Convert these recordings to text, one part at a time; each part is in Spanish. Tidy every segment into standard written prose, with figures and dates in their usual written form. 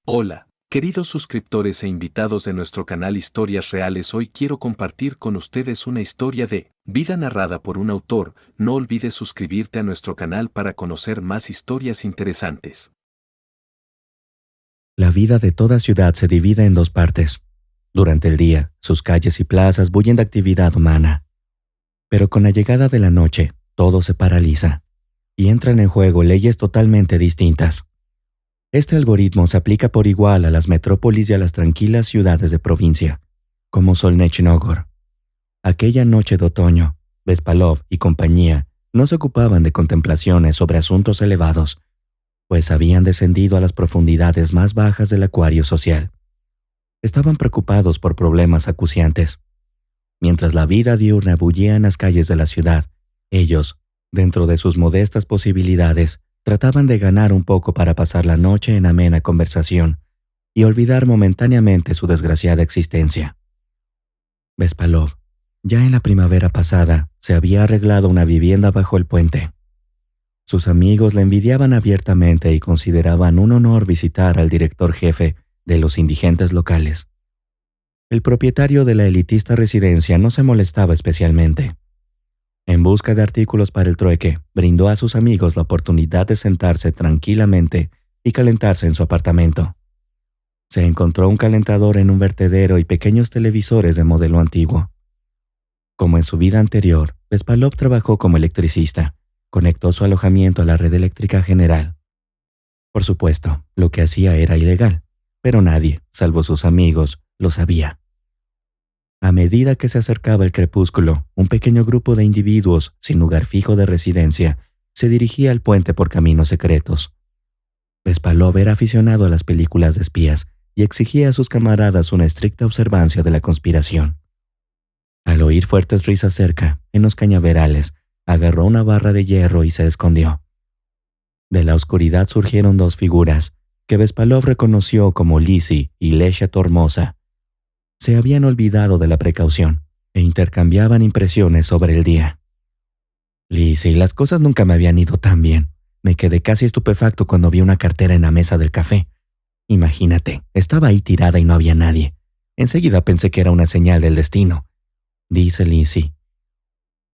Hola, queridos suscriptores e invitados de nuestro canal Historias Reales. Hoy quiero compartir con ustedes una historia de vida narrada por un autor. No olvides suscribirte a nuestro canal para conocer más historias interesantes. La vida de toda ciudad se divide en dos partes. Durante el día, sus calles y plazas bullen de actividad humana. Pero con la llegada de la noche, todo se paraliza y entran en juego leyes totalmente distintas. Este algoritmo se aplica por igual a las metrópolis y a las tranquilas ciudades de provincia, como Solnechnogor. Aquella noche de otoño, Bespalov y compañía no se ocupaban de contemplaciones sobre asuntos elevados, pues habían descendido a las profundidades más bajas del acuario social. Estaban preocupados por problemas acuciantes. Mientras la vida diurna bullía en las calles de la ciudad, ellos, dentro de sus modestas posibilidades, trataban de ganar un poco para pasar la noche en amena conversación y olvidar momentáneamente su desgraciada existencia. Bespalov, ya en la primavera pasada, se había arreglado una vivienda bajo el puente. Sus amigos le envidiaban abiertamente y consideraban un honor visitar al director jefe de los indigentes locales. El propietario de la elitista residencia no se molestaba especialmente. En busca de artículos para el trueque, brindó a sus amigos la oportunidad de sentarse tranquilamente y calentarse en su apartamento. Se encontró un calentador en un vertedero y pequeños televisores de modelo antiguo. Como en su vida anterior, Bespalov trabajó como electricista. Conectó su alojamiento a la red eléctrica general. Por supuesto, lo que hacía era ilegal, pero nadie, salvo sus amigos, lo sabía. A medida que se acercaba el crepúsculo, un pequeño grupo de individuos, sin lugar fijo de residencia, se dirigía al puente por caminos secretos. Bespalov era aficionado a las películas de espías y exigía a sus camaradas una estricta observancia de la conspiración. Al oír fuertes risas cerca, en los cañaverales, agarró una barra de hierro y se escondió. De la oscuridad surgieron dos figuras, que Bespalov reconoció como Lisi y Lesha Tormosa. Se habían olvidado de la precaución e intercambiaban impresiones sobre el día. Lisi, las cosas nunca me habían ido tan bien. Me quedé casi estupefacto cuando vi una cartera en la mesa del café. Imagínate, estaba ahí tirada y no había nadie. Enseguida pensé que era una señal del destino, dice Lisi.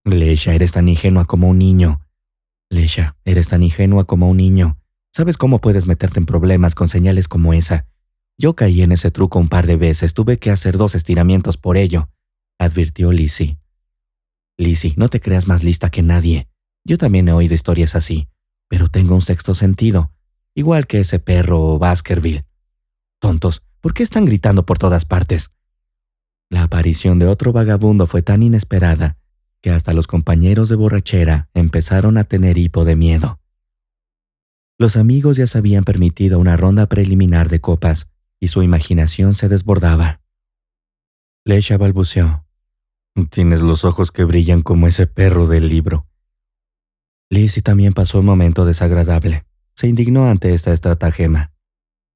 Lesha, eres tan ingenua como un niño. Lesha, eres tan ingenua como un niño. ¿Sabes cómo puedes meterte en problemas con señales como esa? Yo caí en ese truco un par de veces, tuve que hacer 2 estiramientos por ello, advirtió Lisi. Lisi, no te creas más lista que nadie. Yo también he oído historias así, pero tengo un sexto sentido, igual que ese perro Baskerville. Tontos, ¿por qué están gritando por todas partes? La aparición de otro vagabundo fue tan inesperada que hasta los compañeros de borrachera empezaron a tener hipo de miedo. Los amigos ya se habían permitido una ronda preliminar de copas y su imaginación se desbordaba. Lesha balbuceó. Tienes los ojos que brillan como ese perro del libro. Lizzie también pasó un momento desagradable. Se indignó ante esta estratagema.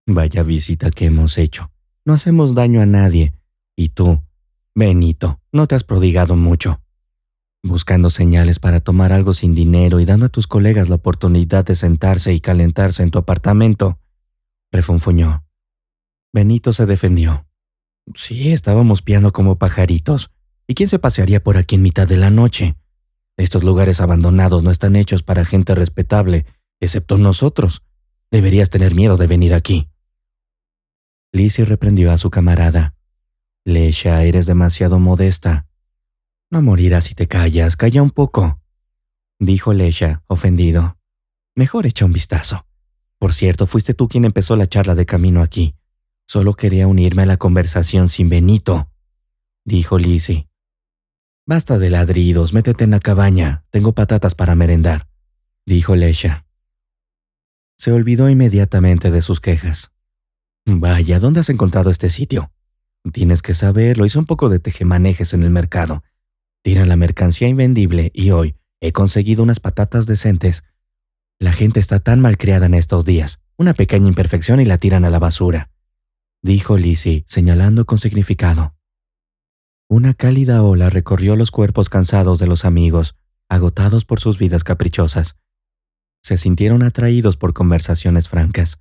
Vaya visita que hemos hecho. No hacemos daño a nadie. Y tú, Benito, no te has prodigado mucho. Buscando señales para tomar algo sin dinero y dando a tus colegas la oportunidad de sentarse y calentarse en tu apartamento, refunfuñó. Benito se defendió. Sí, estábamos piando como pajaritos. ¿Y quién se pasearía por aquí en mitad de la noche? Estos lugares abandonados no están hechos para gente respetable, excepto nosotros. Deberías tener miedo de venir aquí. Lizzie reprendió a su camarada. Lesha, eres demasiado modesta. No morirás si te callas, calla un poco, dijo Lesha, ofendido. Mejor echa un vistazo. Por cierto, fuiste tú quien empezó la charla de camino aquí. Solo quería unirme a la conversación sin Benito, dijo Lizzie. Basta de ladridos, métete en la cabaña, tengo patatas para merendar, dijo Lesha. Se olvidó inmediatamente de sus quejas. Vaya, ¿dónde has encontrado este sitio? Tienes que saberlo, hice un poco de tejemanejes en el mercado. Tiran la mercancía invendible y hoy he conseguido unas patatas decentes. La gente está tan malcriada en estos días. Una pequeña imperfección y la tiran a la basura, dijo Lizzie, señalando con significado. Una cálida ola recorrió los cuerpos cansados de los amigos, agotados por sus vidas caprichosas. Se sintieron atraídos por conversaciones francas.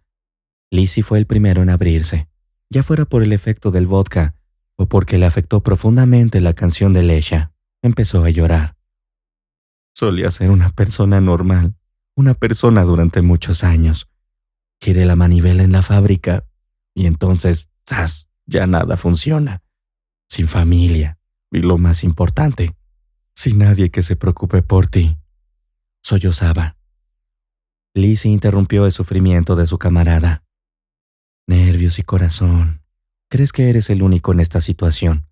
Lizzie fue el primero en abrirse, ya fuera por el efecto del vodka o porque le afectó profundamente la canción de Lesha. Empezó a llorar. Solía ser una persona normal, una persona durante muchos años. Giré la manivela en la fábrica y entonces, ¡zas!, ya nada funciona. Sin familia y lo más importante, sin nadie que se preocupe por ti. Sollozaba. Lizzie interrumpió el sufrimiento de su camarada. Nervios y corazón. ¿Crees que eres el único en esta situación?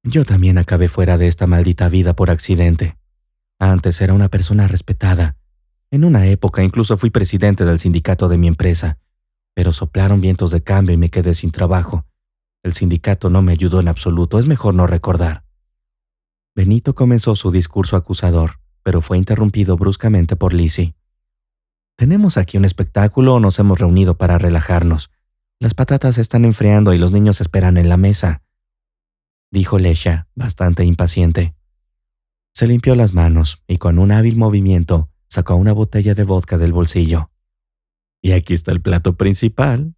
Yo también acabé fuera de esta maldita vida por accidente. Antes era una persona respetada. En una época incluso fui presidente del sindicato de mi empresa, pero soplaron vientos de cambio y me quedé sin trabajo. El sindicato no me ayudó en absoluto, es mejor no recordar. Benito comenzó su discurso acusador, pero fue interrumpido bruscamente por Lizzie. ¿Tenemos aquí un espectáculo o nos hemos reunido para relajarnos? Las patatas se están enfriando y los niños esperan en la mesa, dijo Lesha, bastante impaciente. Se limpió las manos y con un hábil movimiento sacó una botella de vodka del bolsillo. Y aquí está el plato principal.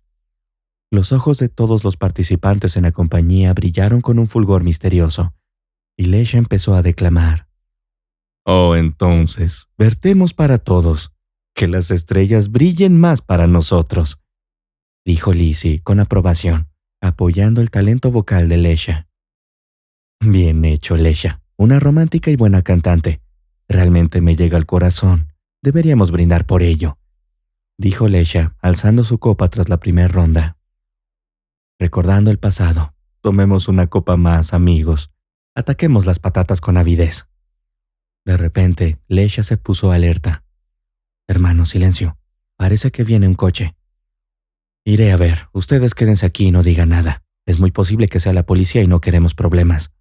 Los ojos de todos los participantes en la compañía brillaron con un fulgor misterioso, y Lesha empezó a declamar. Oh, entonces, vertemos para todos, que las estrellas brillen más para nosotros, dijo Lizzie con aprobación, apoyando el talento vocal de Lesha. Bien hecho, Lesha, una romántica y buena cantante. Realmente me llega al corazón. Deberíamos brindar por ello, dijo Lesha, alzando su copa tras la primera ronda. Recordando el pasado, tomemos una copa más, amigos. Ataquemos las patatas con avidez. De repente, Lesha se puso alerta. Hermano, silencio. Parece que viene un coche. Iré a ver. Ustedes quédense aquí y no digan nada. Es muy posible que sea la policía y no queremos problemas.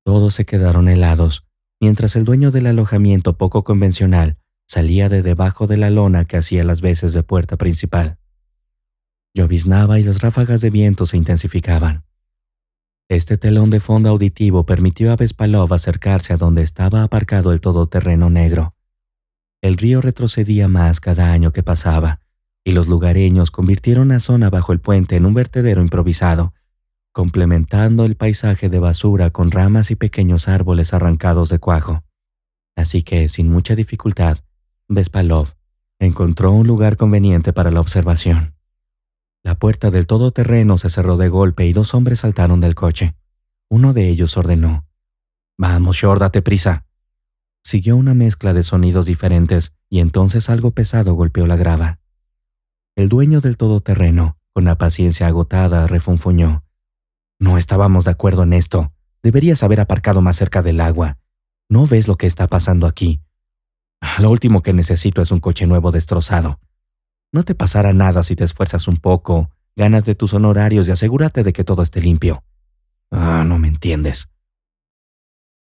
Todos se quedaron helados, mientras el dueño del alojamiento poco convencional salía de debajo de la lona que hacía las veces de puerta principal. Lloviznaba y las ráfagas de viento se intensificaban. Este telón de fondo auditivo permitió a Bespalov acercarse a donde estaba aparcado el todoterreno negro. El río retrocedía más cada año que pasaba, y los lugareños convirtieron la zona bajo el puente en un vertedero improvisado, complementando el paisaje de basura con ramas y pequeños árboles arrancados de cuajo. Así que, sin mucha dificultad, Bespalov encontró un lugar conveniente para la observación. La puerta del todoterreno se cerró de golpe y dos hombres saltaron del coche. Uno de ellos ordenó: «Vamos, Short, date prisa». Siguió una mezcla de sonidos diferentes y entonces algo pesado golpeó la grava. El dueño del todoterreno, con la paciencia agotada, refunfuñó: «No estábamos de acuerdo en esto. Deberías haber aparcado más cerca del agua. ¿No ves lo que está pasando aquí? Lo último que necesito es un coche nuevo destrozado. No te pasará nada si te esfuerzas un poco, ganas de tus honorarios y asegúrate de que todo esté limpio». No me entiendes.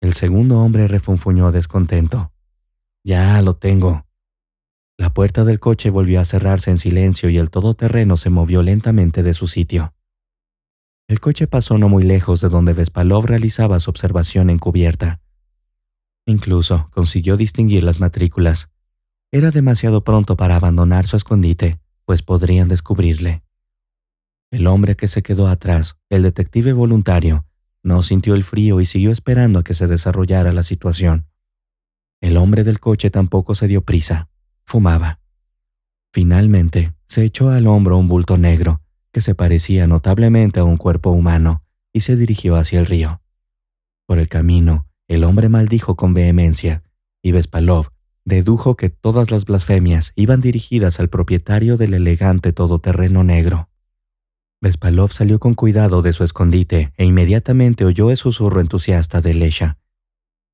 El segundo hombre refunfuñó descontento. «Ya lo tengo». La puerta del coche volvió a cerrarse en silencio y el todoterreno se movió lentamente de su sitio. El coche pasó no muy lejos de donde Bespalov realizaba su observación encubierta. Incluso consiguió distinguir las matrículas. Era demasiado pronto para abandonar su escondite, pues podrían descubrirle. El hombre que se quedó atrás, el detective voluntario, no sintió el frío y siguió esperando a que se desarrollara la situación. El hombre del coche tampoco se dio prisa. Fumaba. Finalmente, se echó al hombro un bulto negro, que se parecía notablemente a un cuerpo humano, y se dirigió hacia el río. Por el camino, el hombre maldijo con vehemencia, y Bespalov dedujo que todas las blasfemias iban dirigidas al propietario del elegante todoterreno negro. Bespalov salió con cuidado de su escondite e inmediatamente oyó el susurro entusiasta de Lesha.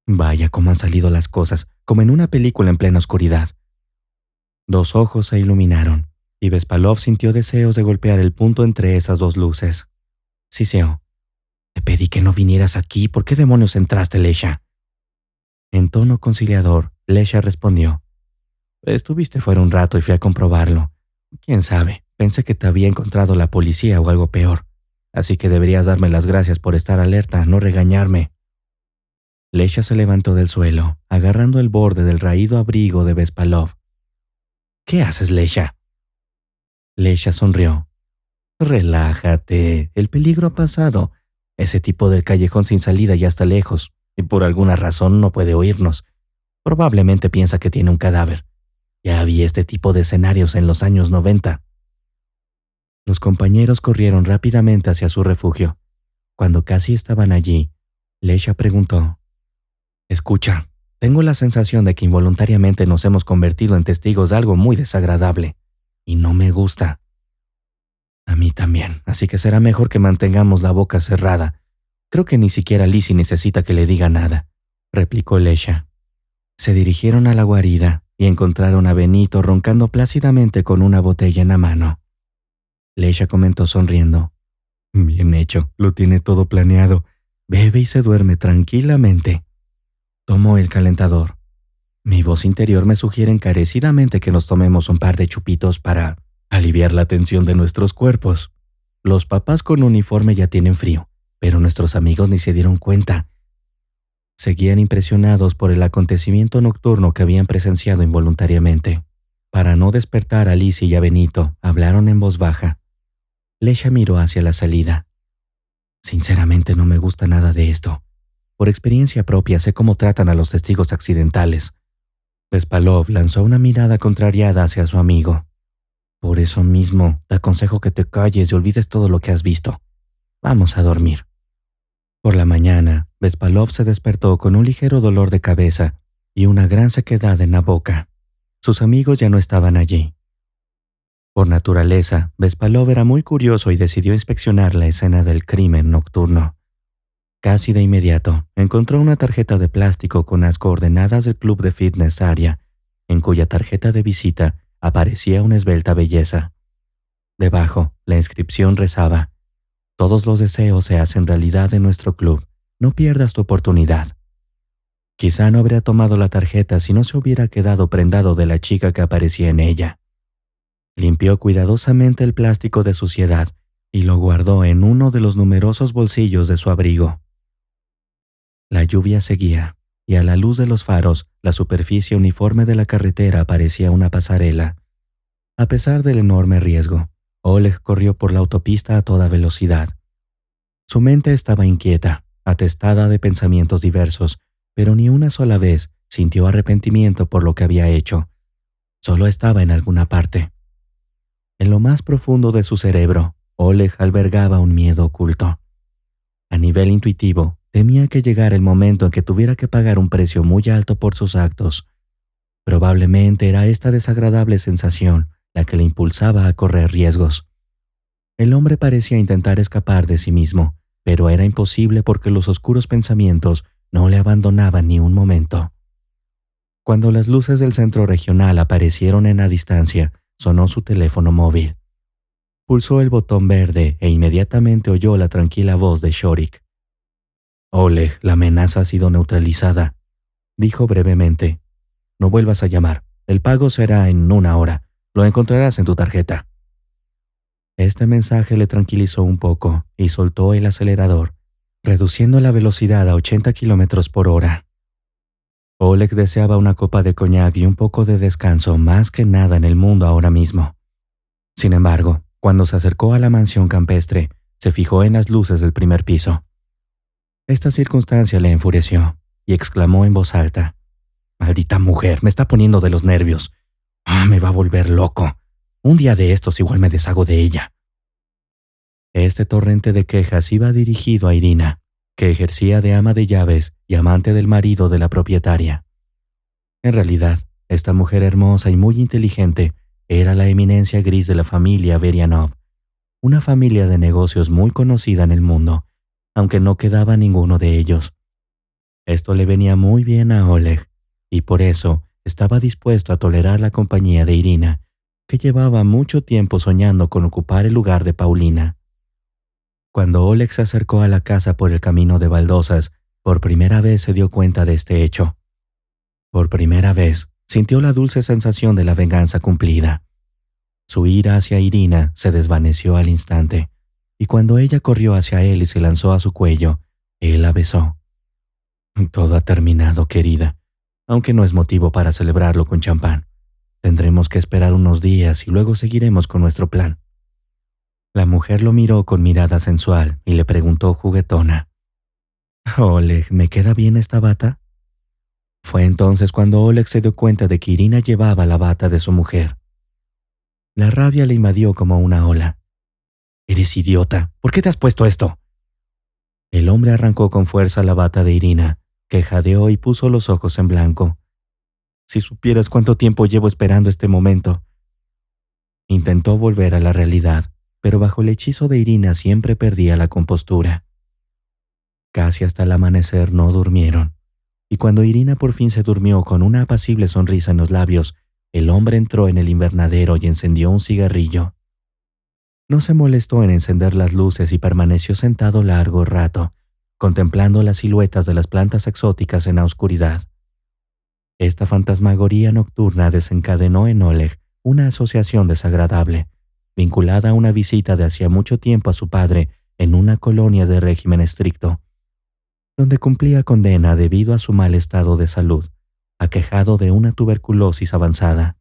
Vaya cómo han salido las cosas, como en una película en plena oscuridad. Dos ojos se iluminaron, y Bespalov sintió deseos de golpear el punto entre esas dos luces. Siseó: «Te pedí que no vinieras aquí, ¿por qué demonios entraste, Lesha?» En tono conciliador, Lesha respondió: «Estuviste fuera un rato y fui a comprobarlo. Quién sabe, pensé que te había encontrado la policía o algo peor. Así que deberías darme las gracias por estar alerta, no regañarme». Lesha se levantó del suelo, agarrando el borde del raído abrigo de Bespalov. «¿Qué haces, Lesha?» Leisha sonrió. Relájate, el peligro ha pasado. Ese tipo del callejón sin salida ya está lejos, y por alguna razón no puede oírnos. Probablemente piensa que tiene un cadáver. Ya vi este tipo de escenarios en los años 90. Los compañeros corrieron rápidamente hacia su refugio. Cuando casi estaban allí, Leisha preguntó: Escucha, tengo la sensación de que involuntariamente nos hemos convertido en testigos de algo muy desagradable, y no me gusta. A mí también, así que será mejor que mantengamos la boca cerrada. Creo que ni siquiera Lizzie necesita que le diga nada, replicó Leisha. Se dirigieron a la guarida y encontraron a Benito roncando plácidamente con una botella en la mano. Leisha comentó sonriendo: Bien hecho, lo tiene todo planeado. Bebe y se duerme tranquilamente. Tomó el calentador. Mi voz interior me sugiere encarecidamente que nos tomemos un par de chupitos para aliviar la tensión de nuestros cuerpos. Los papás con uniforme ya tienen frío, pero nuestros amigos ni se dieron cuenta. Seguían impresionados por el acontecimiento nocturno que habían presenciado involuntariamente. Para no despertar a Lizzie y a Benito, hablaron en voz baja. Leisha miró hacia la salida. Sinceramente no me gusta nada de esto. Por experiencia propia sé cómo tratan a los testigos accidentales. Bespalov lanzó una mirada contrariada hacia su amigo. Por eso mismo, te aconsejo que te calles y olvides todo lo que has visto. Vamos a dormir. Por la mañana, Bespalov se despertó con un ligero dolor de cabeza y una gran sequedad en la boca. Sus amigos ya no estaban allí. Por naturaleza, Bespalov era muy curioso y decidió inspeccionar la escena del crimen nocturno. Casi de inmediato, encontró una tarjeta de plástico con las coordenadas del club de fitness Aria, en cuya tarjeta de visita aparecía una esbelta belleza. Debajo, la inscripción rezaba: Todos los deseos se hacen realidad en nuestro club. No pierdas tu oportunidad. Quizá no habría tomado la tarjeta si no se hubiera quedado prendado de la chica que aparecía en ella. Limpió cuidadosamente el plástico de suciedad y lo guardó en uno de los numerosos bolsillos de su abrigo. La lluvia seguía, y a la luz de los faros, la superficie uniforme de la carretera parecía una pasarela. A pesar del enorme riesgo, Oleg corrió por la autopista a toda velocidad. Su mente estaba inquieta, atestada de pensamientos diversos, pero ni una sola vez sintió arrepentimiento por lo que había hecho. Solo estaba en alguna parte. En lo más profundo de su cerebro, Oleg albergaba un miedo oculto. A nivel intuitivo, temía que llegara el momento en que tuviera que pagar un precio muy alto por sus actos. Probablemente era esta desagradable sensación la que le impulsaba a correr riesgos. El hombre parecía intentar escapar de sí mismo, pero era imposible porque los oscuros pensamientos no le abandonaban ni un momento. Cuando las luces del centro regional aparecieron en la distancia, sonó su teléfono móvil. Pulsó el botón verde e inmediatamente oyó la tranquila voz de Shorik. Oleg, la amenaza ha sido neutralizada, dijo brevemente. No vuelvas a llamar. El pago será en 1 hora. Lo encontrarás en tu tarjeta. Este mensaje le tranquilizó un poco y soltó el acelerador, reduciendo la velocidad a 80 kilómetros por hora. Oleg deseaba una copa de coñac y un poco de descanso más que nada en el mundo ahora mismo. Sin embargo, cuando se acercó a la mansión campestre, se fijó en las luces del primer piso. Esta circunstancia le enfureció y exclamó en voz alta: «Maldita mujer, me está poniendo de los nervios. Me va a volver loco. Un día de estos igual me deshago de ella». Este torrente de quejas iba dirigido a Irina, que ejercía de ama de llaves y amante del marido de la propietaria. En realidad, esta mujer hermosa y muy inteligente era la eminencia gris de la familia Berianov, una familia de negocios muy conocida en el mundo, aunque no quedaba ninguno de ellos. Esto le venía muy bien a Oleg, y por eso estaba dispuesto a tolerar la compañía de Irina, que llevaba mucho tiempo soñando con ocupar el lugar de Paulina. Cuando Oleg se acercó a la casa por el camino de baldosas, por primera vez se dio cuenta de este hecho. Por primera vez, sintió la dulce sensación de la venganza cumplida. Su ira hacia Irina se desvaneció al instante, y cuando ella corrió hacia él y se lanzó a su cuello, él la besó. «Todo ha terminado, querida, aunque no es motivo para celebrarlo con champán. Tendremos que esperar unos días y luego seguiremos con nuestro plan. La mujer lo miró con mirada sensual y le preguntó juguetona: «Oleg, ¿me queda bien esta bata?». Fue entonces cuando Oleg se dio cuenta de que Irina llevaba la bata de su mujer. La rabia le invadió como una ola. «Eres idiota, ¿por qué te has puesto esto?». El hombre arrancó con fuerza la bata de Irina, que jadeó y puso los ojos en blanco. «Si supieras cuánto tiempo llevo esperando este momento». Intentó volver a la realidad, pero bajo el hechizo de Irina siempre perdía la compostura. Casi hasta el amanecer no durmieron, y cuando Irina por fin se durmió con una apacible sonrisa en los labios, el hombre entró en el invernadero y encendió un cigarrillo. No se molestó en encender las luces y permaneció sentado largo rato, contemplando las siluetas de las plantas exóticas en la oscuridad. Esta fantasmagoría nocturna desencadenó en Oleg una asociación desagradable, vinculada a una visita de hacía mucho tiempo a su padre en una colonia de régimen estricto, donde cumplía condena debido a su mal estado de salud, aquejado de una tuberculosis avanzada.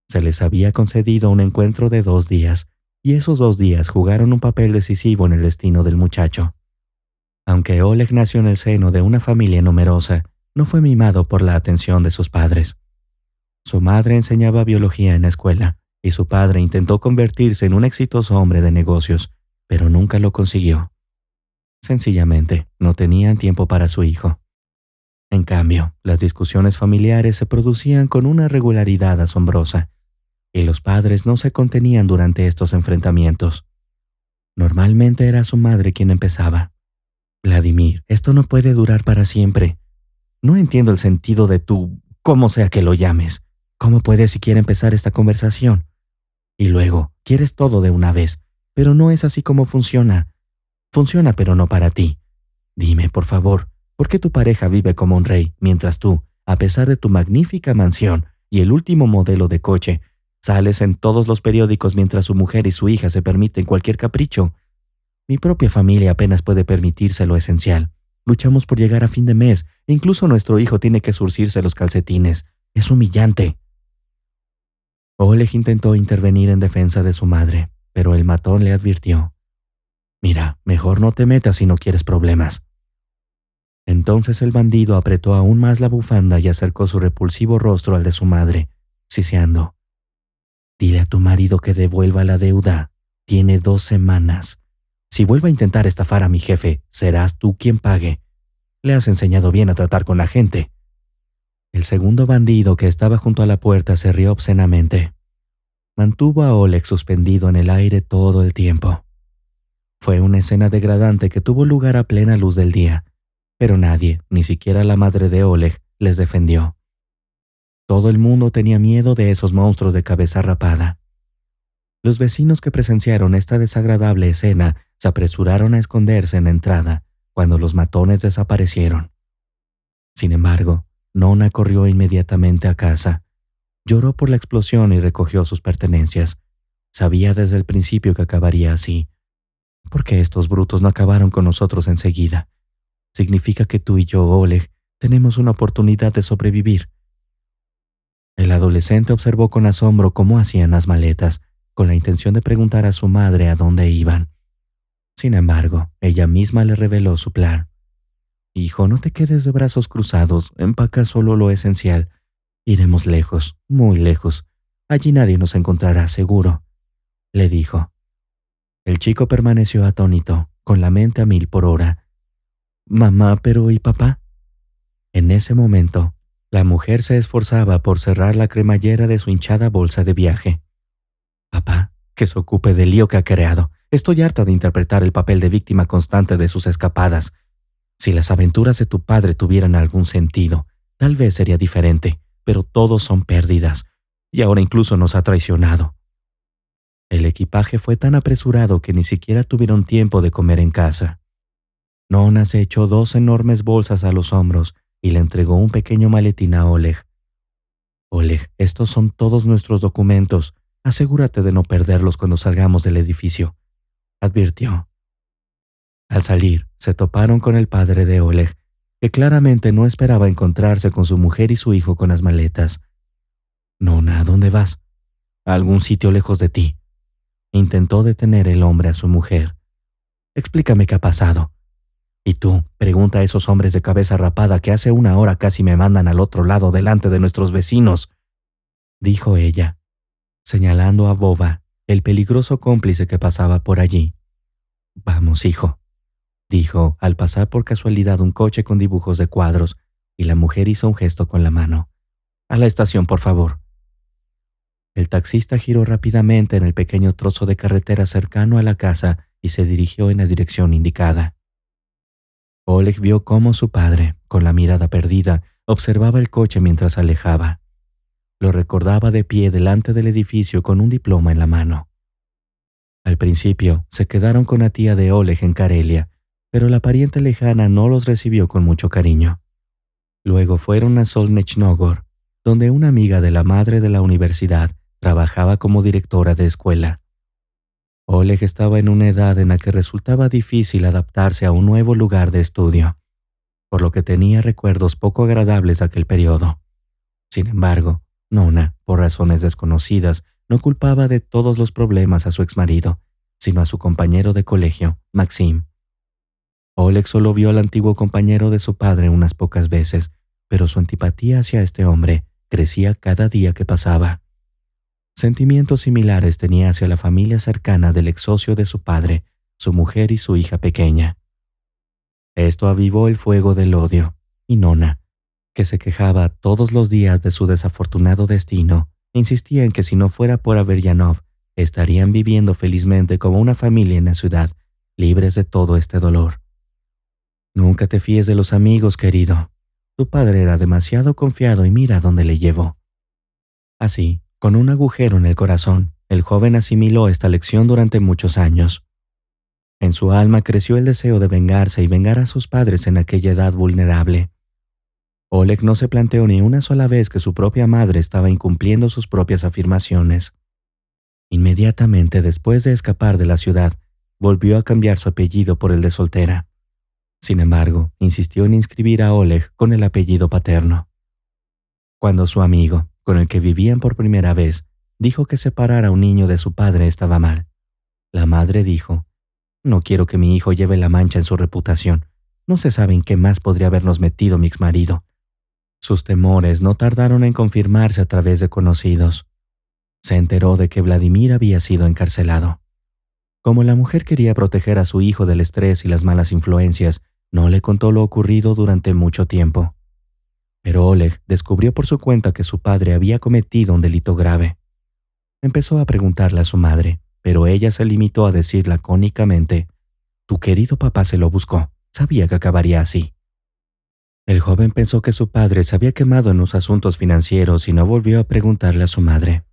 Se les había concedido un encuentro de 2 días, y esos 2 días jugaron un papel decisivo en el destino del muchacho. Aunque Oleg nació en el seno de una familia numerosa, no fue mimado por la atención de sus padres. Su madre enseñaba biología en la escuela, y su padre intentó convertirse en un exitoso hombre de negocios, pero nunca lo consiguió. Sencillamente, no tenían tiempo para su hijo. En cambio, las discusiones familiares se producían con una regularidad asombrosa, y los padres no se contenían durante estos enfrentamientos. Normalmente era su madre quien empezaba. «Vladimir, esto no puede durar para siempre. No entiendo el sentido de tu, como sea que lo llames. ¿Cómo puedes siquiera empezar esta conversación? Y luego, quieres todo de una vez, pero no es así como funciona. Funciona, pero no para ti. Dime, por favor, ¿por qué tu pareja vive como un rey, mientras tú, a pesar de tu magnífica mansión y el último modelo de coche, sales en todos los periódicos mientras su mujer y su hija se permiten cualquier capricho? Mi propia familia apenas puede permitirse lo esencial. Luchamos por llegar a fin de mes. Incluso nuestro hijo tiene que zurcirse los calcetines. Es humillante». Oleg intentó intervenir en defensa de su madre, pero el matón le advirtió: «Mira, mejor no te metas si no quieres problemas». Entonces el bandido apretó aún más la bufanda y acercó su repulsivo rostro al de su madre, siseando: «Dile a tu marido que devuelva la deuda. Tiene 2 semanas. Si vuelve a intentar estafar a mi jefe, serás tú quien pague. Le has enseñado bien a tratar con la gente». El segundo bandido, que estaba junto a la puerta, se rió obscenamente. Mantuvo a Oleg suspendido en el aire todo el tiempo. Fue una escena degradante que tuvo lugar a plena luz del día, pero nadie, ni siquiera la madre de Oleg, les defendió. Todo el mundo tenía miedo de esos monstruos de cabeza rapada. Los vecinos que presenciaron esta desagradable escena se apresuraron a esconderse en la entrada cuando los matones desaparecieron. Sin embargo, Nona corrió inmediatamente a casa. Lloró por la explosión y recogió sus pertenencias. Sabía desde el principio que acabaría así. ¿Por qué estos brutos no acabaron con nosotros enseguida? Significa que tú y yo, Oleg, tenemos una oportunidad de sobrevivir. El adolescente observó con asombro cómo hacían las maletas, con la intención de preguntar a su madre a dónde iban. Sin embargo, ella misma le reveló su plan. «Hijo, no te quedes de brazos cruzados, empaca solo lo esencial. Iremos lejos, muy lejos. Allí nadie nos encontrará, seguro», le dijo. El chico permaneció atónito, con la mente a 1000 por hora. «Mamá, pero ¿y papá?». En ese momento, la mujer se esforzaba por cerrar la cremallera de su hinchada bolsa de viaje. «Papá, que se ocupe del lío que ha creado. Estoy harta de interpretar el papel de víctima constante de sus escapadas. Si las aventuras de tu padre tuvieran algún sentido, tal vez sería diferente, pero todos son pérdidas, y ahora incluso nos ha traicionado». El equipaje fue tan apresurado que ni siquiera tuvieron tiempo de comer en casa. Nona se echó 2 enormes bolsas a los hombros y le entregó un pequeño maletín a Oleg. «Oleg, estos son todos nuestros documentos. Asegúrate de no perderlos cuando salgamos del edificio», advirtió. Al salir, se toparon con el padre de Oleg, que claramente no esperaba encontrarse con su mujer y su hijo con las maletas. Nona, ¿a dónde vas? A algún sitio lejos de ti. Intentó detener el hombre a su mujer. Explícame qué ha pasado. Y tú, pregunta a esos hombres de cabeza rapada que hace una hora casi me mandan al otro lado delante de nuestros vecinos, dijo ella, señalando a Boba, el peligroso cómplice que pasaba por allí. Vamos, hijo, dijo al pasar por casualidad un coche con dibujos de cuadros, y la mujer hizo un gesto con la mano. A la estación, por favor. El taxista giró rápidamente en el pequeño trozo de carretera cercano a la casa y se dirigió en la dirección indicada. Oleg vio cómo su padre, con la mirada perdida, observaba el coche mientras se alejaba. Lo recordaba de pie delante del edificio con un diploma en la mano. Al principio, se quedaron con la tía de Oleg en Karelia, pero la pariente lejana no los recibió con mucho cariño. Luego fueron a Solnechnogor, donde una amiga de la madre de la universidad trabajaba como directora de escuela. Oleg estaba en una edad en la que resultaba difícil adaptarse a un nuevo lugar de estudio, por lo que tenía recuerdos poco agradables de aquel periodo. Sin embargo, Nona, por razones desconocidas, no culpaba de todos los problemas a su exmarido, sino a su compañero de colegio, Maxim. Oleg solo vio al antiguo compañero de su padre unas pocas veces, pero su antipatía hacia este hombre crecía cada día que pasaba. Sentimientos similares tenía hacia la familia cercana del ex socio de su padre, su mujer y su hija pequeña. Esto avivó el fuego del odio, y Nona, que se quejaba todos los días de su desafortunado destino, insistía en que si no fuera por Averyanov, estarían viviendo felizmente como una familia en la ciudad, libres de todo este dolor. Nunca te fíes de los amigos, querido. Tu padre era demasiado confiado y mira dónde le llevó. Así, con un agujero en el corazón, el joven asimiló esta lección durante muchos años. En su alma creció el deseo de vengarse y vengar a sus padres en aquella edad vulnerable. Oleg no se planteó ni una sola vez que su propia madre estaba incumpliendo sus propias afirmaciones. Inmediatamente después de escapar de la ciudad, volvió a cambiar su apellido por el de soltera. Sin embargo, insistió en inscribir a Oleg con el apellido paterno. Cuando su amigo, con el que vivían por primera vez, dijo que separar a un niño de su padre estaba mal, la madre dijo: «No quiero que mi hijo lleve la mancha en su reputación. No se sabe en qué más podría habernos metido mi exmarido». Sus temores no tardaron en confirmarse a través de conocidos. Se enteró de que Vladimir había sido encarcelado. Como la mujer quería proteger a su hijo del estrés y las malas influencias, no le contó lo ocurrido durante mucho tiempo. Pero Oleg descubrió por su cuenta que su padre había cometido un delito grave. Empezó a preguntarle a su madre, pero ella se limitó a decir lacónicamente: «Tu querido papá se lo buscó, sabía que acabaría así». El joven pensó que su padre se había quemado en los asuntos financieros y no volvió a preguntarle a su madre.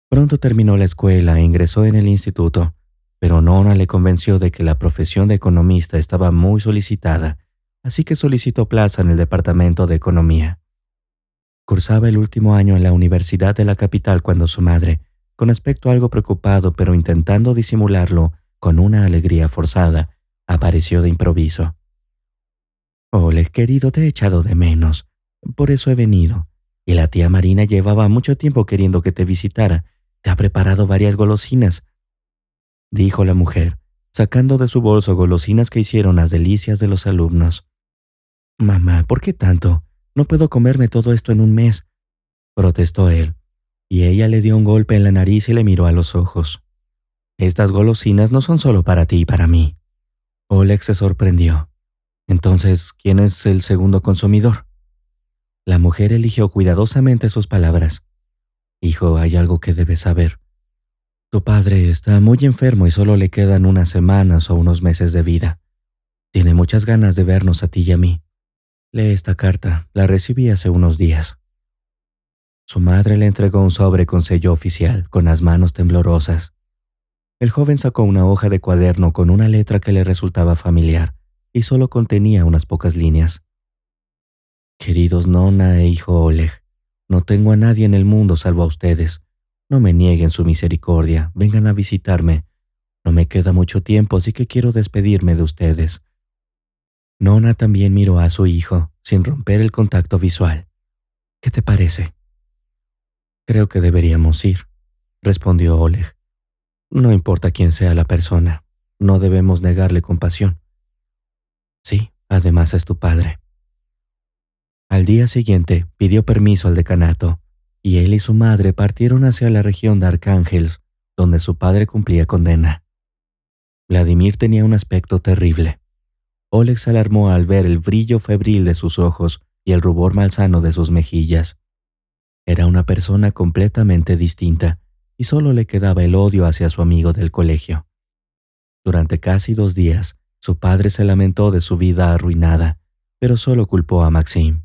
Pronto terminó la escuela e ingresó en el instituto, pero Nona le convenció de que la profesión de economista estaba muy solicitada, así que solicitó plaza en el departamento de economía. Cursaba el último año en la universidad de la capital cuando su madre, con aspecto algo preocupado pero intentando disimularlo con una alegría forzada, apareció de improviso. «Oleg, querido, te he echado de menos. Por eso he venido. Y la tía Marina llevaba mucho tiempo queriendo que te visitara. Te ha preparado varias golosinas», dijo la mujer, sacando de su bolso golosinas que hicieron las delicias de los alumnos. «Mamá, ¿por qué tanto? No puedo comerme todo esto en un mes», protestó él, y ella le dio un golpe en la nariz y le miró a los ojos. «Estas golosinas no son solo para ti y para mí». Oleg se sorprendió. «Entonces, ¿quién es el segundo consumidor?». La mujer eligió cuidadosamente sus palabras. «Hijo, hay algo que debes saber. Tu padre está muy enfermo y solo le quedan unas semanas o unos meses de vida. Tiene muchas ganas de vernos a ti y a mí. Lee esta carta, la recibí hace unos días». Su madre le entregó un sobre con sello oficial, con las manos temblorosas. El joven sacó una hoja de cuaderno con una letra que le resultaba familiar y solo contenía unas pocas líneas. «Queridos Nona e hijo Oleg, no tengo a nadie en el mundo salvo a ustedes. No me nieguen su misericordia, vengan a visitarme. No me queda mucho tiempo, así que quiero despedirme de ustedes». Nona también miró a su hijo, sin romper el contacto visual. «¿Qué te parece?». Creo que deberíamos ir, respondió Oleg. No importa quién sea la persona, no debemos negarle compasión. Sí, además es tu padre. Al día siguiente pidió permiso al decanato, y él y su madre partieron hacia la región de Arcángels, donde su padre cumplía condena. Vladimir tenía un aspecto terrible. Oleg se alarmó al ver el brillo febril de sus ojos y el rubor malsano de sus mejillas. Era una persona completamente distinta, y solo le quedaba el odio hacia su amigo del colegio. Durante casi 2 días, su padre se lamentó de su vida arruinada, pero solo culpó a Maxim.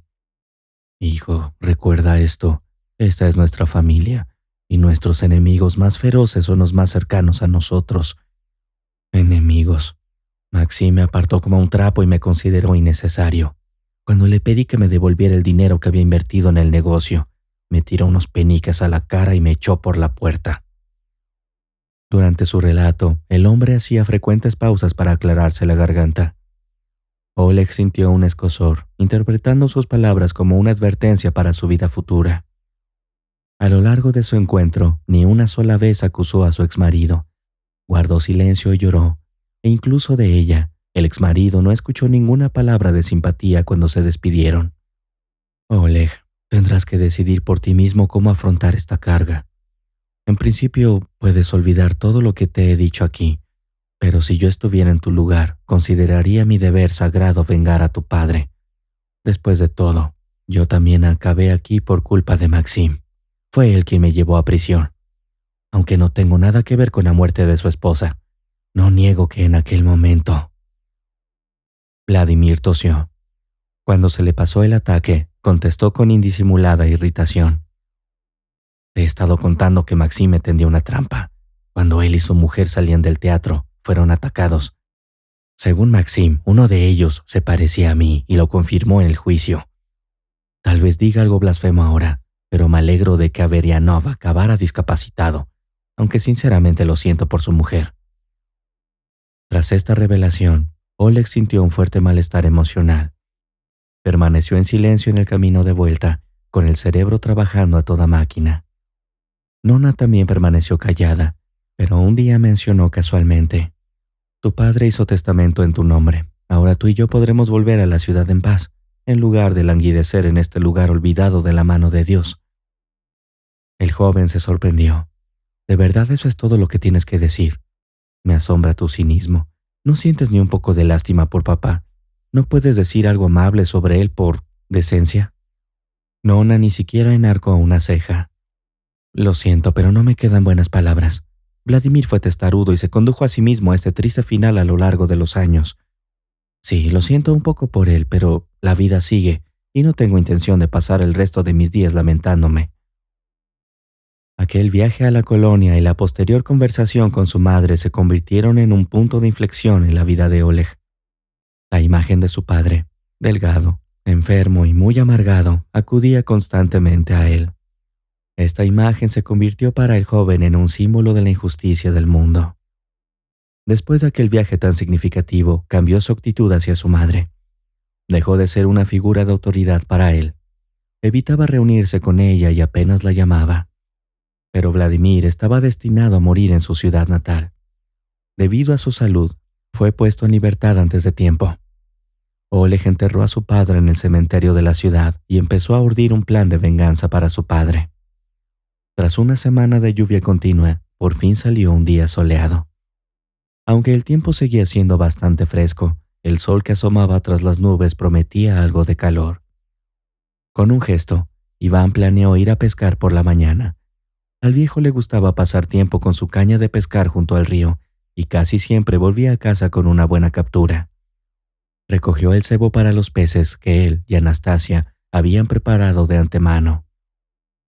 Hijo, recuerda esto. Esta es nuestra familia, y nuestros enemigos más feroces son los más cercanos a nosotros. Enemigos. Maxim me apartó como un trapo y me consideró innecesario. Cuando le pedí que me devolviera el dinero que había invertido en el negocio, me tiró unos peniques a la cara y me echó por la puerta. Durante su relato, el hombre hacía frecuentes pausas para aclararse la garganta. Oleg sintió un escozor, interpretando sus palabras como una advertencia para su vida futura. A lo largo de su encuentro, ni una sola vez acusó a su exmarido. Guardó silencio y lloró, e incluso de ella, el exmarido no escuchó ninguna palabra de simpatía cuando se despidieron. Oleg, tendrás que decidir por ti mismo cómo afrontar esta carga. En principio, puedes olvidar todo lo que te he dicho aquí, pero si yo estuviera en tu lugar, consideraría mi deber sagrado vengar a tu padre. Después de todo, yo también acabé aquí por culpa de Maxim. Fue él quien me llevó a prisión. Aunque no tengo nada que ver con la muerte de su esposa, no niego que en aquel momento... Vladimir tosió. Cuando se le pasó el ataque, contestó con indisimulada irritación. Te he estado contando que Maxim me tendió una trampa. Cuando él y su mujer salían del teatro, fueron atacados. Según Maxim, uno de ellos se parecía a mí y lo confirmó en el juicio. Tal vez diga algo blasfemo ahora, pero me alegro de que Averianov acabara discapacitado, aunque sinceramente lo siento por su mujer. Tras esta revelación, Oleg sintió un fuerte malestar emocional. Permaneció en silencio en el camino de vuelta, con el cerebro trabajando a toda máquina. Nona también permaneció callada, pero un día mencionó casualmente: tu padre hizo testamento en tu nombre. Ahora tú y yo podremos volver a la ciudad en paz, en lugar de languidecer en este lugar olvidado de la mano de Dios. El joven se sorprendió. ¿De verdad eso es todo lo que tienes que decir? Me asombra tu cinismo. ¿No sientes ni un poco de lástima por papá? ¿No puedes decir algo amable sobre él por decencia? Nona ni siquiera enarcó una ceja. Lo siento, pero no me quedan buenas palabras. Vladimir fue testarudo y se condujo a sí mismo a este triste final a lo largo de los años. Sí, lo siento un poco por él, pero la vida sigue y no tengo intención de pasar el resto de mis días lamentándome. Aquel viaje a la colonia y la posterior conversación con su madre se convirtieron en un punto de inflexión en la vida de Oleg. La imagen de su padre, delgado, enfermo y muy amargado, acudía constantemente a él. Esta imagen se convirtió para el joven en un símbolo de la injusticia del mundo. Después de aquel viaje tan significativo, cambió su actitud hacia su madre. Dejó de ser una figura de autoridad para él. Evitaba reunirse con ella y apenas la llamaba. Pero Vladimir estaba destinado a morir en su ciudad natal. Debido a su salud, fue puesto en libertad antes de tiempo. Oleg enterró a su padre en el cementerio de la ciudad y empezó a urdir un plan de venganza para su padre. Tras una semana de lluvia continua, por fin salió un día soleado. Aunque el tiempo seguía siendo bastante fresco, el sol que asomaba tras las nubes prometía algo de calor. Con un gesto, Iván planeó ir a pescar por la mañana. Al viejo le gustaba pasar tiempo con su caña de pescar junto al río y casi siempre volvía a casa con una buena captura. Recogió el cebo para los peces que él y Anastasia habían preparado de antemano.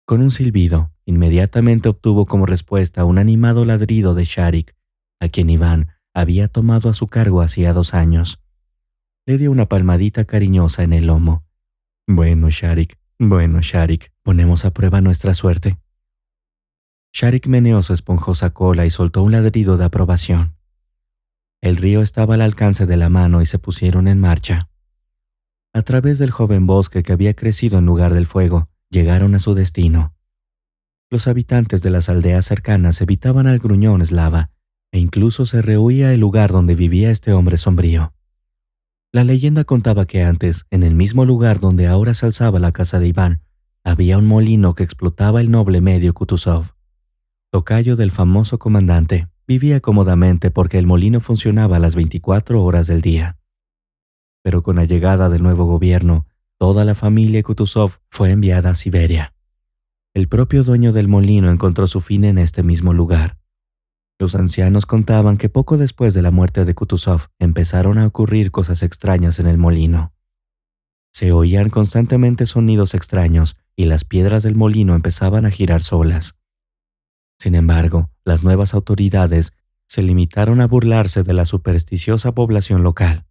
Con un silbido, inmediatamente obtuvo como respuesta un animado ladrido de Sharik, a quien Iván había tomado a su cargo hacía 2 años. Le dio una palmadita cariñosa en el lomo. Bueno, Sharik, ponemos a prueba nuestra suerte. Sharik meneó su esponjosa cola y soltó un ladrido de aprobación. El río estaba al alcance de la mano y se pusieron en marcha. A través del joven bosque que había crecido en lugar del fuego, llegaron a su destino. Los habitantes de las aldeas cercanas evitaban al gruñón eslava e incluso se rehuía el lugar donde vivía este hombre sombrío. La leyenda contaba que antes, en el mismo lugar donde ahora se alzaba la casa de Iván, había un molino que explotaba el noble Medio Kutuzov. Tocayo del famoso comandante, vivía cómodamente porque el molino funcionaba a las 24 horas del día. Pero con la llegada del nuevo gobierno, toda la familia Kutuzov fue enviada a Siberia. El propio dueño del molino encontró su fin en este mismo lugar. Los ancianos contaban que poco después de la muerte de Kutuzov empezaron a ocurrir cosas extrañas en el molino. Se oían constantemente sonidos extraños y las piedras del molino empezaban a girar solas. Sin embargo, las nuevas autoridades se limitaron a burlarse de la supersticiosa población local,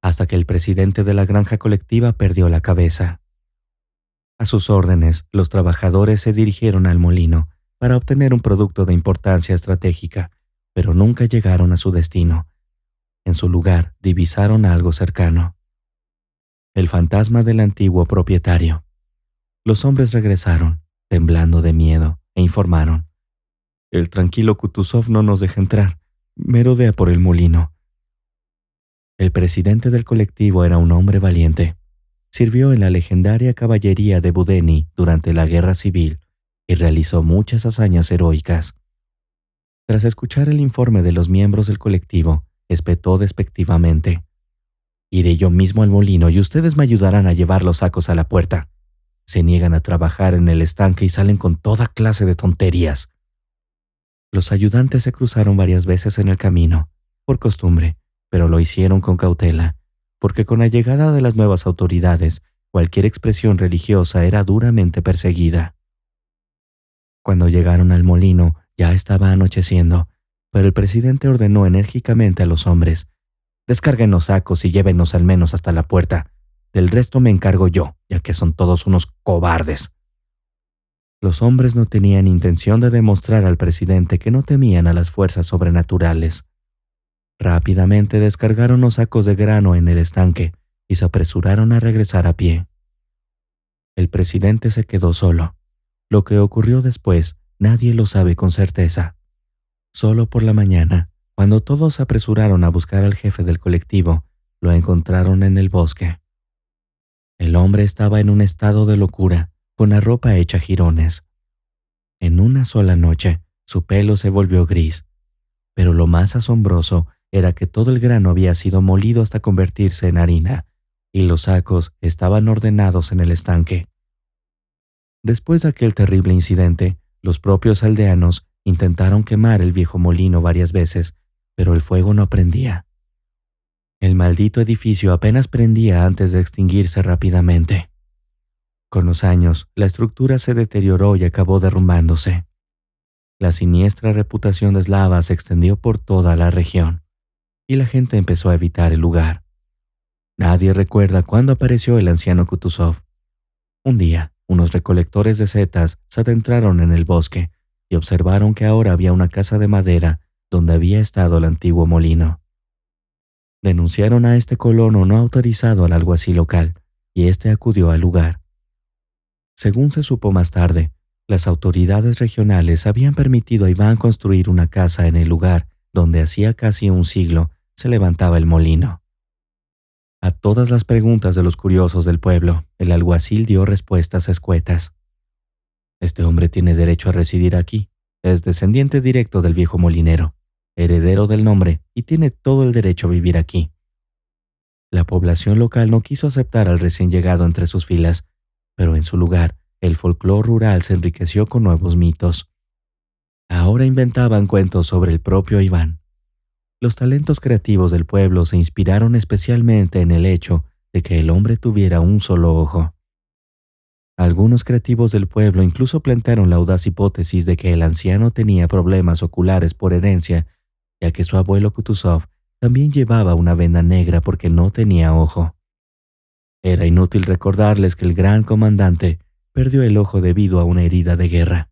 hasta que el presidente de la granja colectiva perdió la cabeza. A sus órdenes, los trabajadores se dirigieron al molino para obtener un producto de importancia estratégica, pero nunca llegaron a su destino. En su lugar, divisaron algo cercano. El fantasma del antiguo propietario. Los hombres regresaron, temblando de miedo, e informaron: «El tranquilo Kutuzov no nos deja entrar. Merodea por el molino». El presidente del colectivo era un hombre valiente. Sirvió en la legendaria caballería de Budeni durante la Guerra Civil y realizó muchas hazañas heroicas. Tras escuchar el informe de los miembros del colectivo, espetó despectivamente: «Iré yo mismo al molino y ustedes me ayudarán a llevar los sacos a la puerta. Se niegan a trabajar en el estanque y salen con toda clase de tonterías». Los ayudantes se cruzaron varias veces en el camino, por costumbre, pero lo hicieron con cautela, porque con la llegada de las nuevas autoridades, cualquier expresión religiosa era duramente perseguida. Cuando llegaron al molino, ya estaba anocheciendo, pero el presidente ordenó enérgicamente a los hombres: «Descarguen los sacos y llévenlos al menos hasta la puerta. Del resto me encargo yo, ya que son todos unos cobardes». Los hombres no tenían intención de demostrar al presidente que no temían a las fuerzas sobrenaturales. Rápidamente descargaron los sacos de grano en el estanque y se apresuraron a regresar a pie. El presidente se quedó solo. Lo que ocurrió después, nadie lo sabe con certeza. Solo por la mañana, cuando todos se apresuraron a buscar al jefe del colectivo, lo encontraron en el bosque. El hombre estaba en un estado de locura, con la ropa hecha jirones. En una sola noche, su pelo se volvió gris. Pero lo más asombroso era que todo el grano había sido molido hasta convertirse en harina, y los sacos estaban ordenados en el estanque. Después de aquel terrible incidente, los propios aldeanos intentaron quemar el viejo molino varias veces, pero el fuego no prendía. El maldito edificio apenas prendía antes de extinguirse rápidamente. Con los años, la estructura se deterioró y acabó derrumbándose. La siniestra reputación de Slava se extendió por toda la región, y la gente empezó a evitar el lugar. Nadie recuerda cuándo apareció el anciano Kutuzov. Un día, unos recolectores de setas se adentraron en el bosque y observaron que ahora había una casa de madera donde había estado el antiguo molino. Denunciaron a este colono no autorizado al alguacil local, y éste acudió al lugar. Según se supo más tarde, las autoridades regionales habían permitido a Iván construir una casa en el lugar donde hacía casi un siglo se levantaba el molino. A todas las preguntas de los curiosos del pueblo, el alguacil dio respuestas escuetas. «Este hombre tiene derecho a residir aquí. Es descendiente directo del viejo molinero, heredero del nombre, y tiene todo el derecho a vivir aquí». La población local no quiso aceptar al recién llegado entre sus filas, pero en su lugar, el folclore rural se enriqueció con nuevos mitos. Ahora inventaban cuentos sobre el propio Iván. Los talentos creativos del pueblo se inspiraron especialmente en el hecho de que el hombre tuviera un solo ojo. Algunos creativos del pueblo incluso plantearon la audaz hipótesis de que el anciano tenía problemas oculares por herencia, ya que su abuelo Kutuzov también llevaba una venda negra porque no tenía ojo. Era inútil recordarles que el gran comandante perdió el ojo debido a una herida de guerra.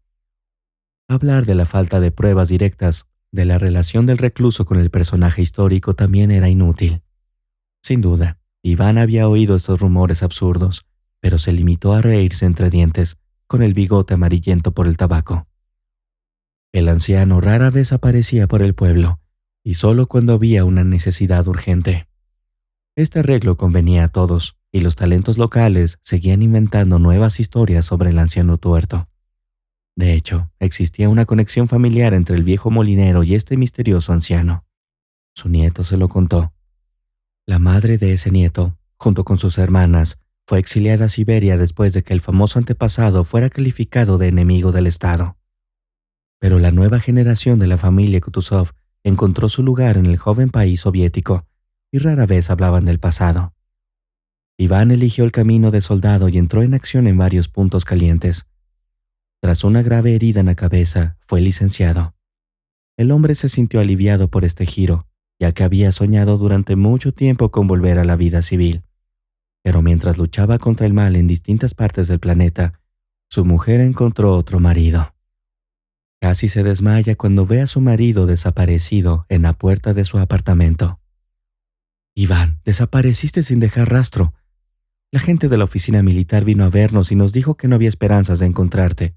Hablar de la falta de pruebas directas de la relación del recluso con el personaje histórico también era inútil. Sin duda, Iván había oído estos rumores absurdos, pero se limitó a reírse entre dientes, con el bigote amarillento por el tabaco. El anciano rara vez aparecía por el pueblo, y solo cuando había una necesidad urgente. Este arreglo convenía a todos, y los talentos locales seguían inventando nuevas historias sobre el anciano tuerto. De hecho, existía una conexión familiar entre el viejo molinero y este misterioso anciano. Su nieto se lo contó. La madre de ese nieto, junto con sus hermanas, fue exiliada a Siberia después de que el famoso antepasado fuera calificado de enemigo del Estado. Pero la nueva generación de la familia Kutuzov encontró su lugar en el joven país soviético y rara vez hablaban del pasado. Iván eligió el camino de soldado y entró en acción en varios puntos calientes. Tras una grave herida en la cabeza, fue licenciado. El hombre se sintió aliviado por este giro, ya que había soñado durante mucho tiempo con volver a la vida civil. Pero mientras luchaba contra el mal en distintas partes del planeta, su mujer encontró otro marido. Casi se desmaya cuando ve a su marido desaparecido en la puerta de su apartamento. «Iván, desapareciste sin dejar rastro. La gente de la oficina militar vino a vernos y nos dijo que no había esperanzas de encontrarte.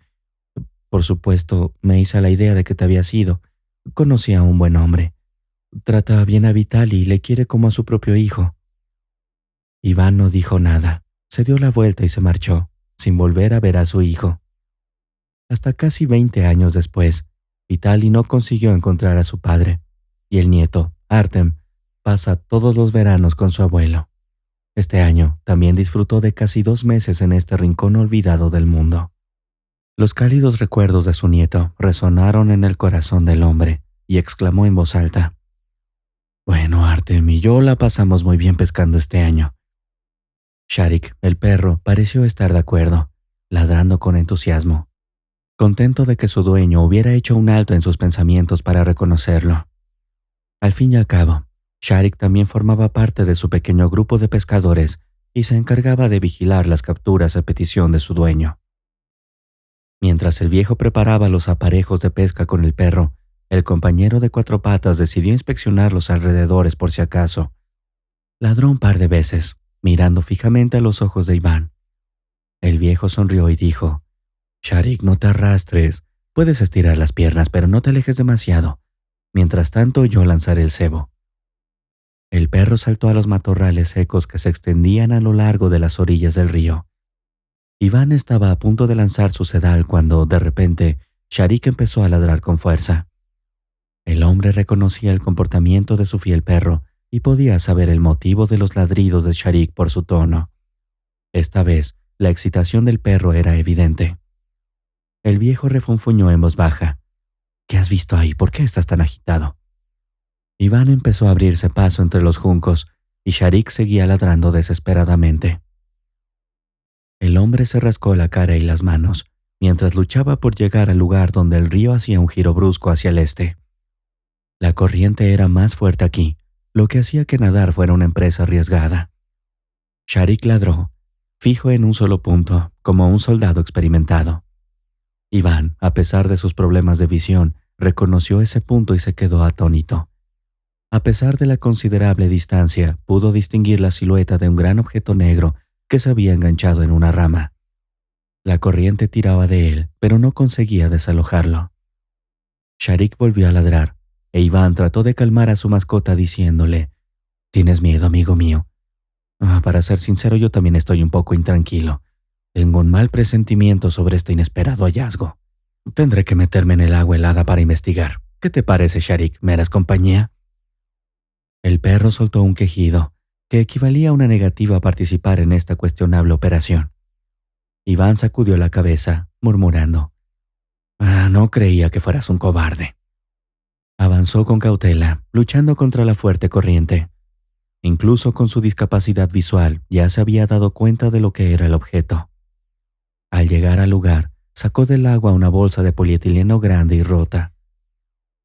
Por supuesto, me hice la idea de que te habías ido. Conocí a un buen hombre. Trata bien a Vitali y le quiere como a su propio hijo». Iván no dijo nada. Se dio la vuelta y se marchó, sin volver a ver a su hijo. Hasta casi 20 años después, Vitali no consiguió encontrar a su padre, y el nieto, Artem, pasa todos los veranos con su abuelo. Este año también disfrutó de casi 2 meses en este rincón olvidado del mundo. Los cálidos recuerdos de su nieto resonaron en el corazón del hombre, y exclamó en voz alta: «Bueno, Artem y yo la pasamos muy bien pescando este año». Sharik, el perro, pareció estar de acuerdo, ladrando con entusiasmo, contento de que su dueño hubiera hecho un alto en sus pensamientos para reconocerlo. Al fin y al cabo, Sharik también formaba parte de su pequeño grupo de pescadores y se encargaba de vigilar las capturas a petición de su dueño. Mientras el viejo preparaba los aparejos de pesca con el perro, el compañero de 4 patas decidió inspeccionar los alrededores por si acaso. Ladró un par de veces, mirando fijamente a los ojos de Iván. El viejo sonrió y dijo: «Sharik, no te arrastres. Puedes estirar las piernas, pero no te alejes demasiado. Mientras tanto, yo lanzaré el cebo». El perro saltó a los matorrales secos que se extendían a lo largo de las orillas del río. Iván estaba a punto de lanzar su sedal cuando, de repente, Sharik empezó a ladrar con fuerza. El hombre reconocía el comportamiento de su fiel perro y podía saber el motivo de los ladridos de Sharik por su tono. Esta vez, la excitación del perro era evidente. El viejo refunfuñó en voz baja: «¿Qué has visto ahí? ¿Por qué estás tan agitado?». Iván empezó a abrirse paso entre los juncos y Sharik seguía ladrando desesperadamente. El hombre se rascó la cara y las manos, mientras luchaba por llegar al lugar donde el río hacía un giro brusco hacia el este. La corriente era más fuerte aquí, lo que hacía que nadar fuera una empresa arriesgada. Sharik ladró, fijo en un solo punto, como un soldado experimentado. Iván, a pesar de sus problemas de visión, reconoció ese punto y se quedó atónito. A pesar de la considerable distancia, pudo distinguir la silueta de un gran objeto negro que se había enganchado en una rama. La corriente tiraba de él, pero no conseguía desalojarlo. Sharik volvió a ladrar, e Iván trató de calmar a su mascota diciéndole: «¿Tienes miedo, amigo mío?». Para ser sincero, yo también estoy un poco intranquilo. Tengo un mal presentimiento sobre este inesperado hallazgo. Tendré que meterme en el agua helada para investigar. ¿Qué te parece, Sharik? ¿Me harás compañía?». El perro soltó un quejido, que equivalía a una negativa a participar en esta cuestionable operación. Iván sacudió la cabeza, murmurando: «No creía que fueras un cobarde». Avanzó con cautela, luchando contra la fuerte corriente. Incluso con su discapacidad visual, ya se había dado cuenta de lo que era el objeto. Al llegar al lugar, sacó del agua una bolsa de polietileno grande y rota.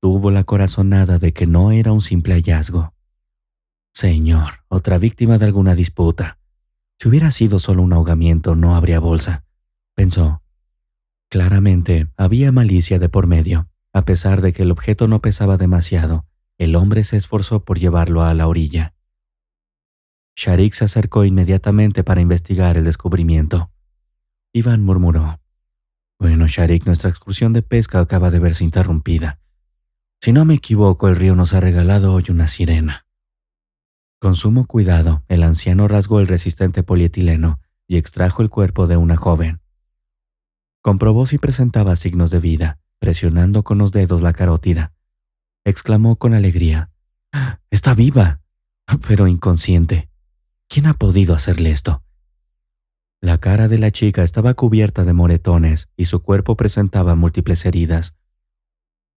Tuvo la corazonada de que no era un simple hallazgo. Señor, otra víctima de alguna disputa. Si hubiera sido solo un ahogamiento, no habría bolsa, pensó. Claramente, había malicia de por medio. A pesar de que el objeto no pesaba demasiado, el hombre se esforzó por llevarlo a la orilla. Sharik se acercó inmediatamente para investigar el descubrimiento. Iván murmuró: Bueno, Sharik, nuestra excursión de pesca acaba de verse interrumpida. Si no me equivoco, el río nos ha regalado hoy una sirena. Con sumo cuidado, el anciano rasgó el resistente polietileno y extrajo el cuerpo de una joven. Comprobó si presentaba signos de vida, presionando con los dedos la carótida. Exclamó con alegría: ¡Ah! ¡Está viva! Pero inconsciente. ¿Quién ha podido hacerle esto? La cara de la chica estaba cubierta de moretones y su cuerpo presentaba múltiples heridas.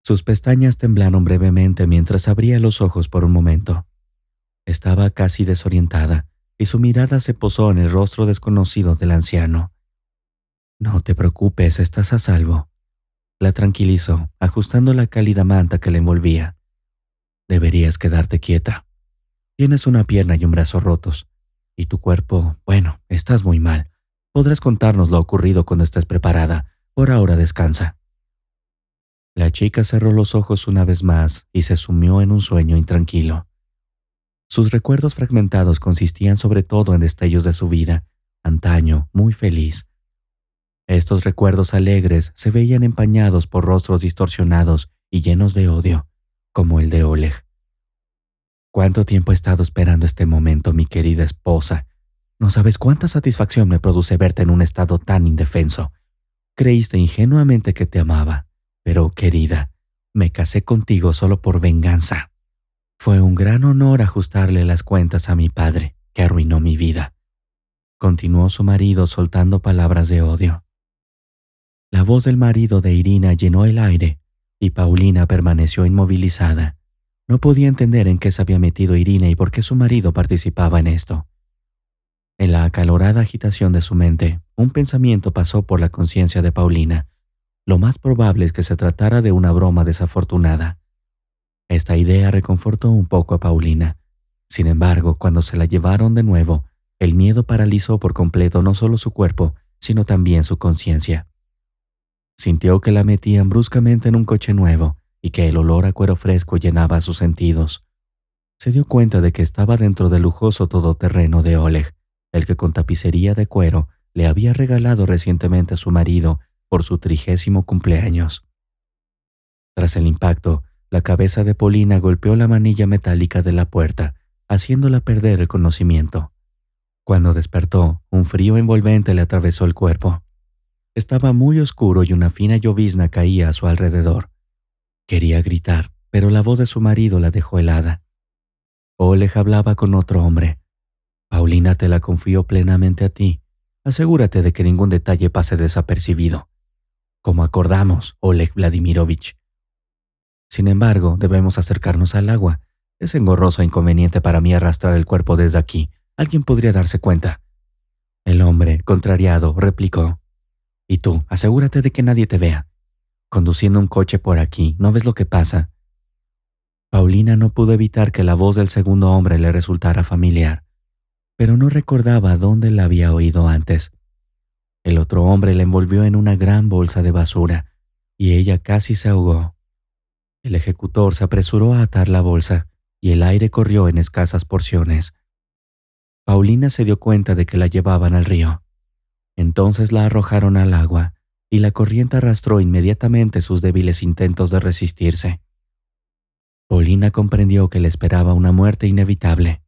Sus pestañas temblaron brevemente mientras abría los ojos por un momento. Estaba casi desorientada y su mirada se posó en el rostro desconocido del anciano. No te preocupes, estás a salvo. La tranquilizó, ajustando la cálida manta que la envolvía. Deberías quedarte quieta. Tienes una pierna y un brazo rotos. Y tu cuerpo, bueno, estás muy mal. Podrás contarnos lo ocurrido cuando estés preparada. Por ahora descansa. La chica cerró los ojos una vez más y se sumió en un sueño intranquilo. Sus recuerdos fragmentados consistían sobre todo en destellos de su vida, antaño, muy feliz. Estos recuerdos alegres se veían empañados por rostros distorsionados y llenos de odio, como el de Oleg. ¿Cuánto tiempo he estado esperando este momento, mi querida esposa? No sabes cuánta satisfacción me produce verte en un estado tan indefenso. Creíste ingenuamente que te amaba, pero, querida, me casé contigo solo por venganza. Fue un gran honor ajustarle las cuentas a mi padre, que arruinó mi vida. Continuó su marido soltando palabras de odio. La voz del marido de Irina llenó el aire y Paulina permaneció inmovilizada. No podía entender en qué se había metido Irina y por qué su marido participaba en esto. En la acalorada agitación de su mente, un pensamiento pasó por la conciencia de Paulina. Lo más probable es que se tratara de una broma desafortunada. Esta idea reconfortó un poco a Paulina. Sin embargo, cuando se la llevaron de nuevo, el miedo paralizó por completo no solo su cuerpo, sino también su conciencia. Sintió que la metían bruscamente en un coche nuevo y que el olor a cuero fresco llenaba sus sentidos. Se dio cuenta de que estaba dentro del lujoso todoterreno de Oleg, el que con tapicería de cuero le había regalado recientemente a su marido por su 30º cumpleaños. Tras el impacto, la cabeza de Paulina golpeó la manilla metálica de la puerta, haciéndola perder el conocimiento. Cuando despertó, un frío envolvente le atravesó el cuerpo. Estaba muy oscuro y una fina llovizna caía a su alrededor. Quería gritar, pero la voz de su marido la dejó helada. Oleg hablaba con otro hombre. Paulina, te la confío plenamente a ti. Asegúrate de que ningún detalle pase desapercibido. Como acordamos, Oleg Vladimirovich. Sin embargo, debemos acercarnos al agua. Es engorroso e inconveniente para mí arrastrar el cuerpo desde aquí. Alguien podría darse cuenta. El hombre, contrariado, replicó. Y tú, asegúrate de que nadie te vea. Conduciendo un coche por aquí, ¿no ves lo que pasa? Paulina no pudo evitar que la voz del segundo hombre le resultara familiar, pero no recordaba dónde la había oído antes. El otro hombre la envolvió en una gran bolsa de basura, y ella casi se ahogó. El ejecutor se apresuró a atar la bolsa, y el aire corrió en escasas porciones. Paulina se dio cuenta de que la llevaban al río. Entonces la arrojaron al agua, y la corriente arrastró inmediatamente sus débiles intentos de resistirse. Paulina comprendió que le esperaba una muerte inevitable.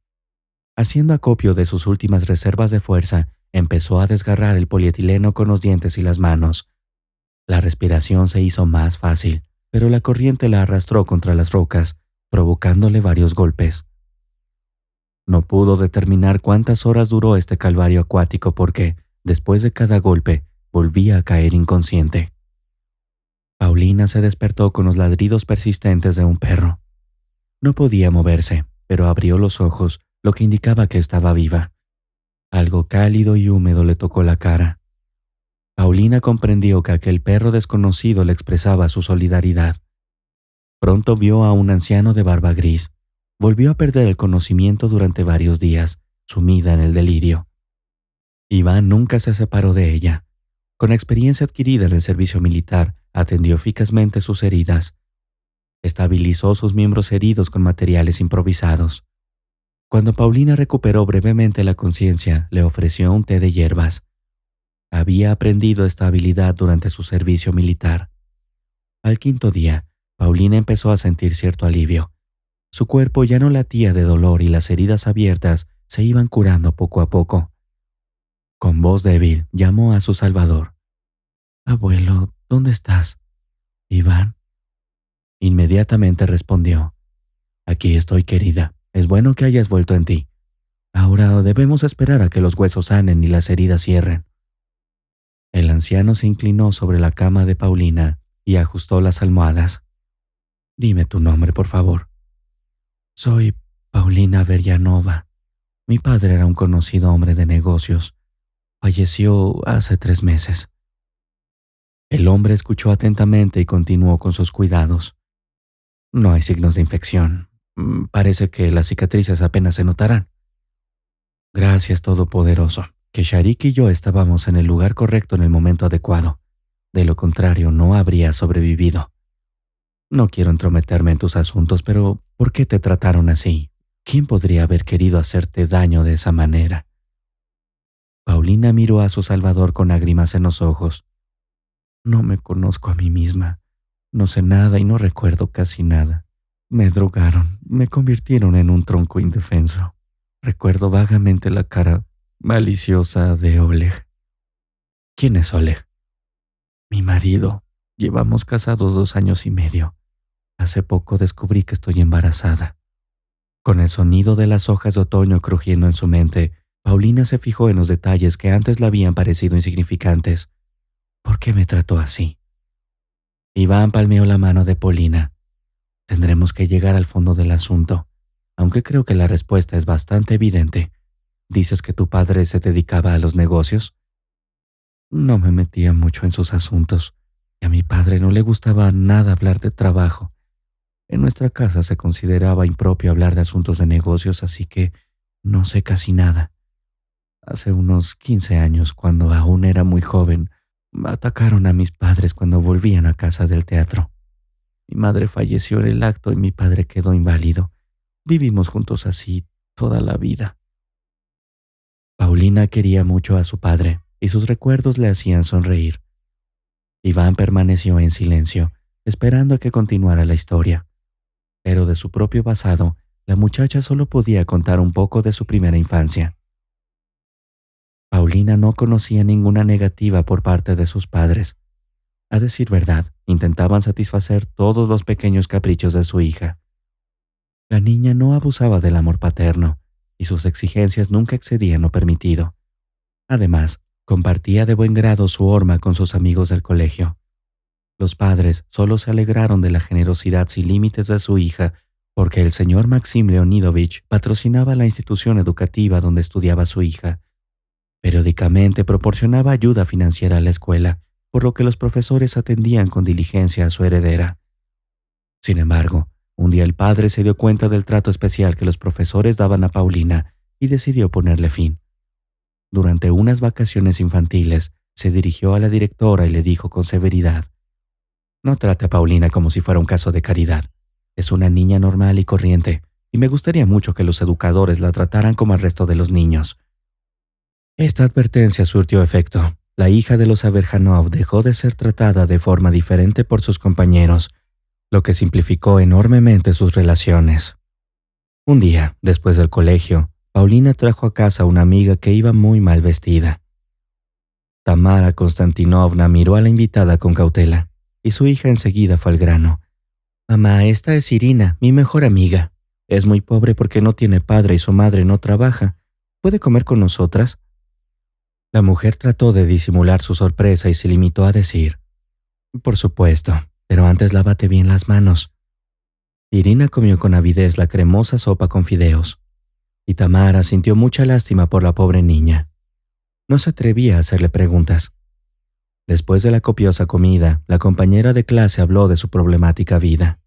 Haciendo acopio de sus últimas reservas de fuerza, empezó a desgarrar el polietileno con los dientes y las manos. La respiración se hizo más fácil, pero la corriente la arrastró contra las rocas, provocándole varios golpes. No pudo determinar cuántas horas duró este calvario acuático porque, después de cada golpe, volvía a caer inconsciente. Paulina se despertó con los ladridos persistentes de un perro. No podía moverse, pero abrió los ojos, lo que indicaba que estaba viva. Algo cálido y húmedo le tocó la cara. Paulina comprendió que aquel perro desconocido le expresaba su solidaridad. Pronto vio a un anciano de barba gris. Volvió a perder el conocimiento durante varios días, sumida en el delirio. Iván nunca se separó de ella. Con experiencia adquirida en el servicio militar, atendió eficazmente sus heridas. Estabilizó sus miembros heridos con materiales improvisados. Cuando Paulina recuperó brevemente la conciencia, le ofreció un té de hierbas. Había aprendido esta habilidad durante su servicio militar. Al quinto día, Paulina empezó a sentir cierto alivio. Su cuerpo ya no latía de dolor y las heridas abiertas se iban curando poco a poco. Con voz débil, llamó a su salvador. «Abuelo, ¿dónde estás? ¿Iván?» Inmediatamente respondió. «Aquí estoy, querida. Es bueno que hayas vuelto en ti. Ahora debemos esperar a que los huesos sanen y las heridas cierren». El anciano se inclinó sobre la cama de Paulina y ajustó las almohadas. «Dime tu nombre, por favor». «Soy Paulina Veryanova. Mi padre era un conocido hombre de negocios. Falleció hace 3 meses». El hombre escuchó atentamente y continuó con sus cuidados. «No hay signos de infección. Parece que las cicatrices apenas se notarán». «Gracias, Todopoderoso, que Sharik y yo estábamos en el lugar correcto en el momento adecuado. De lo contrario, no habría sobrevivido. No quiero entrometerme en tus asuntos, pero ¿por qué te trataron así? ¿Quién podría haber querido hacerte daño de esa manera?» Paulina miró a su salvador con lágrimas en los ojos. «No me conozco a mí misma. No sé nada y no recuerdo casi nada. Me drogaron, me convirtieron en un tronco indefenso. Recuerdo vagamente la cara maliciosa de Oleg». «¿Quién es Oleg?» «Mi marido. Llevamos casados 2 años y medio. Hace poco descubrí que estoy embarazada». Con el sonido de las hojas de otoño crujiendo en su mente, Paulina se fijó en los detalles que antes le habían parecido insignificantes. ¿Por qué me trató así? Iván palmeó la mano de Paulina. «Tendremos que llegar al fondo del asunto, aunque creo que la respuesta es bastante evidente. ¿Dices que tu padre se dedicaba a los negocios?» «No me metía mucho en sus asuntos, y a mi padre no le gustaba nada hablar de trabajo. En nuestra casa se consideraba impropio hablar de asuntos de negocios, así que no sé casi nada. Hace unos 15 años, cuando aún era muy joven, atacaron a mis padres cuando volvían a casa del teatro. Mi madre falleció en el acto y mi padre quedó inválido. Vivimos juntos así toda la vida». Paulina quería mucho a su padre y sus recuerdos le hacían sonreír. Iván permaneció en silencio, esperando a que continuara la historia. Pero de su propio pasado, la muchacha solo podía contar un poco de su primera infancia. Paulina no conocía ninguna negativa por parte de sus padres. A decir verdad, intentaban satisfacer todos los pequeños caprichos de su hija. La niña no abusaba del amor paterno, y sus exigencias nunca excedían lo permitido. Además, compartía de buen grado su horma con sus amigos del colegio. Los padres solo se alegraron de la generosidad sin límites de su hija porque el señor Maxim Leonidovich patrocinaba la institución educativa donde estudiaba su hija. Periódicamente proporcionaba ayuda financiera a la escuela, por lo que los profesores atendían con diligencia a su heredera. Sin embargo, un día el padre se dio cuenta del trato especial que los profesores daban a Paulina y decidió ponerle fin. Durante unas vacaciones infantiles, se dirigió a la directora y le dijo con severidad: «No trate a Paulina como si fuera un caso de caridad. Es una niña normal y corriente, y me gustaría mucho que los educadores la trataran como al resto de los niños». Esta advertencia surtió efecto. La hija de los Averjanov dejó de ser tratada de forma diferente por sus compañeros, lo que simplificó enormemente sus relaciones. Un día, después del colegio, Paulina trajo a casa a una amiga que iba muy mal vestida. Tamara Konstantinovna miró a la invitada con cautela, y su hija enseguida fue al grano. «Mamá, esta es Irina, mi mejor amiga. Es muy pobre porque no tiene padre y su madre no trabaja. ¿Puede comer con nosotras?» La mujer trató de disimular su sorpresa y se limitó a decir: «Por supuesto, pero antes lávate bien las manos». Irina comió con avidez la cremosa sopa con fideos, y Tamara sintió mucha lástima por la pobre niña. No se atrevía a hacerle preguntas. Después de la copiosa comida, la compañera de clase habló de su problemática vida.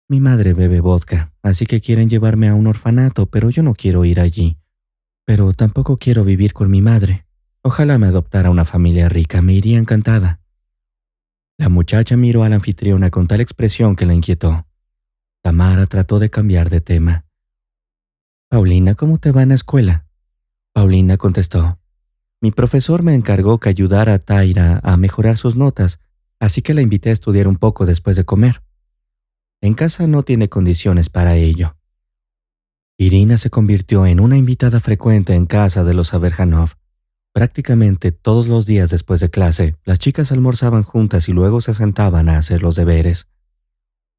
«Mi madre bebe vodka, así que quieren llevarme a un orfanato, pero yo no quiero ir allí. Pero tampoco quiero vivir con mi madre. Ojalá me adoptara una familia rica, me iría encantada». La muchacha miró a la anfitriona con tal expresión que la inquietó. Tamara trató de cambiar de tema. «Paulina, ¿cómo te va en la escuela?» Paulina contestó: Mi profesor me encargó que ayudara a Taira a mejorar sus notas, así que la invité a estudiar un poco después de comer. En casa no tiene condiciones para ello. Irina se convirtió en una invitada frecuente en casa de los Averjanov. Prácticamente todos los días después de clase, las chicas almorzaban juntas y luego se sentaban a hacer los deberes.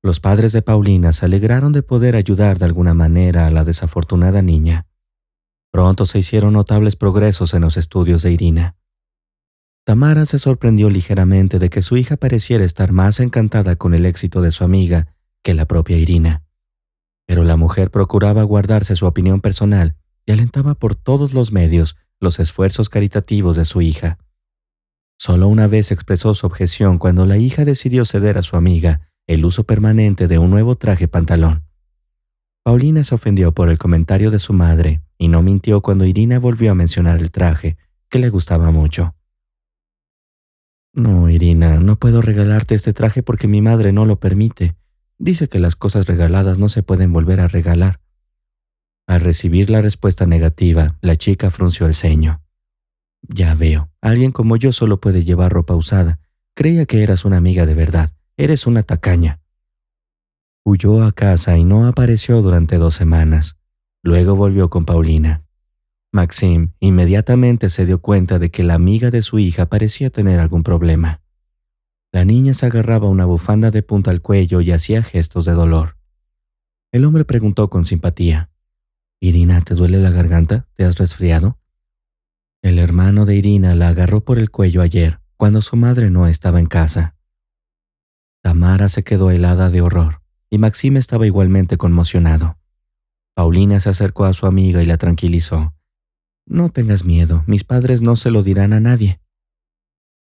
Los padres de Paulina se alegraron de poder ayudar de alguna manera a la desafortunada niña. Pronto se hicieron notables progresos en los estudios de Irina. Tamara se sorprendió ligeramente de que su hija pareciera estar más encantada con el éxito de su amiga que la propia Irina. Pero la mujer procuraba guardarse su opinión personal y alentaba por todos los medios los esfuerzos caritativos de su hija. Solo una vez expresó su objeción cuando la hija decidió ceder a su amiga el uso permanente de un nuevo traje pantalón. Paulina se ofendió por el comentario de su madre y no mintió cuando Irina volvió a mencionar el traje, que le gustaba mucho. No, Irina, no puedo regalarte este traje porque mi madre no lo permite. Dice que las cosas regaladas no se pueden volver a regalar. Al recibir la respuesta negativa, la chica frunció el ceño. Ya veo, alguien como yo solo puede llevar ropa usada. Creía que eras una amiga de verdad. Eres una tacaña. Huyó a casa y no apareció durante 2 semanas. Luego volvió con Paulina. Maxim inmediatamente se dio cuenta de que la amiga de su hija parecía tener algún problema. La niña se agarraba una bufanda de punta al cuello y hacía gestos de dolor. El hombre preguntó con simpatía: «Irina, ¿te duele la garganta? ¿Te has resfriado?» El hermano de Irina la agarró por el cuello ayer, cuando su madre no estaba en casa. Tamara se quedó helada de horror, y Maxim estaba igualmente conmocionado. Paulina se acercó a su amiga y la tranquilizó. «No tengas miedo, mis padres no se lo dirán a nadie».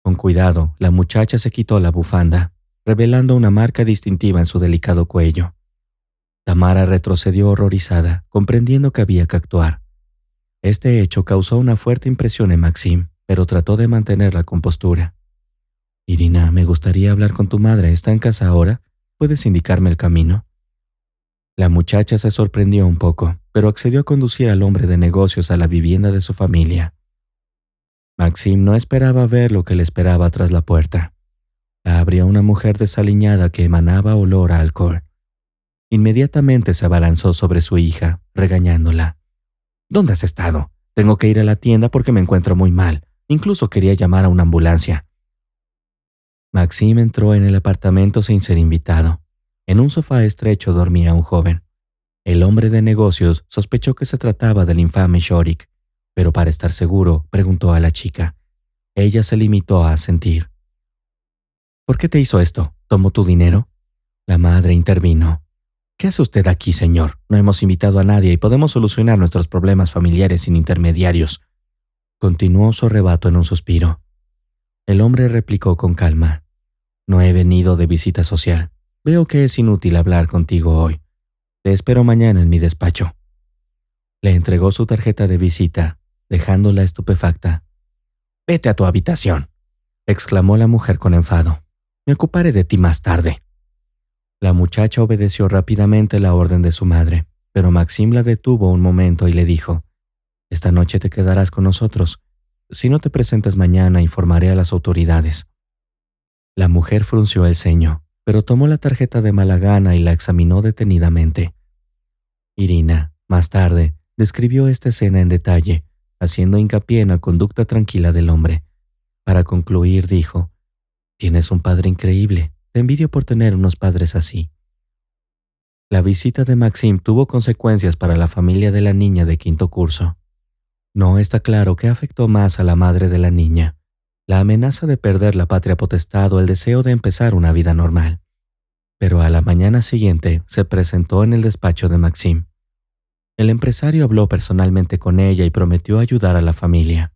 Con cuidado, la muchacha se quitó la bufanda, revelando una marca distintiva en su delicado cuello. Tamara retrocedió horrorizada, comprendiendo que había que actuar. Este hecho causó una fuerte impresión en Maxim, pero trató de mantener la compostura. «Irina, me gustaría hablar con tu madre. ¿Está en casa ahora? ¿Puedes indicarme el camino?» La muchacha se sorprendió un poco, pero accedió a conducir al hombre de negocios a la vivienda de su familia. Maxim no esperaba ver lo que le esperaba tras la puerta. La abrió una mujer desaliñada que emanaba olor a alcohol. Inmediatamente se abalanzó sobre su hija, regañándola. «¿Dónde has estado? Tengo que ir a la tienda porque me encuentro muy mal. Incluso quería llamar a una ambulancia». Maxim entró en el apartamento sin ser invitado. En un sofá estrecho dormía un joven. El hombre de negocios sospechó que se trataba del infame Shorik, pero para estar seguro preguntó a la chica. Ella se limitó a asentir. «¿Por qué te hizo esto? ¿Tomó tu dinero?» La madre intervino. «¿Qué hace usted aquí, señor? No hemos invitado a nadie y podemos solucionar nuestros problemas familiares sin intermediarios». Continuó su arrebato en un suspiro. El hombre replicó con calma. «No he venido de visita social. Veo que es inútil hablar contigo hoy. Te espero mañana en mi despacho». Le entregó su tarjeta de visita, dejándola estupefacta. «Vete a tu habitación», exclamó la mujer con enfado. «Me ocuparé de ti más tarde». La muchacha obedeció rápidamente la orden de su madre, pero Maxim la detuvo un momento y le dijo: «Esta noche te quedarás con nosotros. Si no te presentas mañana, informaré a las autoridades». La mujer frunció el ceño, pero tomó la tarjeta de mala gana y la examinó detenidamente. Irina, más tarde, describió esta escena en detalle, haciendo hincapié en la conducta tranquila del hombre. Para concluir, dijo: «Tienes un padre increíble. Te envidio por tener unos padres así». La visita de Maxim tuvo consecuencias para la familia de la niña de 5º curso. No está claro qué afectó más a la madre de la niña: la amenaza de perder la patria potestad o el deseo de empezar una vida normal. Pero a la mañana siguiente se presentó en el despacho de Maxim. El empresario habló personalmente con ella y prometió ayudar a la familia.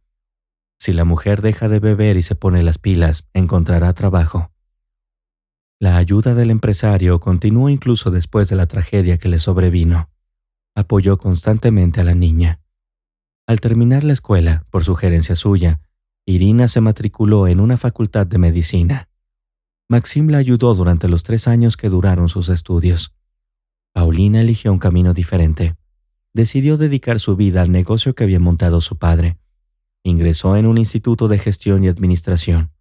Si la mujer deja de beber y se pone las pilas, encontrará trabajo. La ayuda del empresario continuó incluso después de la tragedia que le sobrevino. Apoyó constantemente a la niña. Al terminar la escuela, por sugerencia suya, Irina se matriculó en una facultad de medicina. Maxim la ayudó durante los 3 años que duraron sus estudios. Paulina eligió un camino diferente. Decidió dedicar su vida al negocio que había montado su padre. Ingresó en un instituto de gestión y administración.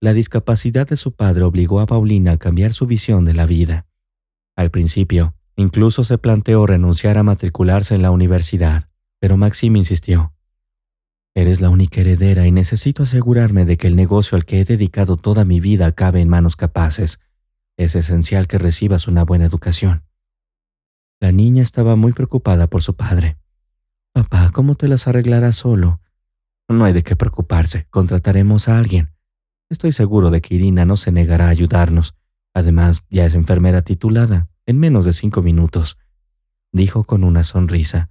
La discapacidad de su padre obligó a Paulina a cambiar su visión de la vida. Al principio, incluso se planteó renunciar a matricularse en la universidad, pero Maxim insistió. Eres la única heredera y necesito asegurarme de que el negocio al que he dedicado toda mi vida acabe en manos capaces. Es esencial que recibas una buena educación. La niña estaba muy preocupada por su padre. Papá, ¿cómo te las arreglarás solo? No hay de qué preocuparse, contrataremos a alguien. Estoy seguro de que Irina no se negará a ayudarnos. Además, ya es enfermera titulada, en menos de 5 minutos, dijo con una sonrisa.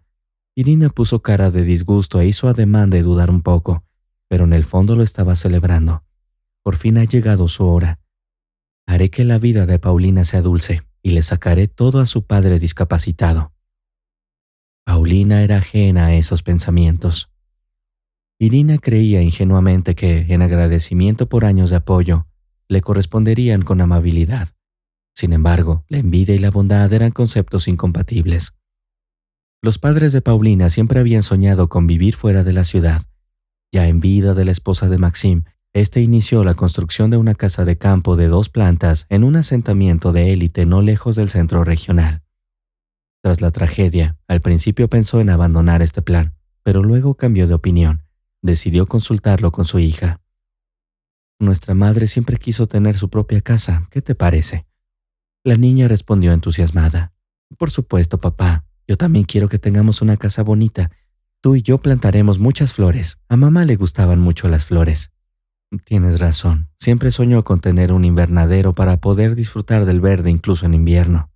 Irina puso cara de disgusto e hizo ademán de dudar un poco, pero en el fondo lo estaba celebrando. Por fin ha llegado su hora. Haré que la vida de Paulina sea dulce y le sacaré todo a su padre discapacitado. Paulina era ajena a esos pensamientos. Irina creía ingenuamente que, en agradecimiento por años de apoyo, le corresponderían con amabilidad. Sin embargo, la envidia y la bondad eran conceptos incompatibles. Los padres de Paulina siempre habían soñado con vivir fuera de la ciudad. Ya en vida de la esposa de Maxim, este inició la construcción de una casa de campo de 2 plantas en un asentamiento de élite no lejos del centro regional. Tras la tragedia, al principio pensó en abandonar este plan, pero luego cambió de opinión. Decidió consultarlo con su hija. Nuestra madre siempre quiso tener su propia casa, ¿qué te parece? La niña respondió entusiasmada. Por supuesto, papá. Yo también quiero que tengamos una casa bonita. Tú y yo plantaremos muchas flores. A mamá le gustaban mucho las flores. Tienes razón. Siempre soñó con tener un invernadero para poder disfrutar del verde incluso en invierno.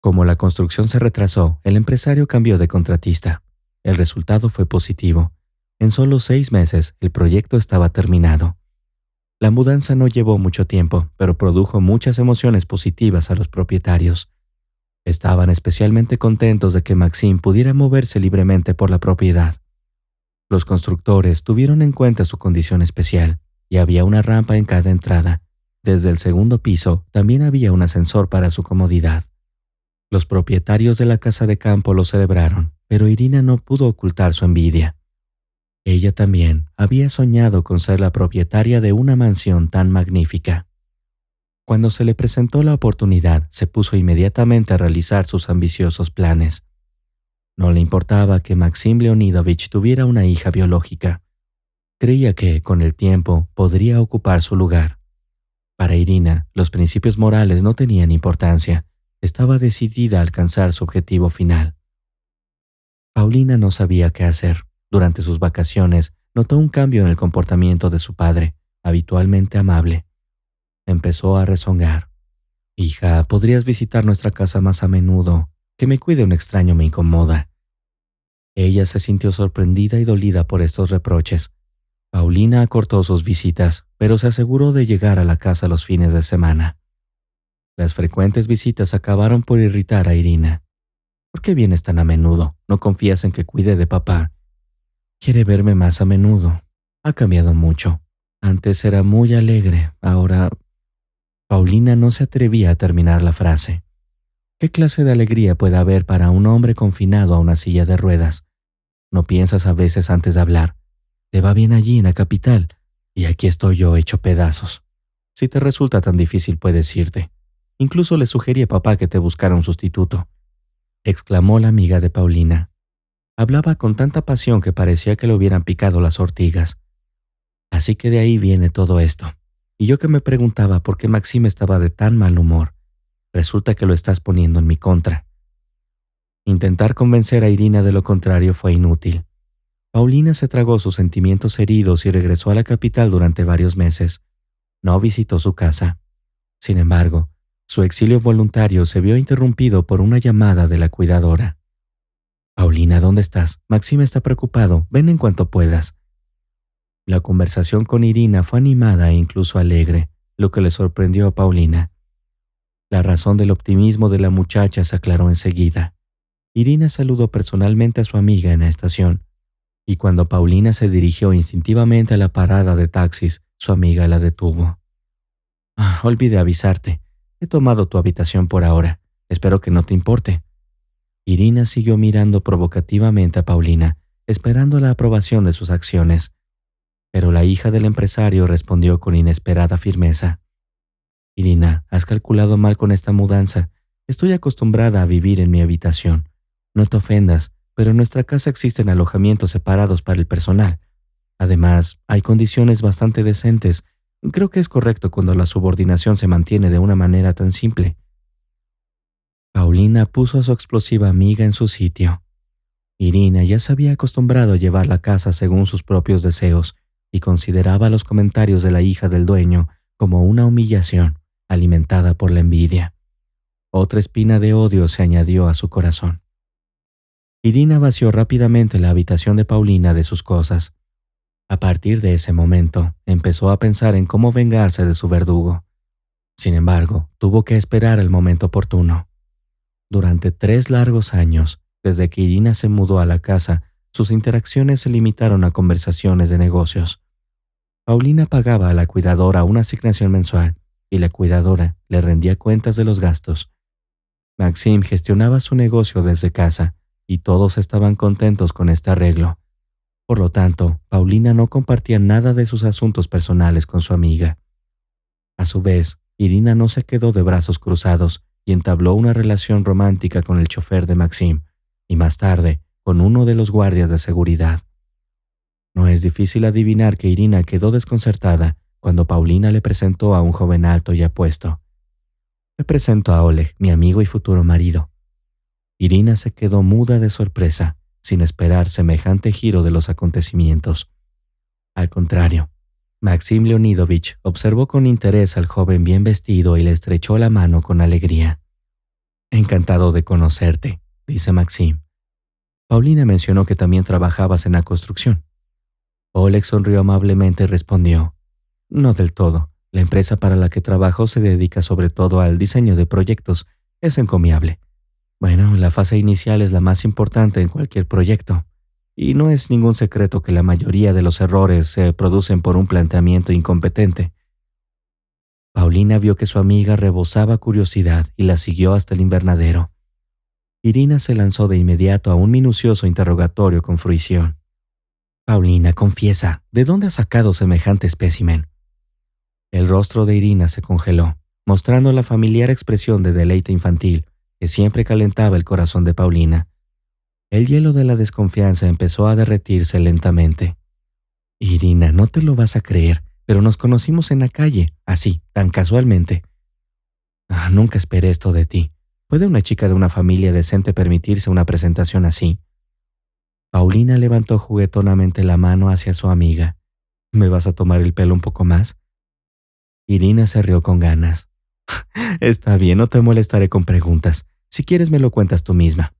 Como la construcción se retrasó, el empresario cambió de contratista. El resultado fue positivo. En solo 6 meses, el proyecto estaba terminado. La mudanza no llevó mucho tiempo, pero produjo muchas emociones positivas a los propietarios. Estaban especialmente contentos de que Maxim pudiera moverse libremente por la propiedad. Los constructores tuvieron en cuenta su condición especial y había una rampa en cada entrada. Desde el segundo piso también había un ascensor para su comodidad. Los propietarios de la casa de campo lo celebraron, pero Irina no pudo ocultar su envidia. Ella también había soñado con ser la propietaria de una mansión tan magnífica. Cuando se le presentó la oportunidad, se puso inmediatamente a realizar sus ambiciosos planes. No le importaba que Maxim Leonidovich tuviera una hija biológica. Creía que, con el tiempo, podría ocupar su lugar. Para Irina, los principios morales no tenían importancia. Estaba decidida a alcanzar su objetivo final. Paulina no sabía qué hacer. Durante sus vacaciones, notó un cambio en el comportamiento de su padre, habitualmente amable. Empezó a rezongar. Hija, ¿podrías visitar nuestra casa más a menudo? Que me cuide un extraño me incomoda. Ella se sintió sorprendida y dolida por estos reproches. Paulina acortó sus visitas, pero se aseguró de llegar a la casa los fines de semana. Las frecuentes visitas acabaron por irritar a Irina. ¿Por qué vienes tan a menudo? ¿No confías en que cuide de papá? Quiere verme más a menudo. Ha cambiado mucho. Antes era muy alegre, ahora... Paulina no se atrevía a terminar la frase. ¿Qué clase de alegría puede haber para un hombre confinado a una silla de ruedas? ¿No piensas a veces antes de hablar? Te va bien allí en la capital, y aquí estoy yo hecho pedazos. Si te resulta tan difícil puedes irte. Incluso le sugerí a papá que te buscara un sustituto, exclamó la amiga de Paulina. Hablaba con tanta pasión que parecía que le hubieran picado las ortigas. Así que de ahí viene todo esto. Y yo que me preguntaba por qué Maxim estaba de tan mal humor. Resulta que lo estás poniendo en mi contra. Intentar convencer a Irina de lo contrario fue inútil. Paulina se tragó sus sentimientos heridos y regresó a la capital durante varios meses. No visitó su casa. Sin embargo, su exilio voluntario se vio interrumpido por una llamada de la cuidadora. Paulina, ¿dónde estás? Maxim está preocupado. Ven en cuanto puedas. La conversación con Irina fue animada e incluso alegre, lo que le sorprendió a Paulina. La razón del optimismo de la muchacha se aclaró enseguida. Irina saludó personalmente a su amiga en la estación, y cuando Paulina se dirigió instintivamente a la parada de taxis, su amiga la detuvo. Olvidé avisarte. He tomado tu habitación por ahora. Espero que no te importe. Irina siguió mirando provocativamente a Paulina, esperando la aprobación de sus acciones. Pero la hija del empresario respondió con inesperada firmeza. Irina, has calculado mal con esta mudanza. Estoy acostumbrada a vivir en mi habitación. No te ofendas, pero en nuestra casa existen alojamientos separados para el personal. Además, hay condiciones bastante decentes. Creo que es correcto cuando la subordinación se mantiene de una manera tan simple. Paulina puso a su explosiva amiga en su sitio. Irina ya se había acostumbrado a llevar la casa según sus propios deseos y consideraba los comentarios de la hija del dueño como una humillación alimentada por la envidia. Otra espina de odio se añadió a su corazón. Irina vació rápidamente la habitación de Paulina de sus cosas. A partir de ese momento, empezó a pensar en cómo vengarse de su verdugo. Sin embargo, tuvo que esperar el momento oportuno. Durante 3 largos años, desde que Irina se mudó a la casa, sus interacciones se limitaron a conversaciones de negocios. Paulina pagaba a la cuidadora una asignación mensual y la cuidadora le rendía cuentas de los gastos. Maxim gestionaba su negocio desde casa y todos estaban contentos con este arreglo. Por lo tanto, Paulina no compartía nada de sus asuntos personales con su amiga. A su vez, Irina no se quedó de brazos cruzados y entabló una relación romántica con el chofer de Maxim y más tarde con uno de los guardias de seguridad. No es difícil adivinar que Irina quedó desconcertada cuando Paulina le presentó a un joven alto y apuesto. Te presento a Oleg, mi amigo y futuro marido. Irina se quedó muda de sorpresa, sin esperar semejante giro de los acontecimientos. Al contrario, Maxim Leonidovich observó con interés al joven bien vestido y le estrechó la mano con alegría. Encantado de conocerte, dice Maxim. Paulina mencionó que también trabajabas en la construcción. Oleg sonrió amablemente y respondió, no del todo. La empresa para la que trabajo se dedica sobre todo al diseño de proyectos. Es encomiable. Bueno, la fase inicial es la más importante en cualquier proyecto. Y no es ningún secreto que la mayoría de los errores se producen por un planteamiento incompetente. Paulina vio que su amiga rebosaba curiosidad y la siguió hasta el invernadero. Irina se lanzó de inmediato a un minucioso interrogatorio con fruición. Paulina, confiesa, ¿de dónde has sacado semejante espécimen? El rostro de Irina se congeló, mostrando la familiar expresión de deleite infantil que siempre calentaba el corazón de Paulina. El hielo de la desconfianza empezó a derretirse lentamente. Irina, no te lo vas a creer, pero nos conocimos en la calle, así, tan casualmente. Nunca esperé esto de ti. ¿Puede una chica de una familia decente permitirse una presentación así? Paulina levantó juguetonamente la mano hacia su amiga. ¿Me vas a tomar el pelo un poco más? Irina se rió con ganas. Está bien, no te molestaré con preguntas. Si quieres me lo cuentas tú misma.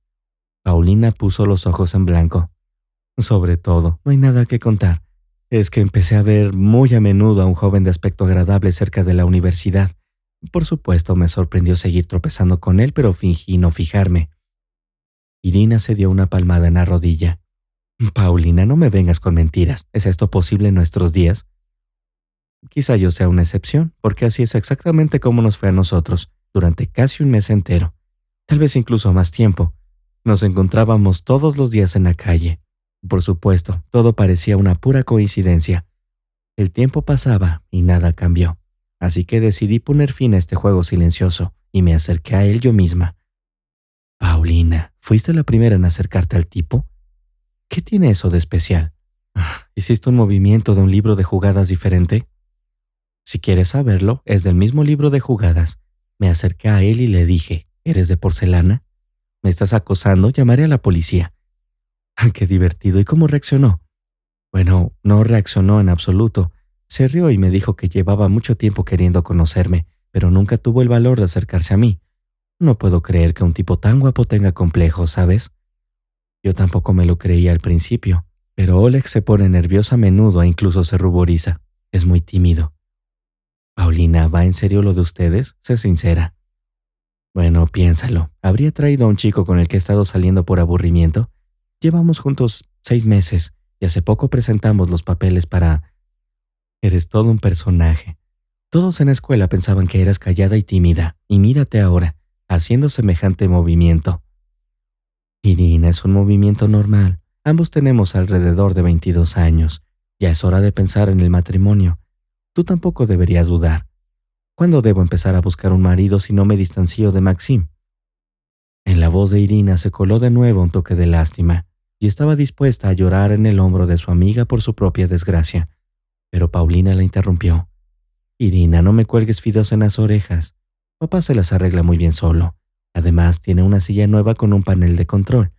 Paulina puso los ojos en blanco. Sobre todo, no hay nada que contar. Es que empecé a ver muy a menudo a un joven de aspecto agradable cerca de la universidad. Por supuesto, me sorprendió seguir tropezando con él, pero fingí no fijarme. Irina se dio una palmada en la rodilla. Paulina, no me vengas con mentiras. ¿Es esto posible en nuestros días? Quizá yo sea una excepción, porque así es exactamente como nos fue a nosotros, durante casi un mes entero. Tal vez incluso más tiempo. Nos encontrábamos todos los días en la calle. Por supuesto, todo parecía una pura coincidencia. El tiempo pasaba y nada cambió. Así que decidí poner fin a este juego silencioso y me acerqué a él yo misma. Paulina, ¿fuiste la primera en acercarte al tipo? ¿Qué tiene eso de especial? ¿Hiciste un movimiento de un libro de jugadas diferente? Si quieres saberlo, es del mismo libro de jugadas. Me acerqué a él y le dije, ¿eres de porcelana? ¿Me estás acosando? Llamaré a la policía. ¡Qué divertido! ¿Y cómo reaccionó? Bueno, no reaccionó en absoluto. Se rió y me dijo que llevaba mucho tiempo queriendo conocerme, pero nunca tuvo el valor de acercarse a mí. No puedo creer que un tipo tan guapo tenga complejos, ¿sabes? Yo tampoco me lo creía al principio, pero Oleg se pone nervioso a menudo e incluso se ruboriza. Es muy tímido. Paulina, ¿va en serio lo de ustedes? Sé sincera. Bueno, piénsalo. ¿Habría traído a un chico con el que he estado saliendo por aburrimiento? Llevamos juntos 6 meses y hace poco presentamos los papeles para... Eres todo un personaje. Todos en la escuela pensaban que eras callada y tímida, y mírate ahora, haciendo semejante movimiento. Irina, es un movimiento normal. Ambos tenemos alrededor de 22 años. Ya es hora de pensar en el matrimonio. Tú tampoco deberías dudar. ¿Cuándo debo empezar a buscar un marido si no me distancio de Maxim? En la voz de Irina se coló de nuevo un toque de lástima, y estaba dispuesta a llorar en el hombro de su amiga por su propia desgracia. Pero Paulina la interrumpió. Irina, no me cuelgues fideos en las orejas. Papá se las arregla muy bien solo. Además, tiene una silla nueva con un panel de control.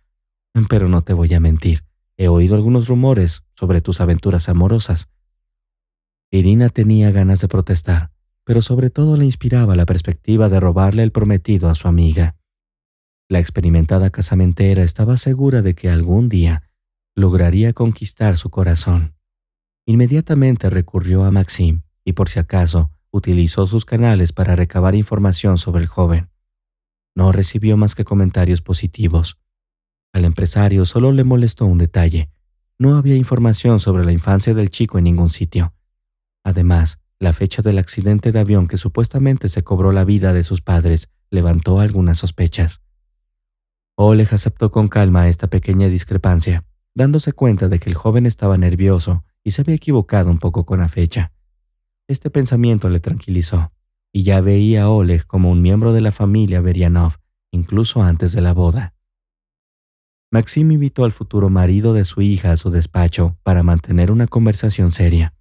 Pero no te voy a mentir. He oído algunos rumores sobre tus aventuras amorosas. Irina tenía ganas de protestar, pero sobre todo le inspiraba la perspectiva de robarle el prometido a su amiga. La experimentada casamentera estaba segura de que algún día lograría conquistar su corazón. Inmediatamente recurrió a Maxim y por si acaso utilizó sus canales para recabar información sobre el joven. No recibió más que comentarios positivos. Al empresario solo le molestó un detalle. No había información sobre la infancia del chico en ningún sitio. Además, la fecha del accidente de avión que supuestamente se cobró la vida de sus padres levantó algunas sospechas. Oleg aceptó con calma esta pequeña discrepancia, dándose cuenta de que el joven estaba nervioso y se había equivocado un poco con la fecha. Este pensamiento le tranquilizó, y ya veía a Oleg como un miembro de la familia Berianov, incluso antes de la boda. Maxim invitó al futuro marido de su hija a su despacho para mantener una conversación seria.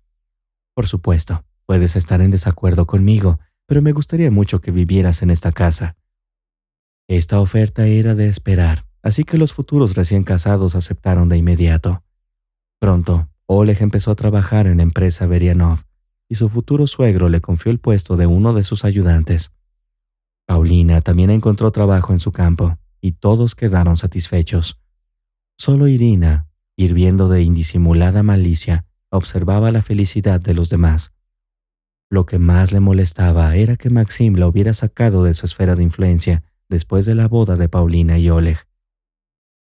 Por supuesto, puedes estar en desacuerdo conmigo, pero me gustaría mucho que vivieras en esta casa. Esta oferta era de esperar, así que los futuros recién casados aceptaron de inmediato. Pronto, Oleg empezó a trabajar en la empresa Berianov, y su futuro suegro le confió el puesto de uno de sus ayudantes. Paulina también encontró trabajo en su campo, y todos quedaron satisfechos. Solo Irina, hirviendo de indisimulada malicia, observaba la felicidad de los demás. Lo que más le molestaba era que Maxim la hubiera sacado de su esfera de influencia después de la boda de Paulina y Oleg.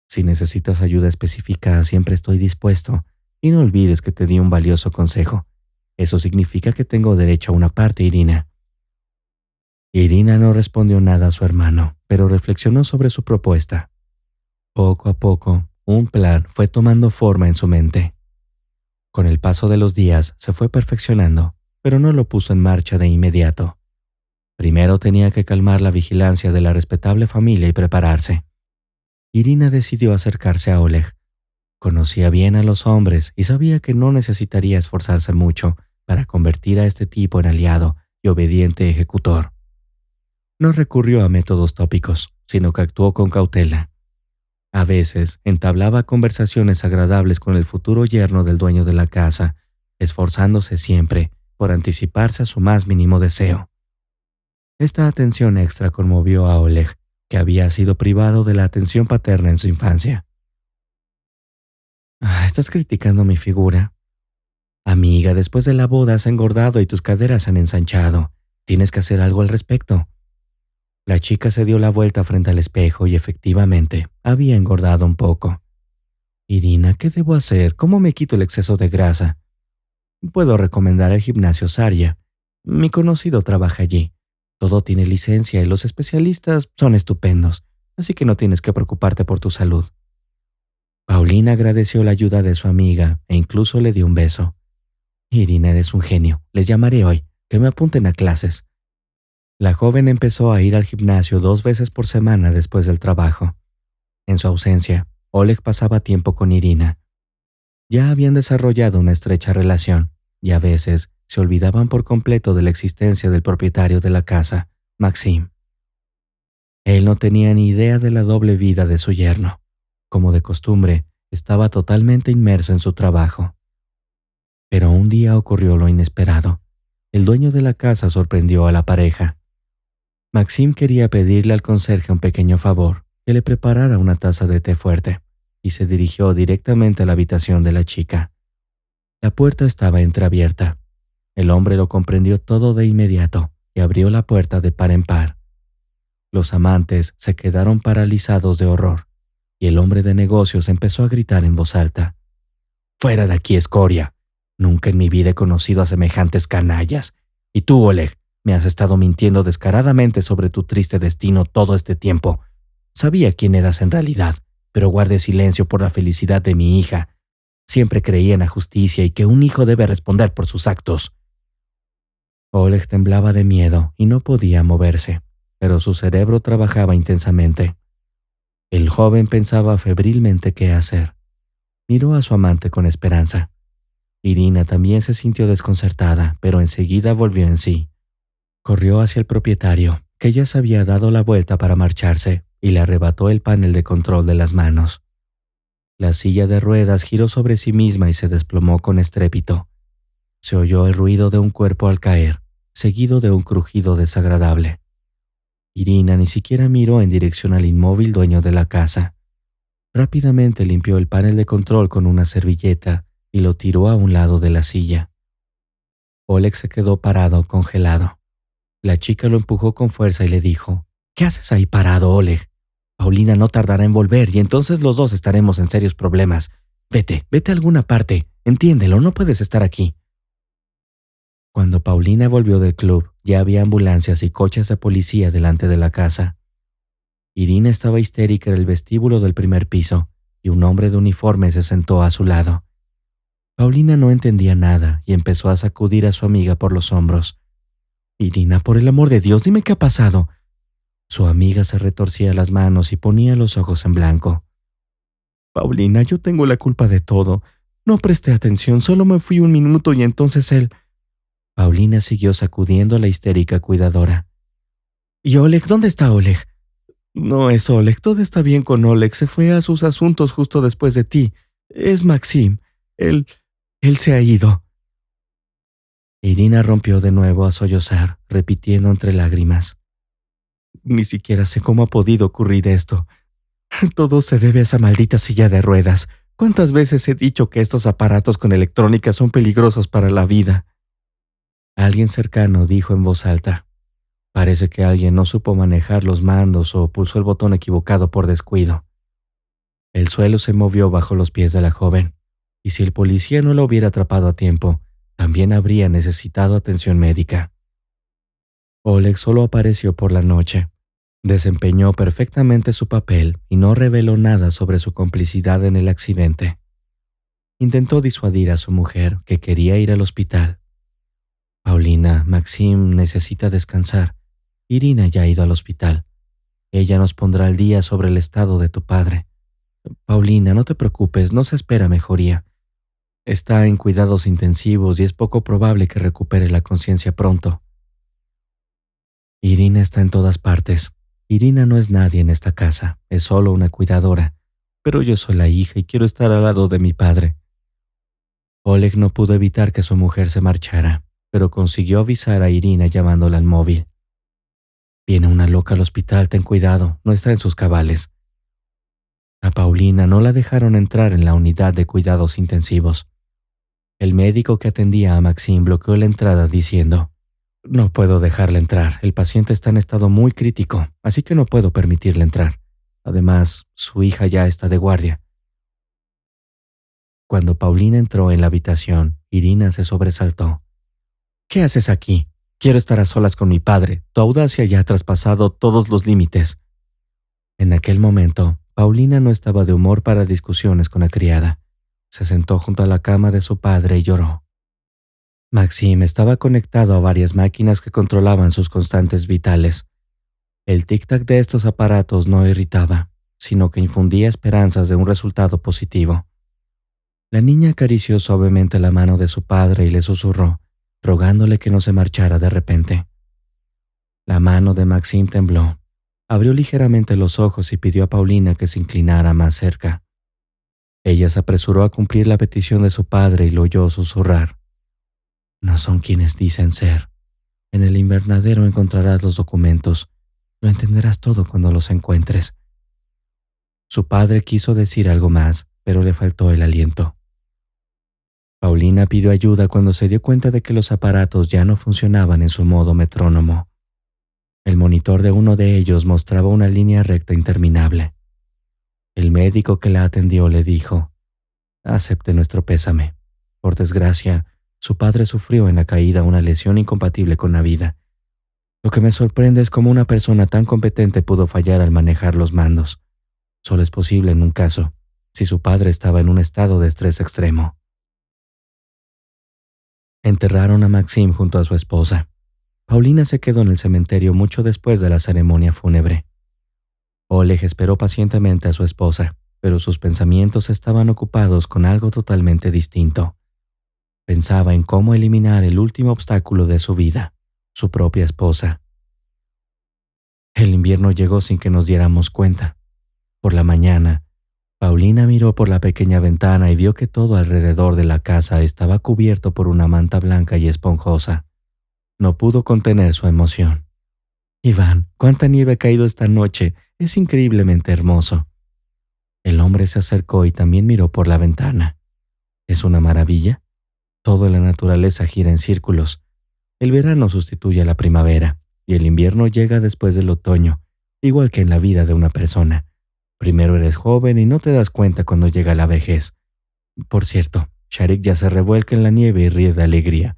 Si necesitas ayuda específica, siempre estoy dispuesto, y no olvides que te di un valioso consejo. Eso significa que tengo derecho a una parte, Irina. Irina no respondió nada a su hermano, pero reflexionó sobre su propuesta. Poco a poco, un plan fue tomando forma en su mente. Con el paso de los días se fue perfeccionando, pero no lo puso en marcha de inmediato. Primero tenía que calmar la vigilancia de la respetable familia y prepararse. Irina decidió acercarse a Oleg. Conocía bien a los hombres y sabía que no necesitaría esforzarse mucho para convertir a este tipo en aliado y obediente ejecutor. No recurrió a métodos tópicos, sino que actuó con cautela. A veces entablaba conversaciones agradables con el futuro yerno del dueño de la casa, esforzándose siempre por anticiparse a su más mínimo deseo. Esta atención extra conmovió a Oleg, que había sido privado de la atención paterna en su infancia. ¿Estás criticando mi figura? Amiga, después de la boda has engordado y tus caderas han ensanchado. Tienes que hacer algo al respecto. La chica se dio la vuelta frente al espejo y efectivamente había engordado un poco. Irina, ¿qué debo hacer? ¿Cómo me quito el exceso de grasa? Puedo recomendar el gimnasio Saria. Mi conocido trabaja allí. Todo tiene licencia y los especialistas son estupendos, así que no tienes que preocuparte por tu salud. Paulina agradeció la ayuda de su amiga e incluso le dio un beso. Irina, eres un genio. Les llamaré hoy, que me apunten a clases. La joven empezó a ir al gimnasio 2 veces por semana después del trabajo. En su ausencia, Oleg pasaba tiempo con Irina. Ya habían desarrollado una estrecha relación y a veces se olvidaban por completo de la existencia del propietario de la casa, Maxim. Él no tenía ni idea de la doble vida de su yerno. Como de costumbre, estaba totalmente inmerso en su trabajo. Pero un día ocurrió lo inesperado. El dueño de la casa sorprendió a la pareja. Maxim quería pedirle al conserje un pequeño favor, que le preparara una taza de té fuerte, y se dirigió directamente a la habitación de la chica. La puerta estaba entreabierta. El hombre lo comprendió todo de inmediato y abrió la puerta de par en par. Los amantes se quedaron paralizados de horror, y el hombre de negocios empezó a gritar en voz alta. «¡Fuera de aquí, escoria! Nunca en mi vida he conocido a semejantes canallas. Y tú, Oleg, me has estado mintiendo descaradamente sobre tu triste destino todo este tiempo. Sabía quién eras en realidad, pero guardé silencio por la felicidad de mi hija. Siempre creía en la justicia y que un hijo debe responder por sus actos. Oleg temblaba de miedo y no podía moverse, pero su cerebro trabajaba intensamente. El joven pensaba febrilmente qué hacer. Miró a su amante con esperanza. Irina también se sintió desconcertada, pero enseguida volvió en sí. Corrió hacia el propietario, que ya se había dado la vuelta para marcharse, y le arrebató el panel de control de las manos. La silla de ruedas giró sobre sí misma y se desplomó con estrépito. Se oyó el ruido de un cuerpo al caer, seguido de un crujido desagradable. Irina ni siquiera miró en dirección al inmóvil dueño de la casa. Rápidamente limpió el panel de control con una servilleta y lo tiró a un lado de la silla. Oleg se quedó parado, congelado. La chica lo empujó con fuerza y le dijo: «¿Qué haces ahí parado, Oleg? Paulina no tardará en volver y entonces los dos estaremos en serios problemas. Vete a alguna parte. Entiéndelo, no puedes estar aquí». Cuando Paulina volvió del club, ya había ambulancias y coches de policía delante de la casa. Irina estaba histérica en el vestíbulo del primer piso y un hombre de uniforme se sentó a su lado. Paulina no entendía nada y empezó a sacudir a su amiga por los hombros. «Irina, por el amor de Dios, dime qué ha pasado». Su amiga se retorcía las manos y ponía los ojos en blanco. «Paulina, yo tengo la culpa de todo. No presté atención, solo me fui un minuto y entonces él...» Paulina siguió sacudiendo a la histérica cuidadora. «¿Y Oleg? ¿Dónde está Oleg?» «No es Oleg, todo está bien con Oleg, se fue a sus asuntos justo después de ti. Es Maxim. Él se ha ido». Irina rompió de nuevo a sollozar, repitiendo entre lágrimas: «Ni siquiera sé cómo ha podido ocurrir esto. Todo se debe a esa maldita silla de ruedas. ¿Cuántas veces he dicho que estos aparatos con electrónica son peligrosos para la vida?». Alguien cercano dijo en voz alta: «Parece que alguien no supo manejar los mandos o pulsó el botón equivocado por descuido». El suelo se movió bajo los pies de la joven, y si el policía no la hubiera atrapado a tiempo, también habría necesitado atención médica. Oleg solo apareció por la noche. Desempeñó perfectamente su papel y no reveló nada sobre su complicidad en el accidente. Intentó disuadir a su mujer, que quería ir al hospital. «Paulina, Maxim necesita descansar. Irina ya ha ido al hospital. Ella nos pondrá al día sobre el estado de tu padre. Paulina, no te preocupes, no se espera mejoría. Está en cuidados intensivos y es poco probable que recupere la conciencia pronto». Irina está en todas partes. Irina no es nadie en esta casa, es solo una cuidadora, pero yo soy la hija y quiero estar al lado de mi padre. Oleg no pudo evitar que su mujer se marchara, pero consiguió avisar a Irina llamándola al móvil. «Viene una loca al hospital, ten cuidado, no está en sus cabales». A Paulina no la dejaron entrar en la unidad de cuidados intensivos. El médico que atendía a Maxim bloqueó la entrada diciendo: «No puedo dejarla entrar, el paciente está en estado muy crítico, así que no puedo permitirle entrar. Además, su hija ya está de guardia». Cuando Paulina entró en la habitación, Irina se sobresaltó. «¿Qué haces aquí? Quiero estar a solas con mi padre. Tu audacia ya ha traspasado todos los límites». En aquel momento, Paulina no estaba de humor para discusiones con la criada. Se sentó junto a la cama de su padre y lloró. Maxim estaba conectado a varias máquinas que controlaban sus constantes vitales. El tic-tac de estos aparatos no irritaba, sino que infundía esperanzas de un resultado positivo. La niña acarició suavemente la mano de su padre y le susurró, rogándole que no se marchara de repente. La mano de Maxim tembló. Abrió ligeramente los ojos y pidió a Paulina que se inclinara más cerca. Ella se apresuró a cumplir la petición de su padre y lo oyó susurrar: «No son quienes dicen ser. En el invernadero encontrarás los documentos. Lo entenderás todo cuando los encuentres». Su padre quiso decir algo más, pero le faltó el aliento. Paulina pidió ayuda cuando se dio cuenta de que los aparatos ya no funcionaban en su modo metrónomo. El monitor de uno de ellos mostraba una línea recta interminable. El médico que la atendió le dijo: «Acepte nuestro pésame. Por desgracia, su padre sufrió en la caída una lesión incompatible con la vida. Lo que me sorprende es cómo una persona tan competente pudo fallar al manejar los mandos. Solo es posible en un caso, si su padre estaba en un estado de estrés extremo. Enterraron a Maxim junto a su esposa. Paulina se quedó en el cementerio mucho después de la ceremonia fúnebre. Oleg esperó pacientemente a su esposa, pero sus pensamientos estaban ocupados con algo totalmente distinto. Pensaba en cómo eliminar el último obstáculo de su vida, su propia esposa. El invierno llegó sin que nos diéramos cuenta. Por la mañana, Paulina miró por la pequeña ventana y vio que todo alrededor de la casa estaba cubierto por una manta blanca y esponjosa. No pudo contener su emoción. «Iván, cuánta nieve ha caído esta noche. Es increíblemente hermoso». El hombre se acercó y también miró por la ventana. ¿Es una maravilla? Toda la naturaleza gira en círculos. El verano sustituye a la primavera y el invierno llega después del otoño, igual que en la vida de una persona. Primero eres joven y no te das cuenta cuando llega la vejez. Por cierto, Sharik ya se revuelca en la nieve y ríe de alegría.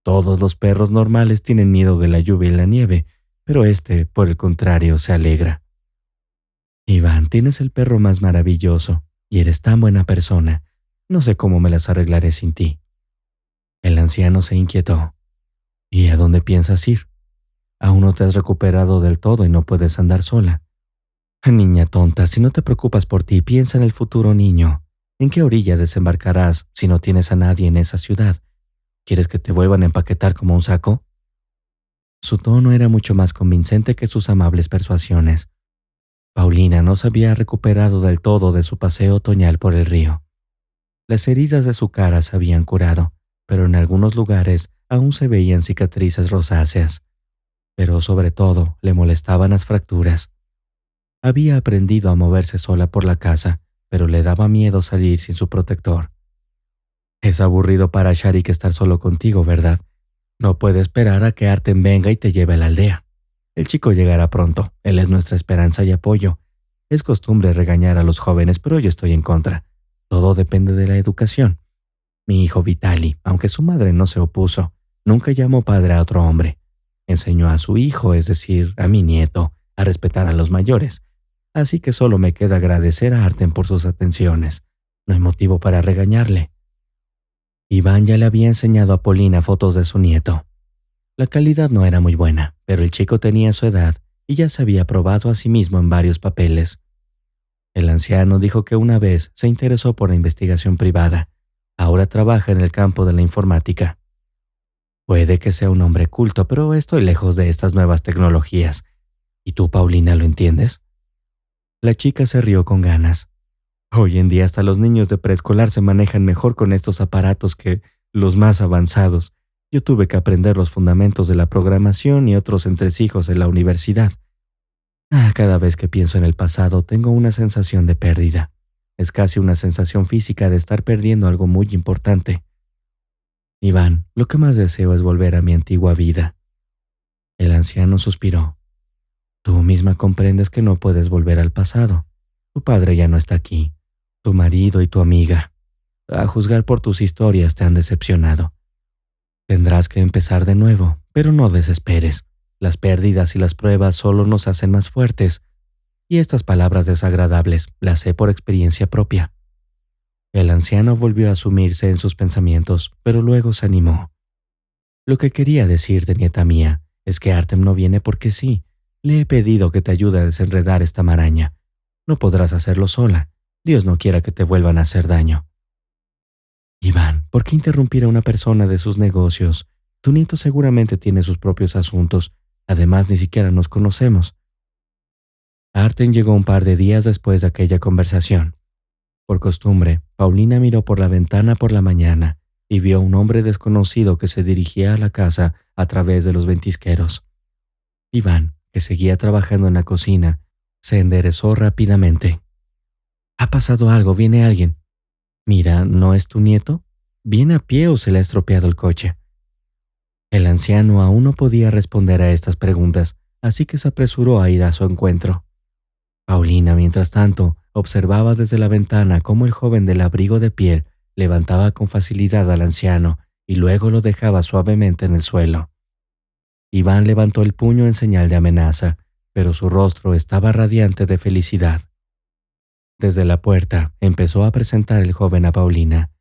Todos los perros normales tienen miedo de la lluvia y la nieve, pero este, por el contrario, se alegra. «Iván, tienes el perro más maravilloso y eres tan buena persona. No sé cómo me las arreglaré sin ti». El anciano se inquietó. «¿Y a dónde piensas ir? Aún no te has recuperado del todo y no puedes andar sola». «Niña tonta, si no te preocupas por ti, piensa en el futuro niño. ¿En qué orilla desembarcarás si no tienes a nadie en esa ciudad? ¿Quieres que te vuelvan a empaquetar como un saco?». Su tono era mucho más convincente que sus amables persuasiones. Paulina no se había recuperado del todo de su paseo otoñal por el río. Las heridas de su cara se habían curado, pero en algunos lugares aún se veían cicatrices rosáceas. Pero sobre todo le molestaban las fracturas. Había aprendido a moverse sola por la casa, pero le daba miedo salir sin su protector. «Es aburrido para Sharik estar solo contigo, ¿verdad? No puede esperar a que Artem venga y te lleve a la aldea. El chico llegará pronto, él es nuestra esperanza y apoyo. Es costumbre regañar a los jóvenes, pero yo estoy en contra. Todo depende de la educación. Mi hijo Vitali, aunque su madre no se opuso, nunca llamó padre a otro hombre. Enseñó a su hijo, es decir, a mi nieto, a respetar a los mayores. Así que solo me queda agradecer a Artem por sus atenciones. No hay motivo para regañarle». Iván ya le había enseñado a Paulina fotos de su nieto. La calidad no era muy buena, pero el chico tenía su edad y ya se había probado a sí mismo en varios papeles. El anciano dijo que una vez se interesó por la investigación privada. Ahora trabaja en el campo de la informática. Puede que sea un hombre culto, pero estoy lejos de estas nuevas tecnologías. ¿Y tú, Paulina, lo entiendes? La chica se rió con ganas. Hoy en día hasta los niños de preescolar se manejan mejor con estos aparatos que los más avanzados. Yo tuve que aprender los fundamentos de la programación y otros entresijos en la universidad. Cada vez que pienso en el pasado tengo una sensación de pérdida. Es casi una sensación física de estar perdiendo algo muy importante. Iván, lo que más deseo es volver a mi antigua vida». El anciano suspiró. «Tú misma comprendes que no puedes volver al pasado. Tu padre ya no está aquí. Tu marido y tu amiga, a juzgar por tus historias, te han decepcionado. Tendrás que empezar de nuevo, pero no desesperes. Las pérdidas y las pruebas solo nos hacen más fuertes. Y estas palabras desagradables las sé por experiencia propia». El anciano volvió a sumirse en sus pensamientos, pero luego se animó. «Lo que quería decirte, nieta mía, es que Artem no viene porque sí. Le he pedido que te ayude a desenredar esta maraña. No podrás hacerlo sola. Dios no quiera que te vuelvan a hacer daño». «Iván, ¿por qué interrumpir a una persona de sus negocios? Tu nieto seguramente tiene sus propios asuntos. Además, ni siquiera nos conocemos». Artem llegó un par de días después de aquella conversación. Por costumbre, Paulina miró por la ventana por la mañana y vio a un hombre desconocido que se dirigía a la casa a través de los ventisqueros. Iván, que seguía trabajando en la cocina, se enderezó rápidamente. «Ha pasado algo, viene alguien». «Mira, ¿no es tu nieto? ¿Viene a pie o se le ha estropeado el coche?». El anciano aún no podía responder a estas preguntas, así que se apresuró a ir a su encuentro. Paulina, mientras tanto, observaba desde la ventana cómo el joven del abrigo de piel levantaba con facilidad al anciano y luego lo dejaba suavemente en el suelo. Iván levantó el puño en señal de amenaza, pero su rostro estaba radiante de felicidad. Desde la puerta empezó a presentar el joven a Paulina.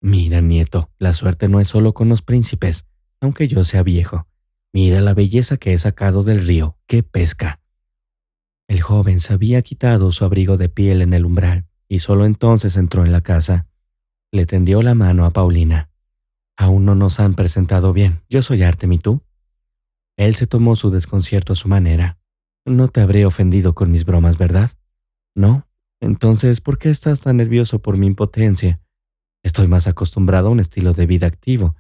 Mira, nieto, la suerte no es solo con los príncipes, aunque yo sea viejo. Mira la belleza que he sacado del río, qué pesca. El joven se había quitado su abrigo de piel en el umbral y solo entonces entró en la casa. Le tendió la mano a Paulina. Aún no nos han presentado bien. Yo soy Artem, ¿y tú? Él se tomó su desconcierto a su manera. No te habré ofendido con mis bromas, ¿verdad? ¿No? Entonces, ¿por qué estás tan nervioso por mi impotencia? Estoy más acostumbrado a un estilo de vida activo,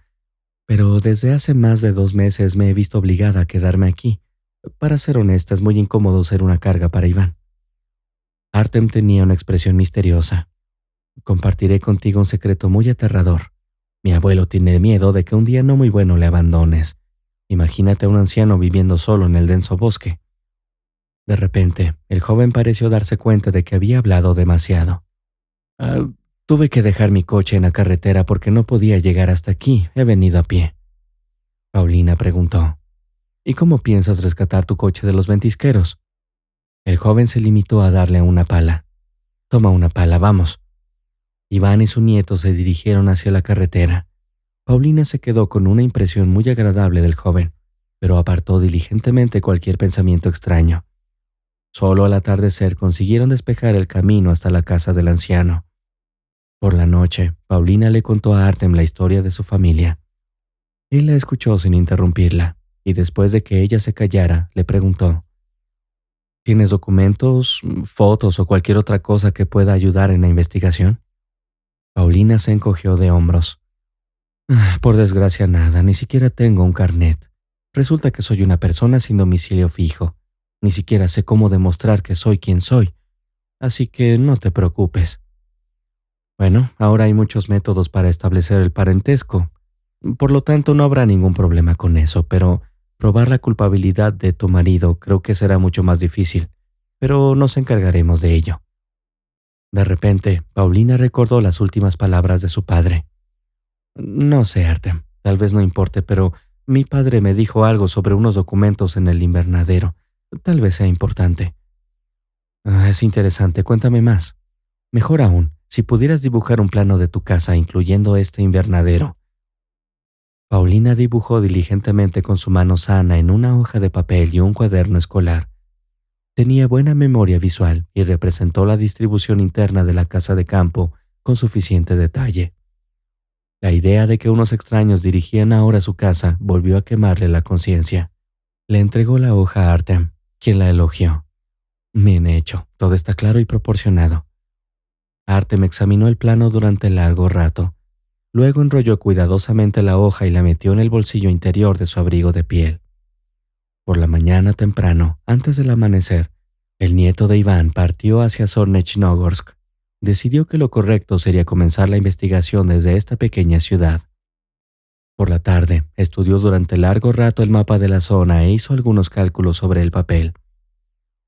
pero desde hace más de 2 meses me he visto obligada a quedarme aquí. Para ser honesta, es muy incómodo ser una carga para Iván. Artem tenía una expresión misteriosa. Compartiré contigo un secreto muy aterrador. Mi abuelo tiene miedo de que un día no muy bueno le abandones. Imagínate a un anciano viviendo solo en el denso bosque. De repente, el joven pareció darse cuenta de que había hablado demasiado. Tuve que dejar mi coche en la carretera porque no podía llegar hasta aquí. He venido a pie. Paulina preguntó. ¿Y cómo piensas rescatar tu coche de los ventisqueros? El joven se limitó a darle una pala. Toma una pala, vamos. Iván y su nieto se dirigieron hacia la carretera. Paulina se quedó con una impresión muy agradable del joven, pero apartó diligentemente cualquier pensamiento extraño. Solo al atardecer consiguieron despejar el camino hasta la casa del anciano. Por la noche, Paulina le contó a Artem la historia de su familia. Él la escuchó sin interrumpirla, y después de que ella se callara, le preguntó: ¿Tienes documentos, fotos o cualquier otra cosa que pueda ayudar en la investigación? Paulina se encogió de hombros. Por desgracia nada, ni siquiera tengo un carnet. Resulta que soy una persona sin domicilio fijo. Ni siquiera sé cómo demostrar que soy quien soy. Así que no te preocupes. Bueno, ahora hay muchos métodos para establecer el parentesco. Por lo tanto, no habrá ningún problema con eso, pero probar la culpabilidad de tu marido creo que será mucho más difícil. Pero nos encargaremos de ello. De repente, Paulina recordó las últimas palabras de su padre. No sé, Artem, tal vez no importe, pero mi padre me dijo algo sobre unos documentos en el invernadero. Tal vez sea importante. Es interesante, cuéntame más. Mejor aún, si pudieras dibujar un plano de tu casa incluyendo este invernadero. Paulina dibujó diligentemente con su mano sana en una hoja de papel y un cuaderno escolar. Tenía buena memoria visual y representó la distribución interna de la casa de campo con suficiente detalle. La idea de que unos extraños dirigían ahora su casa volvió a quemarle la conciencia. Le entregó la hoja a Artem, quien la elogió. Bien hecho, todo está claro y proporcionado. Artem examinó el plano durante largo rato. Luego enrolló cuidadosamente la hoja y la metió en el bolsillo interior de su abrigo de piel. Por la mañana temprano, antes del amanecer, el nieto de Iván partió hacia Zornechnogorsk. Decidió que lo correcto sería comenzar la investigación desde esta pequeña ciudad. Por la tarde, estudió durante largo rato el mapa de la zona e hizo algunos cálculos sobre el papel.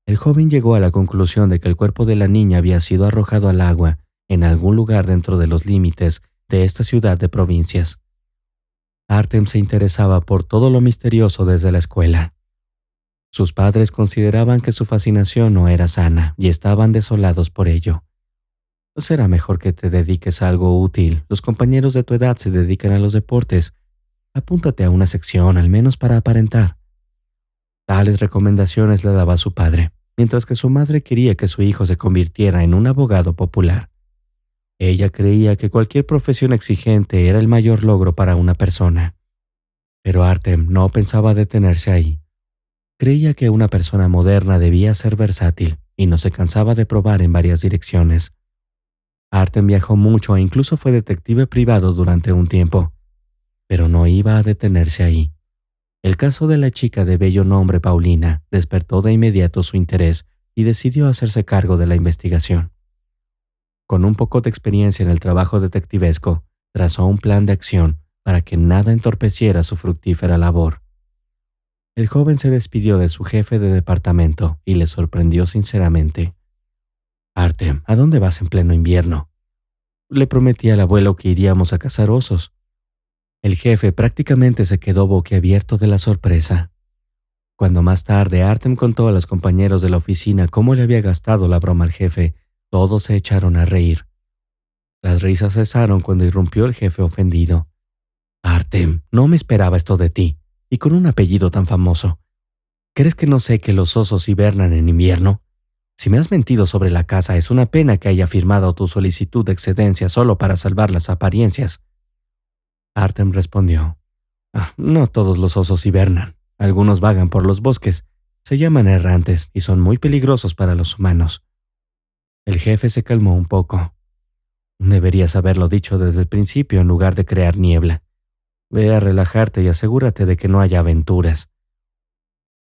El joven llegó a la conclusión de que el cuerpo de la niña había sido arrojado al agua en algún lugar dentro de los límites de esta ciudad de provincias. Artem se interesaba por todo lo misterioso desde la escuela. Sus padres consideraban que su fascinación no era sana y estaban desolados por ello. Será mejor que te dediques a algo útil. Los compañeros de tu edad se dedican a los deportes. Apúntate a una sección, al menos para aparentar. Tales recomendaciones le daba su padre, mientras que su madre quería que su hijo se convirtiera en un abogado popular. Ella creía que cualquier profesión exigente era el mayor logro para una persona. Pero Artem no pensaba detenerse ahí. Creía que una persona moderna debía ser versátil y no se cansaba de probar en varias direcciones. Artem viajó mucho e incluso fue detective privado durante un tiempo, pero no iba a detenerse ahí. El caso de la chica de bello nombre Paulina despertó de inmediato su interés y decidió hacerse cargo de la investigación. Con un poco de experiencia en el trabajo detectivesco, trazó un plan de acción para que nada entorpeciera su fructífera labor. El joven se despidió de su jefe de departamento y le sorprendió sinceramente. Artem, ¿a dónde vas en pleno invierno? Le prometí al abuelo que iríamos a cazar osos. El jefe prácticamente se quedó boquiabierto de la sorpresa. Cuando más tarde Artem contó a los compañeros de la oficina cómo le había gastado la broma al jefe, Todos se echaron a reír. Las risas cesaron cuando irrumpió el jefe ofendido. Artem, no me esperaba esto de ti, y con un apellido tan famoso. ¿Crees que no sé que los osos hibernan en invierno? Si me has mentido sobre la casa, es una pena que haya firmado tu solicitud de excedencia solo para salvar las apariencias. Artem respondió. No todos los osos hibernan. Algunos vagan por los bosques. Se llaman errantes y son muy peligrosos para los humanos. El jefe se calmó un poco. Deberías haberlo dicho desde el principio en lugar de crear niebla. Ve a relajarte y asegúrate de que no haya aventuras.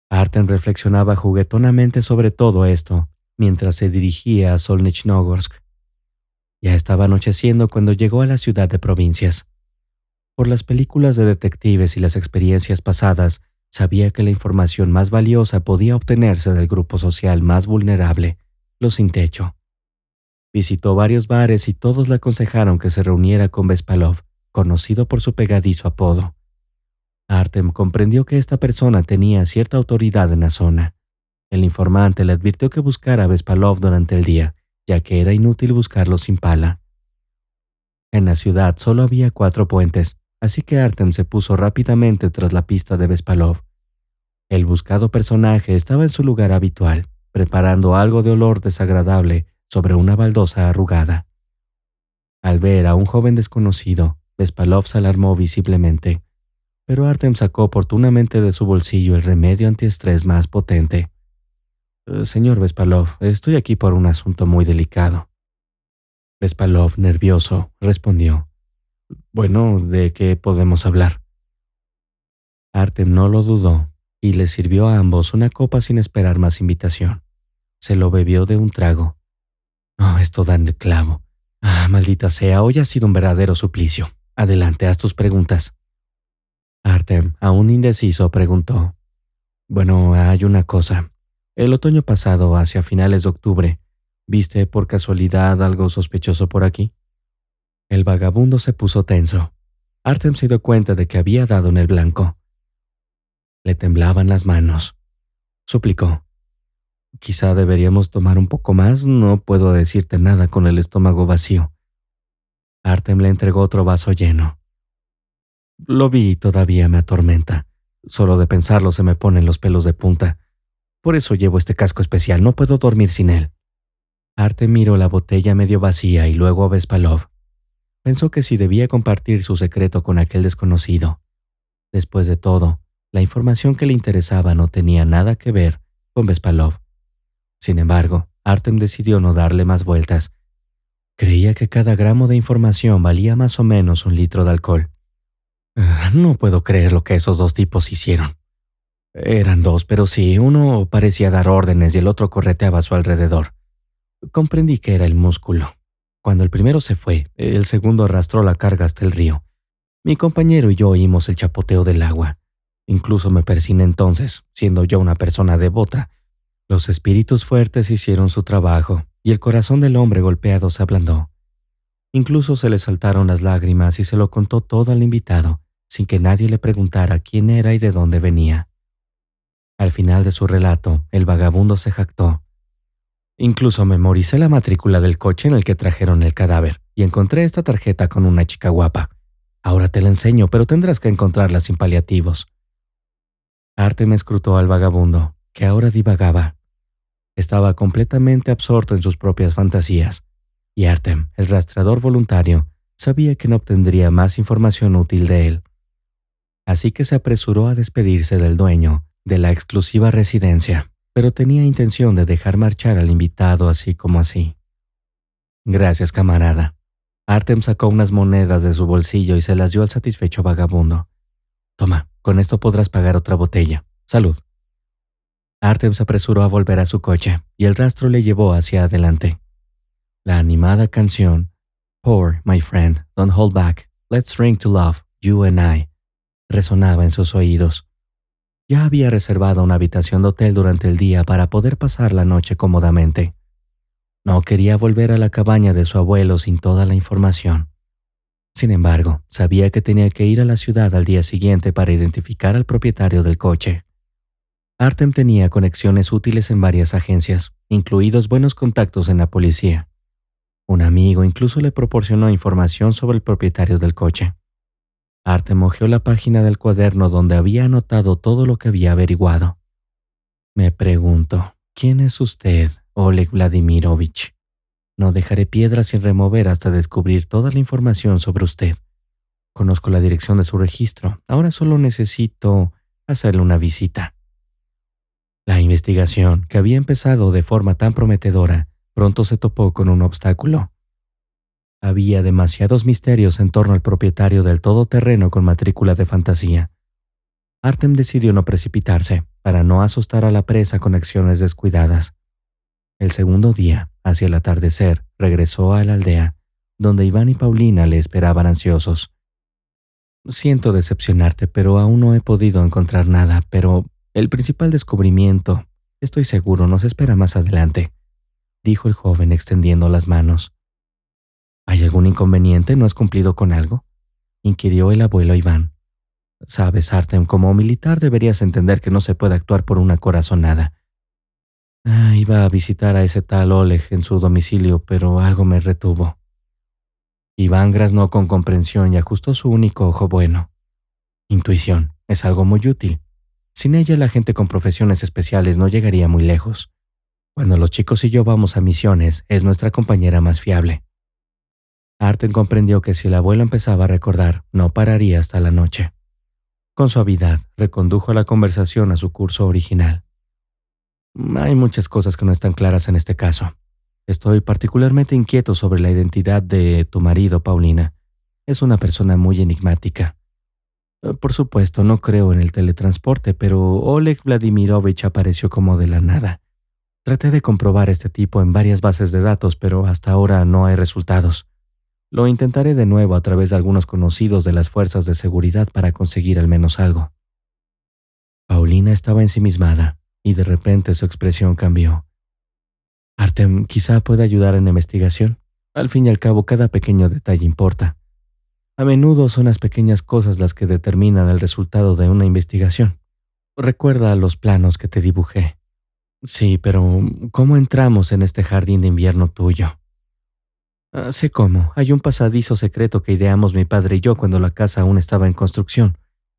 Artem reflexionaba juguetonamente sobre todo esto mientras se dirigía a Solnechnogorsk. Ya estaba anocheciendo cuando llegó a la ciudad de provincias. Por las películas de detectives y las experiencias pasadas, sabía que la información más valiosa podía obtenerse del grupo social más vulnerable, los sin techo. Visitó varios bares y todos le aconsejaron que se reuniera con Bespalov, conocido por su pegadizo apodo. Artem comprendió que esta persona tenía cierta autoridad en la zona. El informante le advirtió que buscara a Bespalov durante el día, ya que era inútil buscarlo sin pala. En la ciudad solo había 4 puentes, así que Artem se puso rápidamente tras la pista de Bespalov. El buscado personaje estaba en su lugar habitual, preparando algo de olor desagradable sobre una baldosa arrugada. Al ver a un joven desconocido, Bespalov se alarmó visiblemente, pero Artem sacó oportunamente de su bolsillo el remedio antiestrés más potente. Señor Bespalov, estoy aquí por un asunto muy delicado. Bespalov, nervioso, respondió. Bueno, ¿de qué podemos hablar? Artem no lo dudó y le sirvió a ambos una copa sin esperar más invitación. Se lo bebió de un trago. Esto da en el clavo. Maldita sea, hoy ha sido un verdadero suplicio. Adelante, haz tus preguntas. Artem, aún indeciso, preguntó. Bueno, hay una cosa. El otoño pasado, hacia finales de octubre, ¿viste por casualidad algo sospechoso por aquí? El vagabundo se puso tenso. Artem se dio cuenta de que había dado en el blanco. Le temblaban las manos. Suplicó. Quizá deberíamos tomar un poco más, no puedo decirte nada con el estómago vacío. Artem le entregó otro vaso lleno. Lo vi y todavía me atormenta. Solo de pensarlo se me ponen los pelos de punta. Por eso llevo este casco especial, no puedo dormir sin él. Artem miró la botella medio vacía y luego a Bespalov. Pensó que si debía compartir su secreto con aquel desconocido. Después de todo, la información que le interesaba no tenía nada que ver con Bespalov. Sin embargo, Artem decidió no darle más vueltas. Creía que cada gramo de información valía más o menos 1 litro de alcohol. No puedo creer lo que esos 2 tipos hicieron. Eran 2, pero sí, uno parecía dar órdenes y el otro correteaba a su alrededor. Comprendí que era el músculo. Cuando el primero se fue, el segundo arrastró la carga hasta el río. Mi compañero y yo oímos el chapoteo del agua. Incluso me persiné entonces, siendo yo una persona devota. Los espíritus fuertes hicieron su trabajo y el corazón del hombre golpeado se ablandó. Incluso se le saltaron las lágrimas y se lo contó todo al invitado, sin que nadie le preguntara quién era y de dónde venía. Al final de su relato, el vagabundo se jactó. Incluso memoricé la matrícula del coche en el que trajeron el cadáver y encontré esta tarjeta con una chica guapa. Ahora te la enseño, pero tendrás que encontrarla sin paliativos. Artem escrutó al vagabundo, que ahora divagaba. Estaba completamente absorto en sus propias fantasías, y Artem, el rastreador voluntario, sabía que no obtendría más información útil de él. Así que se apresuró a despedirse del dueño de la exclusiva residencia, pero tenía intención de dejar marchar al invitado así como así. Gracias, camarada. Artem sacó unas monedas de su bolsillo y se las dio al satisfecho vagabundo. Toma, con esto podrás pagar otra botella. Salud. Artem se apresuró a volver a su coche y el rastro le llevó hacia adelante. La animada canción Pour, my friend, don't hold back, let's drink to love, you and I, resonaba en sus oídos. Ya había reservado una habitación de hotel durante el día para poder pasar la noche cómodamente. No quería volver a la cabaña de su abuelo sin toda la información. Sin embargo, sabía que tenía que ir a la ciudad al día siguiente para identificar al propietario del coche. Artem tenía conexiones útiles en varias agencias, incluidos buenos contactos en la policía, Un amigo incluso le proporcionó información sobre el propietario del coche. Artem hojeó la página del cuaderno donde había anotado todo lo que había averiguado. Me pregunto, ¿quién es usted, Oleg Vladimirovich? No dejaré piedra sin remover hasta descubrir toda la información sobre usted. Conozco la dirección de su registro. Ahora solo necesito hacerle una visita. La investigación, que había empezado de forma tan prometedora, pronto se topó con un obstáculo. Había demasiados misterios en torno al propietario del todoterreno con matrícula de fantasía. Artem decidió no precipitarse, para no asustar a la presa con acciones descuidadas. El segundo día, hacia el atardecer, regresó a la aldea, donde Iván y Paulina le esperaban ansiosos. Siento decepcionarte, pero aún no he podido encontrar nada, pero el principal descubrimiento, estoy seguro, nos espera más adelante, dijo el joven extendiendo las manos. ¿Hay algún inconveniente? ¿No has cumplido con algo?, inquirió el abuelo Iván. Sabes, Artem, como militar deberías entender que no se puede actuar por una corazonada. Iba a visitar a ese tal Oleg en su domicilio, pero algo me retuvo. Iván graznó con comprensión y ajustó su único ojo bueno. Intuición, es algo muy útil. Sin ella la gente con profesiones especiales no llegaría muy lejos. Cuando los chicos y yo vamos a misiones, es nuestra compañera más fiable. Artem comprendió que si el abuelo empezaba a recordar, no pararía hasta la noche. Con suavidad, recondujo la conversación a su curso original. Hay muchas cosas que no están claras en este caso. Estoy particularmente inquieto sobre la identidad de tu marido, Paulina. Es una persona muy enigmática. Por supuesto, no creo en el teletransporte, pero Oleg Vladimirovich apareció como de la nada. Traté de comprobar este tipo en varias bases de datos, pero hasta ahora no hay resultados. Lo intentaré de nuevo a través de algunos conocidos de las fuerzas de seguridad para conseguir al menos algo. Paulina estaba ensimismada y de repente su expresión cambió. Artem quizá pueda ayudar en la investigación. Al fin y al cabo, cada pequeño detalle importa. A menudo son las pequeñas cosas las que determinan el resultado de una investigación. Recuerda los planos que te dibujé. Sí, pero ¿cómo entramos en este jardín de invierno tuyo? Sé cómo. Hay un pasadizo secreto que ideamos mi padre y yo cuando la casa aún estaba en construcción.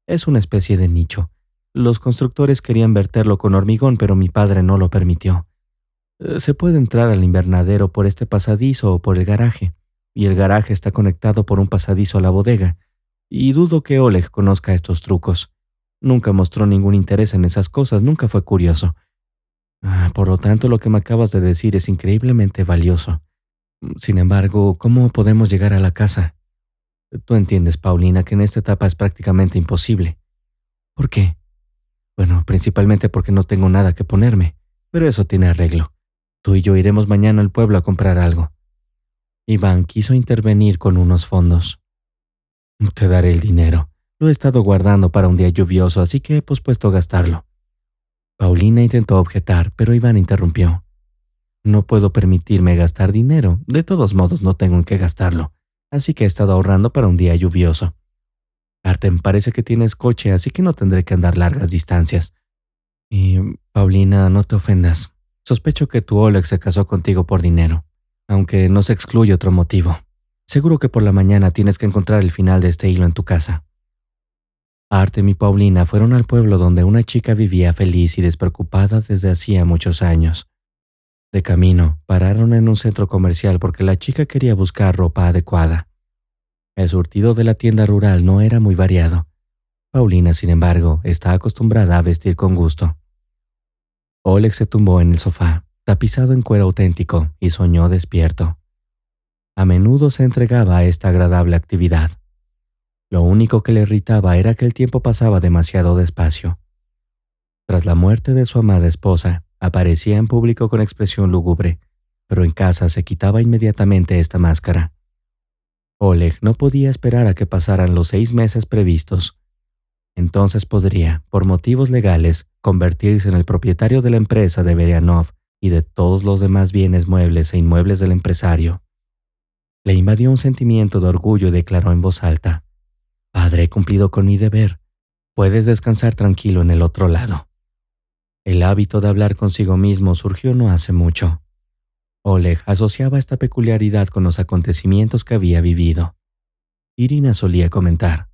Es una especie de nicho. Los constructores querían verterlo con hormigón, pero mi padre no lo permitió. Se puede entrar al invernadero por este pasadizo o por el garaje, y el garaje está conectado por un pasadizo a la bodega, y dudo que Oleg conozca estos trucos. Nunca mostró ningún interés en esas cosas, nunca fue curioso. Por lo tanto, lo que me acabas de decir es increíblemente valioso. Sin embargo, ¿cómo podemos llegar a la casa? Tú entiendes, Paulina, que en esta etapa es prácticamente imposible. ¿Por qué? Bueno, principalmente porque no tengo nada que ponerme, pero eso tiene arreglo. Tú y yo iremos mañana al pueblo a comprar algo. Iván quiso intervenir con unos fondos. Te daré el dinero. Lo he estado guardando para un día lluvioso, así que he pospuesto gastarlo. Paulina intentó objetar, pero Iván interrumpió. No puedo permitirme gastar dinero. De todos modos, no tengo en qué gastarlo. Así que he estado ahorrando para un día lluvioso. Artem, parece que tienes coche, así que no tendré que andar largas distancias. Y, Paulina, no te ofendas. Sospecho que tu Oleg se casó contigo por dinero, aunque no se excluye otro motivo. Seguro que por la mañana tienes que encontrar el final de este hilo en tu casa. Artem y Paulina fueron al pueblo donde una chica vivía feliz y despreocupada desde hacía muchos años. De camino, pararon en un centro comercial porque la chica quería buscar ropa adecuada. El surtido de la tienda rural no era muy variado. Paulina, sin embargo, está acostumbrada a vestir con gusto. Oleg se tumbó en el sofá, tapizado en cuero auténtico, y soñó despierto. A menudo se entregaba a esta agradable actividad. Lo único que le irritaba era que el tiempo pasaba demasiado despacio. Tras la muerte de su amada esposa, aparecía en público con expresión lúgubre, pero en casa se quitaba inmediatamente esta máscara. Oleg no podía esperar a que pasaran los 6 meses previstos. Entonces podría, por motivos legales, convertirse en el propietario de la empresa de Berianov y de todos los demás bienes muebles e inmuebles del empresario. Le invadió un sentimiento de orgullo y declaró en voz alta: «Padre, he cumplido con mi deber. Puedes descansar tranquilo en el otro lado». El hábito de hablar consigo mismo surgió no hace mucho. Oleg asociaba esta peculiaridad con los acontecimientos que había vivido. Irina solía comentar: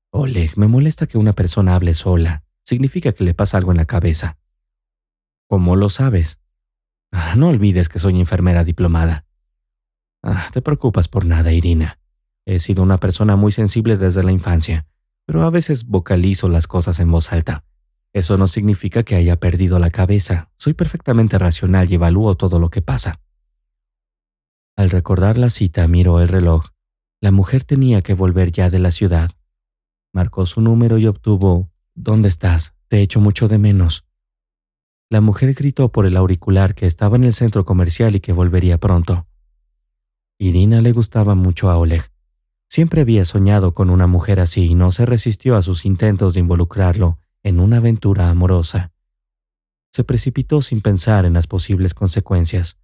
Oleg, me molesta que una persona hable sola. Significa que le pasa algo en la cabeza. ¿Cómo lo sabes? No olvides que soy enfermera diplomada. Te preocupas por nada, Irina. He sido una persona muy sensible desde la infancia, pero a veces vocalizo las cosas en voz alta. Eso no significa que haya perdido la cabeza. Soy perfectamente racional y evalúo todo lo que pasa. Al recordar la cita, miró el reloj. La mujer tenía que volver ya de la ciudad. Marcó su número y obtuvo: ¿Dónde estás? Te echo mucho de menos. La mujer gritó por el auricular que estaba en el centro comercial y que volvería pronto. Irina le gustaba mucho a Oleg. Siempre había soñado con una mujer así y no se resistió a sus intentos de involucrarlo en una aventura amorosa. Se precipitó sin pensar en las posibles consecuencias.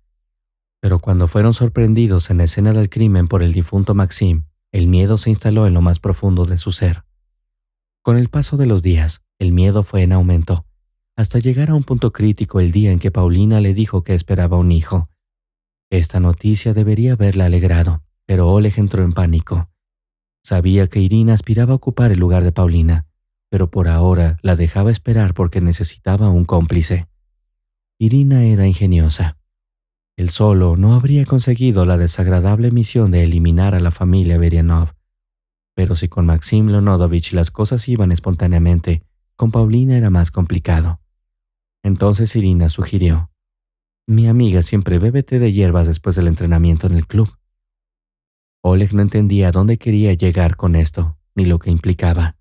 Pero cuando fueron sorprendidos en la escena del crimen por el difunto Maxim, el miedo se instaló en lo más profundo de su ser. Con el paso de los días, el miedo fue en aumento, hasta llegar a un punto crítico el día en que Paulina le dijo que esperaba un hijo. Esta noticia debería haberla alegrado, pero Oleg entró en pánico. Sabía que Irina aspiraba a ocupar el lugar de Paulina, pero por ahora la dejaba esperar porque necesitaba un cómplice. Irina era ingeniosa. Él solo no habría conseguido la desagradable misión de eliminar a la familia Berianov. Pero si con Maxim Leonidovich las cosas iban espontáneamente, con Paulina era más complicado. Entonces Irina sugirió: mi amiga siempre bebe té de hierbas después del entrenamiento en el club. Oleg no entendía a dónde quería llegar con esto, ni lo que implicaba.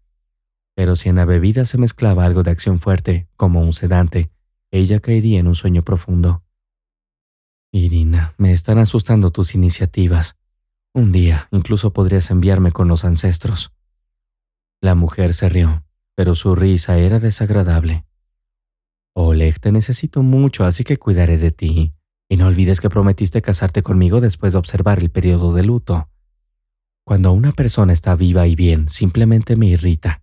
Pero si en la bebida se mezclaba algo de acción fuerte, como un sedante, ella caería en un sueño profundo. Irina, me están asustando tus iniciativas. Un día incluso podrías enviarme con los ancestros. La mujer se rió, pero su risa era desagradable. Oleg, te necesito mucho, así que cuidaré de ti. Y no olvides que prometiste casarte conmigo después de observar el periodo de luto. Cuando una persona está viva y bien, simplemente me irrita.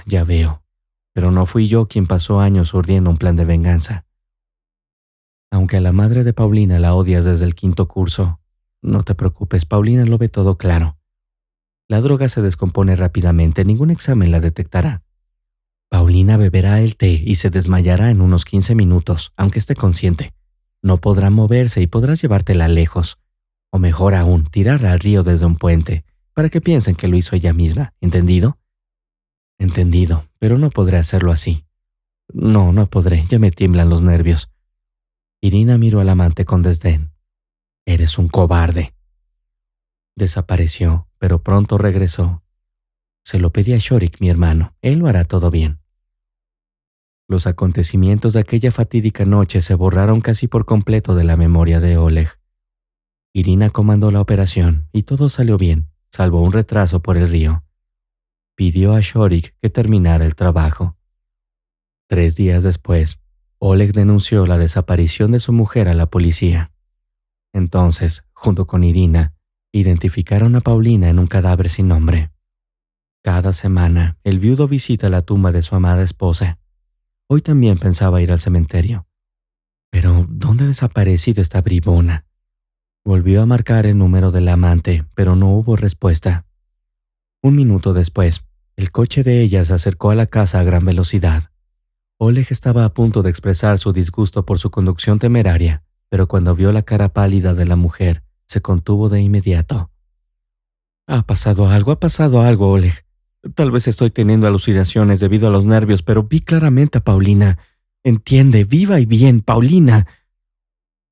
Ya veo, pero no fui yo quien pasó años urdiendo un plan de venganza. Aunque a la madre de Paulina la odias desde el 5º curso, no te preocupes, Paulina lo ve todo claro. La droga se descompone rápidamente, ningún examen la detectará. Paulina beberá el té y se desmayará en unos 15 minutos, aunque esté consciente. No podrá moverse y podrás llevártela lejos. O mejor aún, tirarla al río desde un puente, para que piensen que lo hizo ella misma, ¿entendido? Entendido, pero no podré hacerlo así. No podré, ya me tiemblan los nervios. Irina miró al amante con desdén. Eres un cobarde. Desapareció, pero pronto regresó. Se lo pedí a Shorik, mi hermano. Él lo hará todo bien. Los acontecimientos de aquella fatídica noche se borraron casi por completo de la memoria de Oleg. Irina comandó la operación y todo salió bien, salvo un retraso por el río. Pidió a Shorik que terminara el trabajo. 3 días después, Oleg denunció la desaparición de su mujer a la policía. Entonces, junto con Irina, identificaron a Paulina en un cadáver sin nombre. Cada semana, el viudo visita la tumba de su amada esposa. Hoy también pensaba ir al cementerio. Pero, ¿dónde ha desaparecido esta bribona? Volvió a marcar el número del amante, pero no hubo respuesta. 1 minuto después, el coche de ella se acercó a la casa a gran velocidad. Oleg estaba a punto de expresar su disgusto por su conducción temeraria, pero cuando vio la cara pálida de la mujer, se contuvo de inmediato. Ha pasado algo, Oleg. Tal vez estoy teniendo alucinaciones debido a los nervios, pero vi claramente a Paulina. Entiende, viva y bien, Paulina.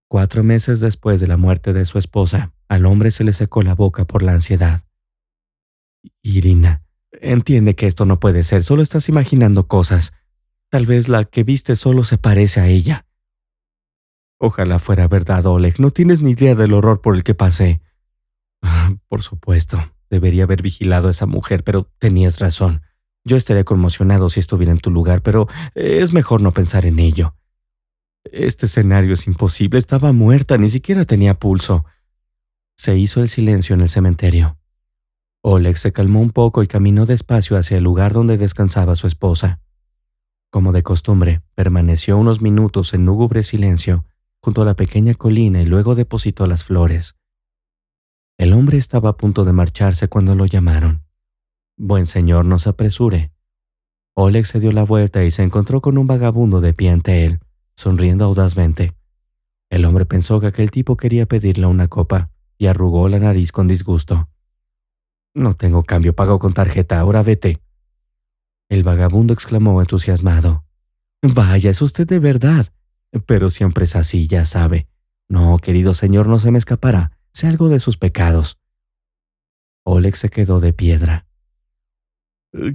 4 meses después de la muerte de su esposa, al hombre se le secó la boca por la ansiedad. Irina, entiende que esto no puede ser, solo estás imaginando cosas. Tal vez la que viste solo se parece a ella. Ojalá fuera verdad, Oleg, no tienes ni idea del horror por el que pasé. Por supuesto, debería haber vigilado a esa mujer, pero tenías razón. Yo estaría conmocionado si estuviera en tu lugar, pero es mejor no pensar en ello. Este escenario es imposible, estaba muerta, ni siquiera tenía pulso. Se hizo el silencio en el cementerio. Oleg se calmó un poco y caminó despacio hacia el lugar donde descansaba su esposa. Como de costumbre, permaneció unos minutos en lúgubre silencio, junto a la pequeña colina y luego depositó las flores. El hombre estaba a punto de marcharse cuando lo llamaron. Buen señor, no se apresure. Oleg se dio la vuelta y se encontró con un vagabundo de pie ante él, sonriendo audazmente. El hombre pensó que aquel tipo quería pedirle una copa y arrugó la nariz con disgusto. No tengo cambio, pago con tarjeta, ahora vete. El vagabundo exclamó entusiasmado. Vaya, es usted de verdad. Pero siempre es así, ya sabe. No, querido señor, no se me escapará. Sé algo de sus pecados. Oleg se quedó de piedra.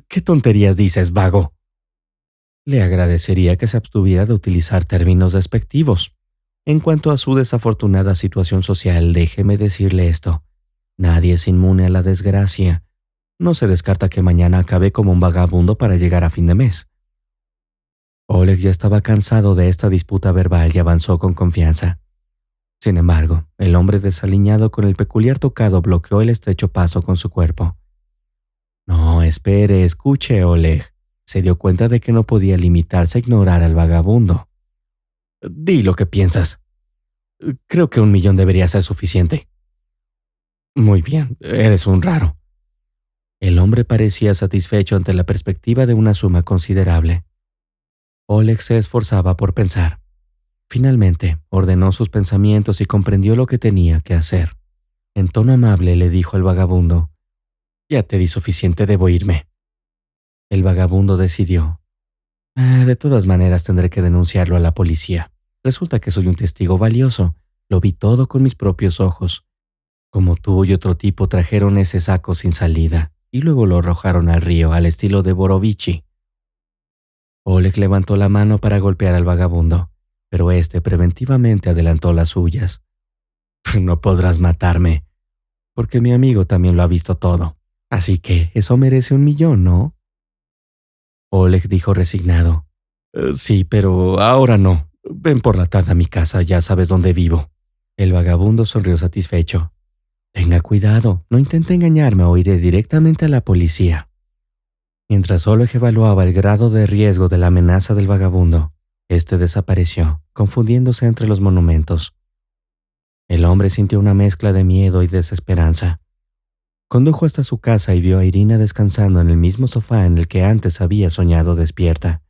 ¿Qué tonterías dices, vago? Le agradecería que se abstuviera de utilizar términos despectivos. En cuanto a su desafortunada situación social, déjeme decirle esto. Nadie es inmune a la desgracia. No se descarta que mañana acabe como un vagabundo para llegar a fin de mes. Oleg ya estaba cansado de esta disputa verbal y avanzó con confianza. Sin embargo, el hombre desaliñado con el peculiar tocado bloqueó el estrecho paso con su cuerpo. No, espere, escuche, Oleg. Se dio cuenta de que no podía limitarse a ignorar al vagabundo. Di lo que piensas. Creo que 1 millón debería ser suficiente. Muy bien, eres un raro. El hombre parecía satisfecho ante la perspectiva de una suma considerable. Oleg se esforzaba por pensar. Finalmente, ordenó sus pensamientos y comprendió lo que tenía que hacer. En tono amable le dijo al vagabundo: «Ya te di suficiente, debo irme». El vagabundo decidió: de todas maneras tendré que denunciarlo a la policía. Resulta que soy un testigo valioso. Lo vi todo con mis propios ojos. Como tú y otro tipo trajeron ese saco sin salida y luego lo arrojaron al río al estilo de Borovichi». Oleg levantó la mano para golpear al vagabundo, pero este preventivamente adelantó las suyas. «No podrás matarme, porque mi amigo también lo ha visto todo. Así que eso merece 1 millón, ¿no?» Oleg dijo resignado. Sí, pero ahora no. Ven por la tarde a mi casa, ya sabes dónde vivo». El vagabundo sonrió satisfecho. «Tenga cuidado, no intente engañarme o iré directamente a la policía». Mientras Oleg evaluaba el grado de riesgo de la amenaza del vagabundo, este desapareció, confundiéndose entre los monumentos. El hombre sintió una mezcla de miedo y desesperanza. Condujo hasta su casa y vio a Irina descansando en el mismo sofá en el que antes había soñado despierta.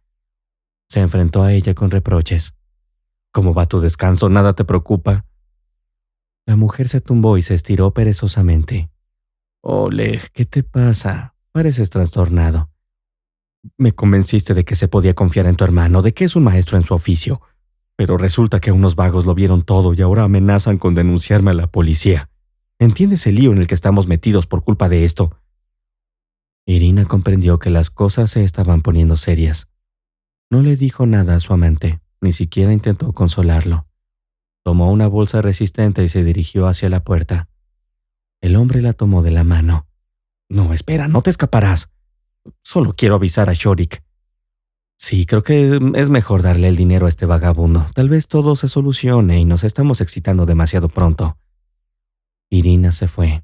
Se enfrentó a ella con reproches. «¿Cómo va tu descanso? ¿Nada te preocupa?» La mujer se tumbó y se estiró perezosamente. «Oleg, ¿qué te pasa? Pareces trastornado. Me convenciste de que se podía confiar en tu hermano, de que es un maestro en su oficio. Pero resulta que unos vagos lo vieron todo y ahora amenazan con denunciarme a la policía. ¿Entiendes el lío en el que estamos metidos por culpa de esto?» Irina comprendió que las cosas se estaban poniendo serias. No le dijo nada a su amante, ni siquiera intentó consolarlo. Tomó una bolsa resistente y se dirigió hacia la puerta. El hombre la tomó de la mano. «No, espera, no te escaparás. Solo quiero avisar a Shorik». «Sí, creo que es mejor darle el dinero a este vagabundo. Tal vez todo se solucione y nos estamos excitando demasiado pronto». Irina se fue.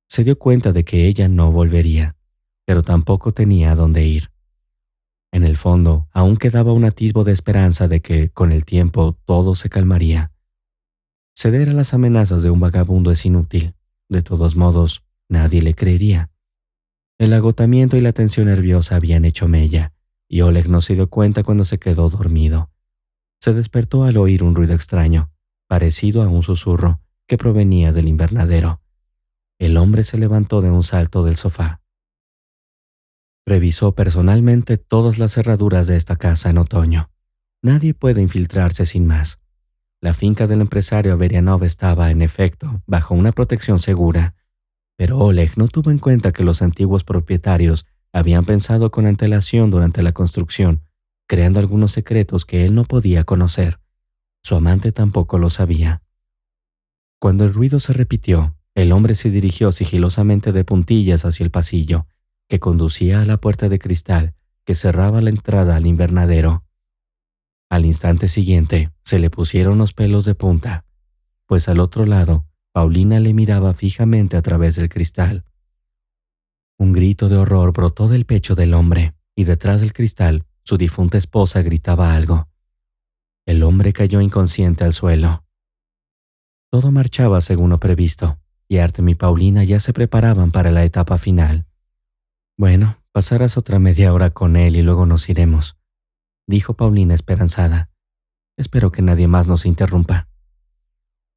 Se dio cuenta de que ella no volvería, pero tampoco tenía a dónde ir. En el fondo, aún quedaba un atisbo de esperanza de que, con el tiempo, todo se calmaría. Ceder a las amenazas de un vagabundo es inútil. De todos modos, nadie le creería. El agotamiento y la tensión nerviosa habían hecho mella, y Oleg no se dio cuenta cuando se quedó dormido. Se despertó al oír un ruido extraño, parecido a un susurro, que provenía del invernadero. El hombre se levantó de un salto del sofá. Revisó personalmente todas las cerraduras de esta casa en otoño. Nadie puede infiltrarse sin más. La finca del empresario Averianov estaba, en efecto, bajo una protección segura, pero Oleg no tuvo en cuenta que los antiguos propietarios habían pensado con antelación durante la construcción, creando algunos secretos que él no podía conocer. Su amante tampoco lo sabía. Cuando el ruido se repitió, el hombre se dirigió sigilosamente de puntillas hacia el pasillo, que conducía a la puerta de cristal que cerraba la entrada al invernadero. Al instante siguiente, se le pusieron los pelos de punta, pues al otro lado, Paulina le miraba fijamente a través del cristal. Un grito de horror brotó del pecho del hombre, y detrás del cristal, su difunta esposa gritaba algo. El hombre cayó inconsciente al suelo. Todo marchaba según lo previsto, y Artem y Paulina ya se preparaban para la etapa final. «Bueno, pasarás otra media hora con él y luego nos iremos», dijo Paulina esperanzada. «Espero que nadie más nos interrumpa».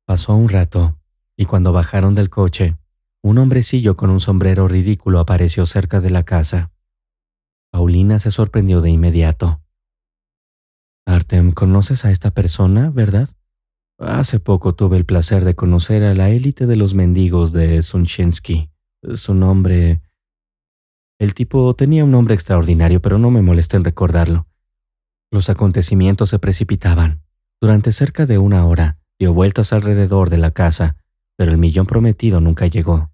Pasó un rato, y cuando bajaron del coche, un hombrecillo con un sombrero ridículo apareció cerca de la casa. Paulina se sorprendió de inmediato. «Artem, ¿conoces a esta persona, verdad? Hace poco tuve el placer de conocer a la élite de los mendigos de Sunchensky. Su nombre... El tipo tenía un nombre extraordinario, pero no me molesté en recordarlo. Los acontecimientos se precipitaban. Durante cerca de una hora, dio vueltas alrededor de la casa, pero el millón prometido nunca llegó.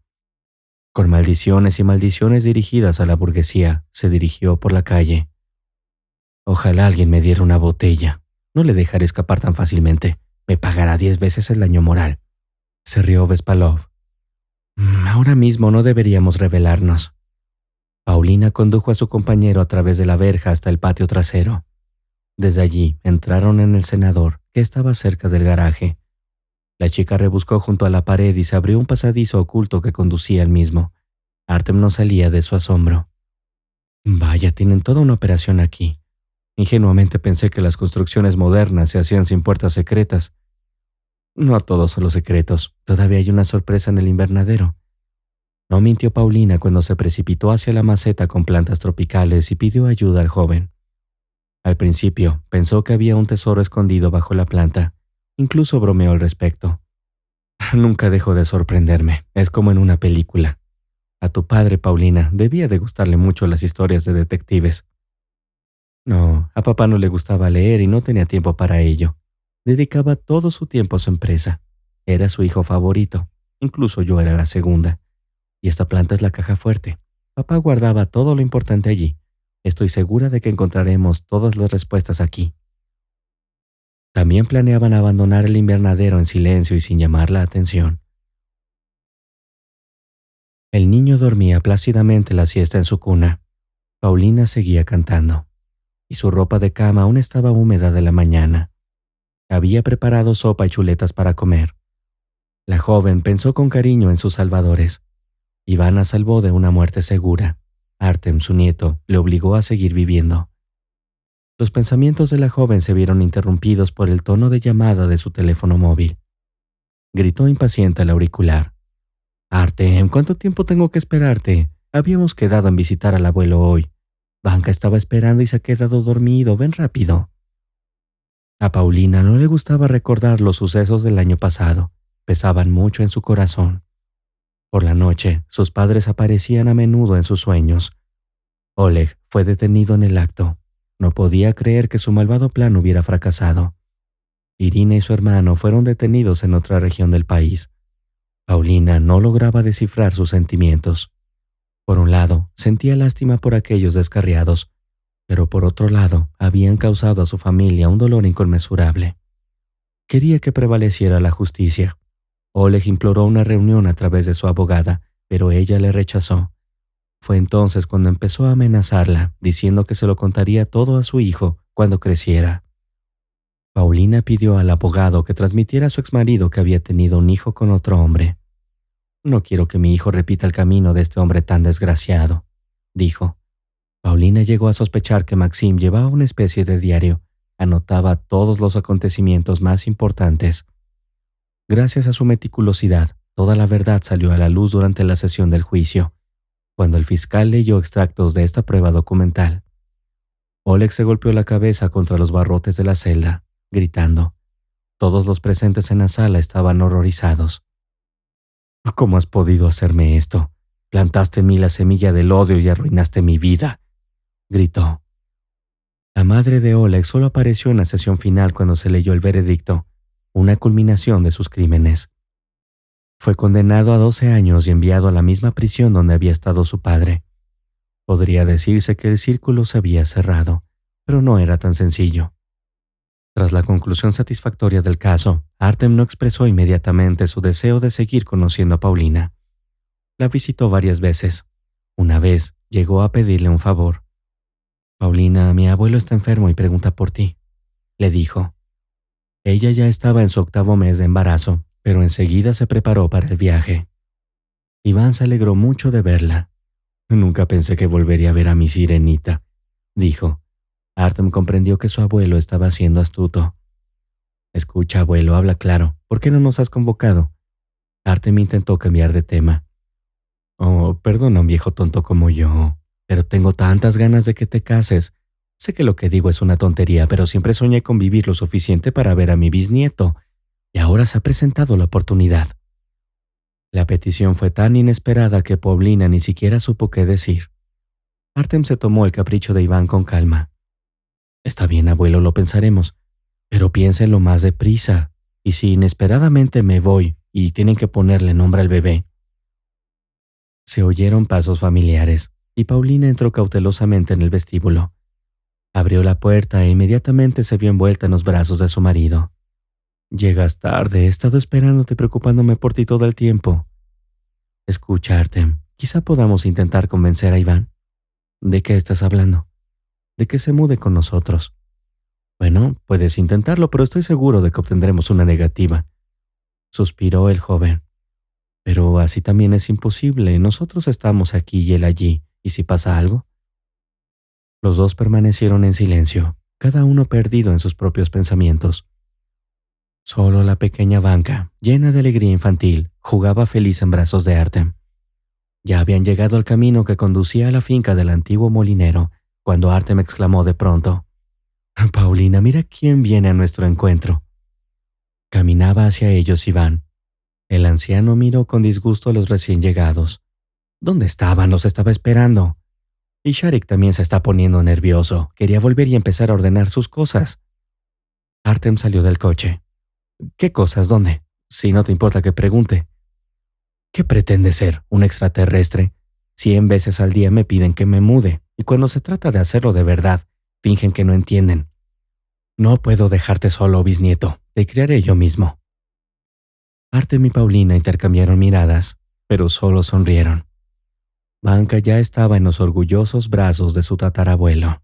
Con maldiciones y maldiciones dirigidas a la burguesía, se dirigió por la calle. Ojalá alguien me diera una botella. No le dejaré escapar tan fácilmente. Me pagará 10 veces el daño moral. Se rió Vespalov. Ahora mismo no deberíamos revelarnos. Paulina condujo a su compañero a través de la verja hasta el patio trasero. Desde allí entraron en el cenador, que estaba cerca del garaje. La chica rebuscó junto a la pared y se abrió un pasadizo oculto que conducía al mismo. Artem no salía de su asombro. Vaya, tienen toda una operación aquí. Ingenuamente pensé que las construcciones modernas se hacían sin puertas secretas. No todos son los secretos. Todavía hay una sorpresa en el invernadero. No mintió Paulina cuando se precipitó hacia la maceta con plantas tropicales y pidió ayuda al joven. Al principio pensó que había un tesoro escondido bajo la planta. Incluso bromeó al respecto. Nunca dejó de sorprenderme. Es como en una película. A tu padre, Paulina, debía de gustarle mucho las historias de detectives. No, a papá no le gustaba leer y no tenía tiempo para ello. Dedicaba todo su tiempo a su empresa. Era su hijo favorito. Incluso yo era la segunda. Y esta planta es la caja fuerte. Papá guardaba todo lo importante allí. Estoy segura de que encontraremos todas las respuestas aquí. También planeaban abandonar el invernadero en silencio y sin llamar la atención. El niño dormía plácidamente la siesta en su cuna. Paulina seguía cantando. Y su ropa de cama aún estaba húmeda de la mañana. Había preparado sopa y chuletas para comer. La joven pensó con cariño en sus salvadores. Ivana salvó de una muerte segura. Artem, su nieto, le obligó a seguir viviendo. Los pensamientos de la joven se vieron interrumpidos por el tono de llamada de su teléfono móvil. Gritó impaciente al auricular. «Artem, ¿cuánto tiempo tengo que esperarte? Habíamos quedado en visitar al abuelo hoy. Vanka estaba esperando y se ha quedado dormido. Ven rápido». A Paulina no le gustaba recordar los sucesos del año pasado. Pesaban mucho en su corazón. Por la noche, sus padres aparecían a menudo en sus sueños. Oleg fue detenido en el acto. No podía creer que su malvado plan hubiera fracasado. Irina y su hermano fueron detenidos en otra región del país. Paulina no lograba descifrar sus sentimientos. Por un lado, sentía lástima por aquellos descarriados, pero por otro lado, habían causado a su familia un dolor inconmensurable. Quería que prevaleciera la justicia. Oleg imploró una reunión a través de su abogada, pero ella le rechazó. Fue entonces cuando empezó a amenazarla, diciendo que se lo contaría todo a su hijo cuando creciera. Paulina pidió al abogado que transmitiera a su exmarido que había tenido un hijo con otro hombre. «No quiero que mi hijo repita el camino de este hombre tan desgraciado», dijo. Paulina llegó a sospechar que Maxim llevaba una especie de diario. Anotaba todos los acontecimientos más importantes. Gracias a su meticulosidad, toda la verdad salió a la luz durante la sesión del juicio, cuando el fiscal leyó extractos de esta prueba documental. Oleg se golpeó la cabeza contra los barrotes de la celda, gritando. Todos los presentes en la sala estaban horrorizados. «¿Cómo has podido hacerme esto? Plantaste en mí la semilla del odio y arruinaste mi vida», gritó. La madre de Oleg solo apareció en la sesión final cuando se leyó el veredicto, una culminación de sus crímenes. Fue condenado a 12 años y enviado a la misma prisión donde había estado su padre. Podría decirse que el círculo se había cerrado, pero no era tan sencillo. Tras la conclusión satisfactoria del caso, Artem no expresó inmediatamente su deseo de seguir conociendo a Paulina. La visitó varias veces. Una vez llegó a pedirle un favor. «Paulina, mi abuelo está enfermo y pregunta por ti», le dijo. Ella ya estaba en su 8º mes de embarazo, pero enseguida se preparó para el viaje. Iván se alegró mucho de verla. Nunca pensé que volvería a ver a mi sirenita, dijo. Artem comprendió que su abuelo estaba siendo astuto. Escucha, abuelo, habla claro. ¿Por qué no nos has convocado? Artem intentó cambiar de tema. Oh, perdona, un viejo tonto como yo, pero tengo tantas ganas de que te cases. Sé que lo que digo es una tontería, pero siempre soñé con vivir lo suficiente para ver a mi bisnieto, y ahora se ha presentado la oportunidad. La petición fue tan inesperada que Paulina ni siquiera supo qué decir. Artem se tomó el capricho de Iván con calma. Está bien, abuelo, lo pensaremos, pero piénsenlo más deprisa. Y si inesperadamente me voy y tienen que ponerle nombre al bebé. Se oyeron pasos familiares y Paulina entró cautelosamente en el vestíbulo. Abrió la puerta e inmediatamente se vio envuelta en los brazos de su marido. Llegas tarde, he estado esperándote y preocupándome por ti todo el tiempo. Escucha, Artem, quizá podamos intentar convencer a Iván. ¿De qué estás hablando? De que se mude con nosotros. Bueno, puedes intentarlo, pero estoy seguro de que obtendremos una negativa. Suspiró el joven. Pero así también es imposible. Nosotros estamos aquí y él allí. ¿Y si pasa algo? Los dos permanecieron en silencio, cada uno perdido en sus propios pensamientos. Solo la pequeña banca, llena de alegría infantil, jugaba feliz en brazos de Artem. Ya habían llegado al camino que conducía a la finca del antiguo molinero, cuando Artem exclamó de pronto: «Paulina, mira quién viene a nuestro encuentro». Caminaba hacia ellos Iván. El anciano miró con disgusto a los recién llegados. ¿Dónde estaban? Los estaba esperando. Y Sharik también se está poniendo nervioso. Quería volver y empezar a ordenar sus cosas. Artem salió del coche. ¿Qué cosas? ¿Dónde? Si no te importa que pregunte. ¿Qué pretende ser? ¿Un extraterrestre? 100 veces al día me piden que me mude, y cuando se trata de hacerlo de verdad, fingen que no entienden. No puedo dejarte solo, bisnieto. Te criaré yo mismo. Artem y Paulina intercambiaron miradas, pero solo sonrieron. Vanka ya estaba en los orgullosos brazos de su tatarabuelo.